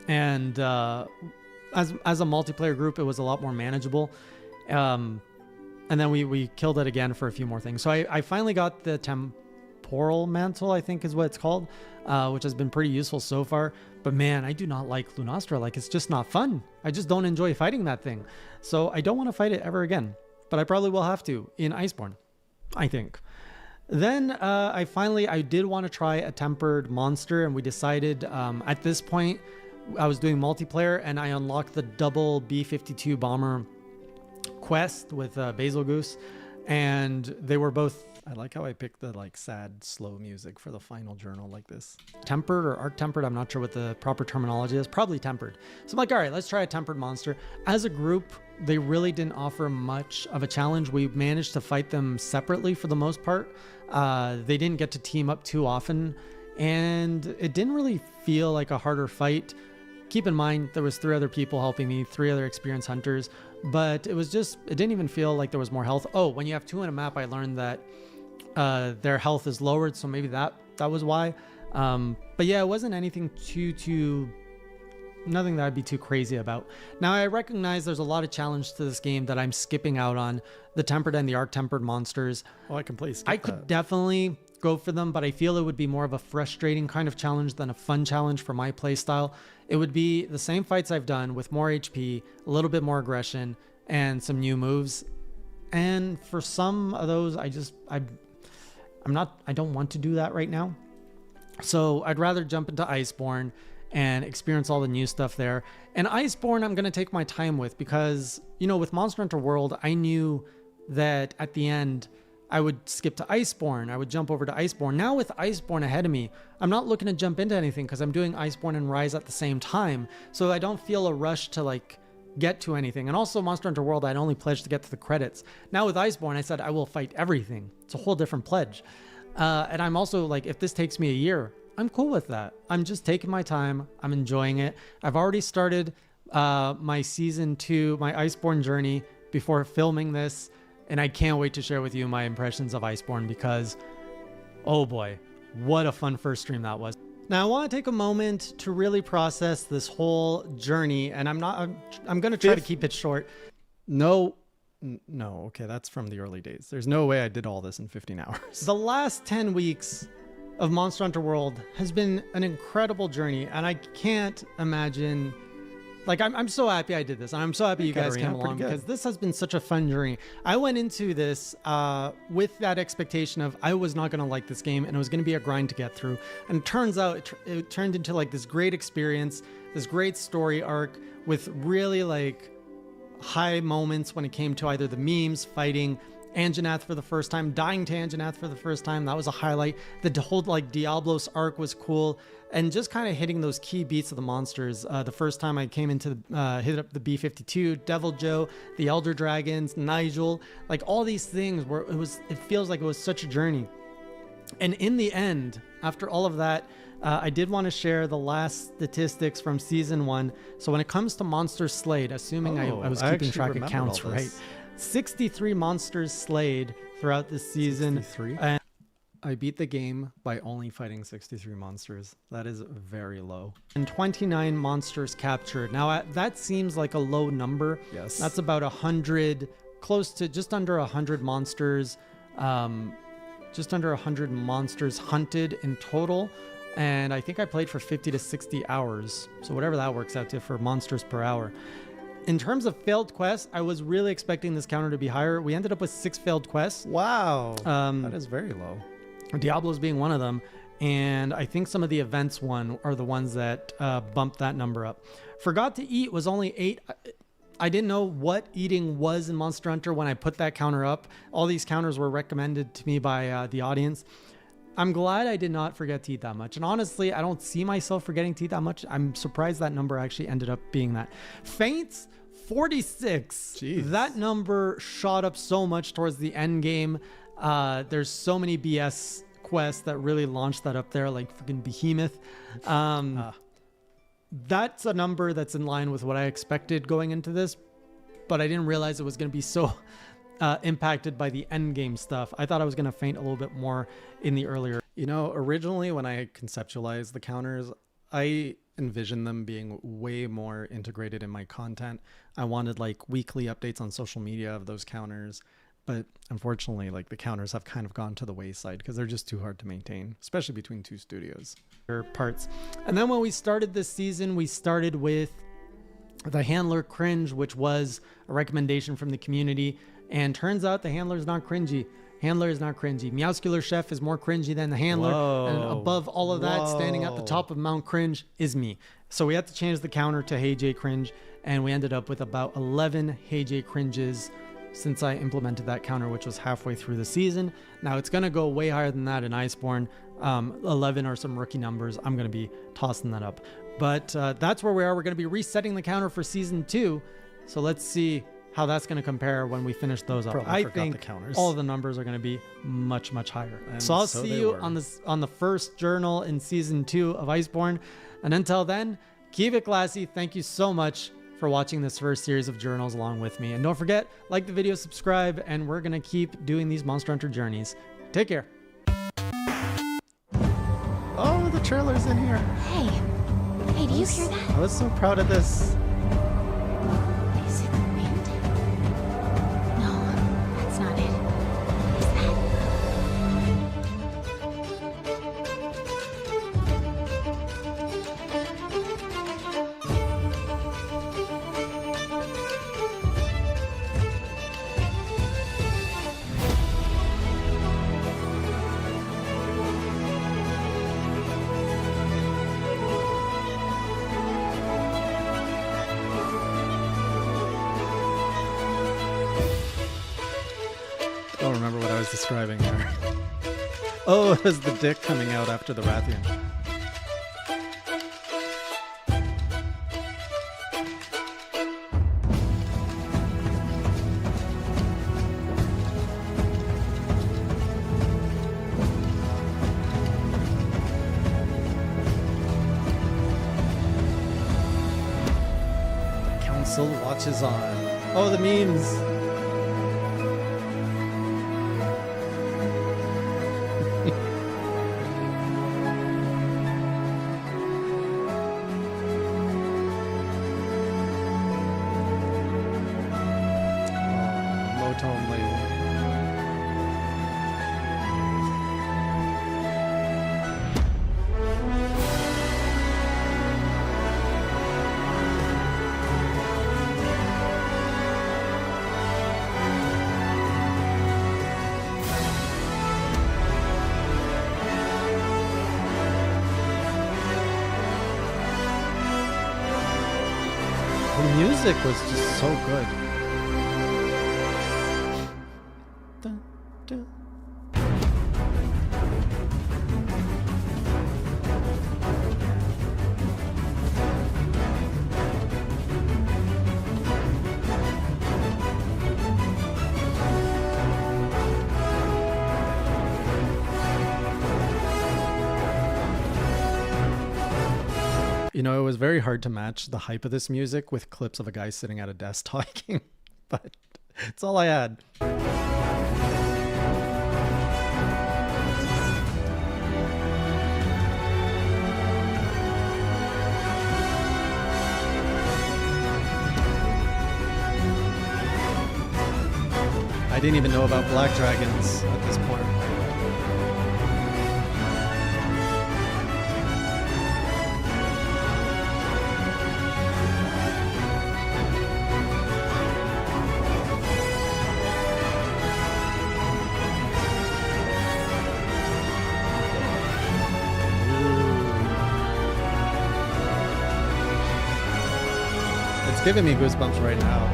and as a multiplayer group, it was a lot more manageable. And then we killed it again for a few more things. So I finally got the temporal mantle, I think is what it's called, which has been pretty useful so far. But man, I do not like Lunastra. Like, it's just not fun. I just don't enjoy fighting that thing. So I don't want to fight it ever again. But I probably will have to in Iceborne, I think. Then I did want to try a tempered monster, and we decided at this point I was doing multiplayer, and I unlocked the double B-52 bomber quest with Basil Goose, and they were both. I like how I picked the like sad slow music for the final journal like this. Tempered or arc tempered, I'm not sure what the proper terminology is. Probably tempered. So I'm like, all right, let's try a tempered monster. As a group, they really didn't offer much of a challenge. We managed to fight them separately for the most part. They didn't get to team up too often, and it didn't really feel like a harder fight. Keep in mind, there was 3 other people helping me, 3 other experienced hunters, but it didn't even feel like there was more health. Oh, when you have 2 in a map, I learned that their health is lowered, so maybe that was why. But yeah, it wasn't anything nothing that I'd be too crazy about. Now, I recognize there's a lot of challenge to this game that I'm skipping out on, the tempered and the arc tempered monsters. Oh, I completely skipped I could definitely go for them, but I feel it would be more of a frustrating kind of challenge than a fun challenge for my playstyle. It would be the same fights I've done with more HP, a little bit more aggression, and some new moves. And for some of those, I don't want to do that right now. So I'd rather jump into Iceborne and experience all the new stuff there. And Iceborne, I'm going to take my time with because, you know, with Monster Hunter World, I knew that at the end, I would skip to Iceborne. I would jump over to Iceborne. Now with Iceborne ahead of me, I'm not looking to jump into anything because I'm doing Iceborne and Rise at the same time. So I don't feel a rush to like get to anything. And also Monster Hunter World, I'd only pledged to get to the credits. Now with Iceborne, I said I will fight everything. It's a whole different pledge. And I'm also like, if this takes me a year, I'm cool with that. I'm just taking my time. I'm enjoying it. I've already started my season 2, my Iceborne journey before filming this. And I can't wait to share with you my impressions of Iceborne because, oh boy, what a fun first stream that was. Now I want to take a moment to really process this whole journey, and I'm going to try to keep it short. No, okay, that's from the early days. There's no way I did all this in 15 hours. The last 10 weeks of Monster Hunter World has been an incredible journey, and I can't imagine. Like, I'm so happy I did this. I'm so happy you guys came along because this has been such a fun journey. I went into this with that expectation of I was not going to like this game and it was going to be a grind to get through. And it turns out it turned into like this great experience, this great story arc with really like high moments when it came to either the memes, fighting Anjanath for the first time, dying to Anjanath for the first time. That was a highlight. The whole like Diablos arc was cool. And just kind of hitting those key beats of the monsters. The first time I came into hit up the B-52, Devil Joe, the Elder Dragons, Nigel, like all these things where it feels like it was such a journey. And in the end, after all of that, I did want to share the last statistics from season 1. So when it comes to monsters slayed, assuming I was keeping track of counts right, 63 monsters slayed throughout this season. 63? And I beat the game by only fighting 63 monsters. That is very low. And 29 monsters captured. Now that seems like a low number. Yes. That's about 100, close to just under 100 monsters. Just under 100 monsters hunted in total. And I think I played for 50 to 60 hours. So whatever that works out to for monsters per hour. In terms of failed quests, I was really expecting this counter to be higher. We ended up with 6 failed quests. Wow. That is very low. Diablos being one of them. And I think some of the events are the ones that bumped that number up. Forgot to Eat was only 8. I didn't know what eating was in Monster Hunter when I put that counter up. All these counters were recommended to me by the audience. I'm glad I did not forget to eat that much. And honestly, I don't see myself forgetting to eat that much. I'm surprised that number actually ended up being that. Faints, 46. Jeez. That number shot up so much towards the end game. There's so many BS quests that really launched that up there, like freaking Behemoth. That's a number that's in line with what I expected going into this, but I didn't realize it was going to be so impacted by the end game stuff. I thought I was going to faint a little bit more in the earlier. You know, originally when I conceptualized the counters, I envisioned them being way more integrated in my content. I wanted like weekly updates on social media of those counters. But unfortunately, like the counters have kind of gone to the wayside because they're just too hard to maintain, especially between 2 studios. Parts. And then when we started this season, we started with the handler cringe, which was a recommendation from the community. And turns out the handler is not cringy. Handler is not cringy. Meowscular Chef is more cringy than the handler. Whoa. And above all of that, standing at the top of Mount Cringe is me. So we had to change the counter to Hey J Cringe. And we ended up with about 11 Hey J Cringes since I implemented that counter, which was halfway through the season. Now it's going to go way higher than that in Iceborne. 11 are some rookie numbers. I'm going to be tossing that up. But that's where we are. We're going to be resetting the counter for season 2. So let's see how that's going to compare when we finish those up. I think all of the numbers are going to be much, much higher. And so I'll see you on the first journal in season 2 of Iceborne. And until then, keep it classy. Thank you so much for watching this first series of journals along with me. And don't forget, like the video, subscribe, and we're going to keep doing these Monster Hunter journeys. Take care. Oh, the trailer's in here. Hey, do you hear that? I was so proud of this. Is it the wind? No, that's not it. Is that? don't remember what I was describing there. Oh, it was the dick coming out after the Rathian. The council watches on. Oh, the memes. Tone lady. The music was just so good. Dun, dun. You know, it was very hard to match the hype of this music with clips of a guy sitting at a desk talking, but it's all I had. I didn't even know about Black Dragons at this point. It's giving me goosebumps right now.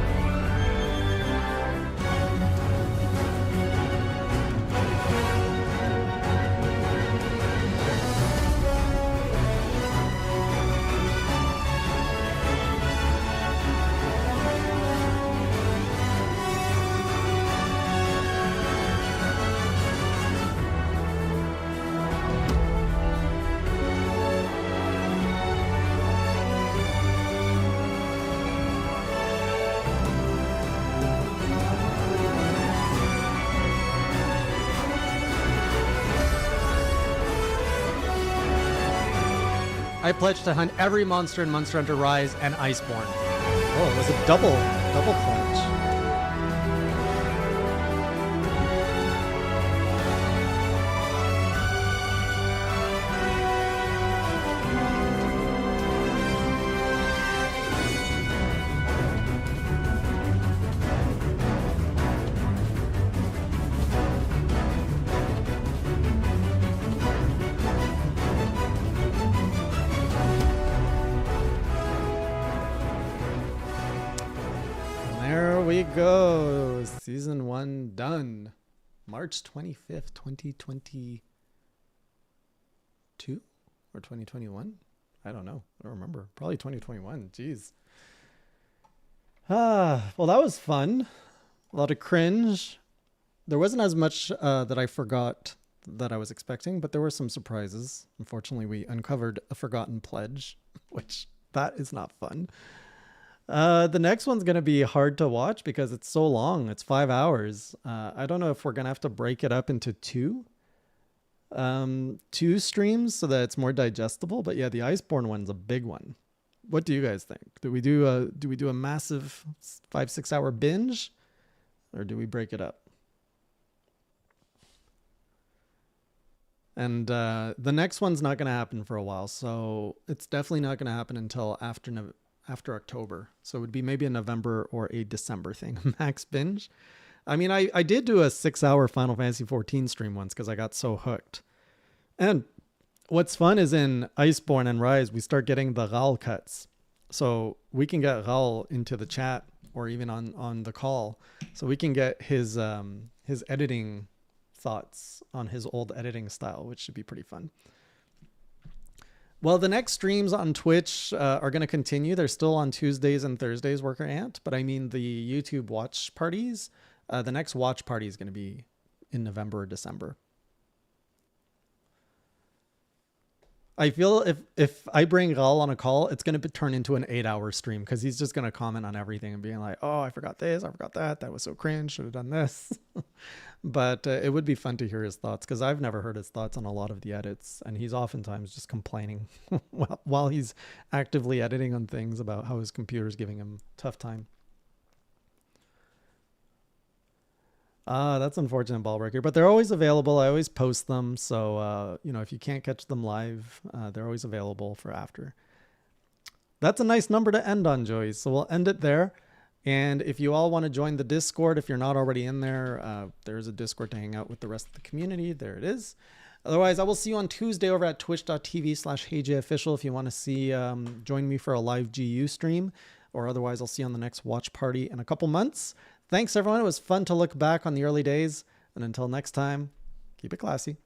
I pledge to hunt every monster in Monster Hunter Rise and Iceborne. Oh, it was a double pledge. There we go. Season 1 done. March 25th, 2022 or 2021? I don't know. I don't remember. Probably 2021. Jeez. Well, that was fun. A lot of cringe. There wasn't as much that I forgot that I was expecting, but there were some surprises. Unfortunately, we uncovered a forgotten pledge, which that is not fun. The next one's going to be hard to watch because it's so long. It's 5 hours. I don't know if we're going to have to break it up into two streams so that it's more digestible. But yeah, the Iceborne one's a big one. What do you guys think? Do we do a massive 5-6 hour binge, or do we break it up? And the next one's not going to happen for a while, so it's definitely not going to happen until after October. So it would be maybe a November or a December thing. Max binge. I mean, I did do a 6 hour Final Fantasy 14 stream once because I got so hooked. And what's fun is in Iceborne and Rise, we start getting the Ral cuts. So we can get Ral into the chat or even on the call. So we can get his his editing thoughts on his old editing style, which should be pretty fun. Well, the next streams on Twitch are going to continue. They're still on Tuesdays and Thursdays, Worker Ant, but I mean the YouTube watch parties. The next watch party is going to be in November or December. I feel if I bring Raul on a call, it's going to turn into an 8-hour stream because he's just going to comment on everything and being like, oh, I forgot this, I forgot that. That was so cringe. Should have done this. But it would be fun to hear his thoughts because I've never heard his thoughts on a lot of the edits. And he's oftentimes just complaining while he's actively editing on things about how his computer's giving him a tough time. That's unfortunate, Ballbreaker, but they're always available. I always post them. So, if you can't catch them live, they're always available for after. That's a nice number to end on, Joey. So we'll end it there. And if you all want to join the Discord, if you're not already in there, there's a Discord to hang out with the rest of the community. There it is. Otherwise, I will see you on Tuesday over at twitch.tv/HeyJOfficial if you want to see, join me for a live GU stream, or otherwise I'll see you on the next watch party in a couple months. Thanks, everyone. It was fun to look back on the early days. And until next time, keep it classy.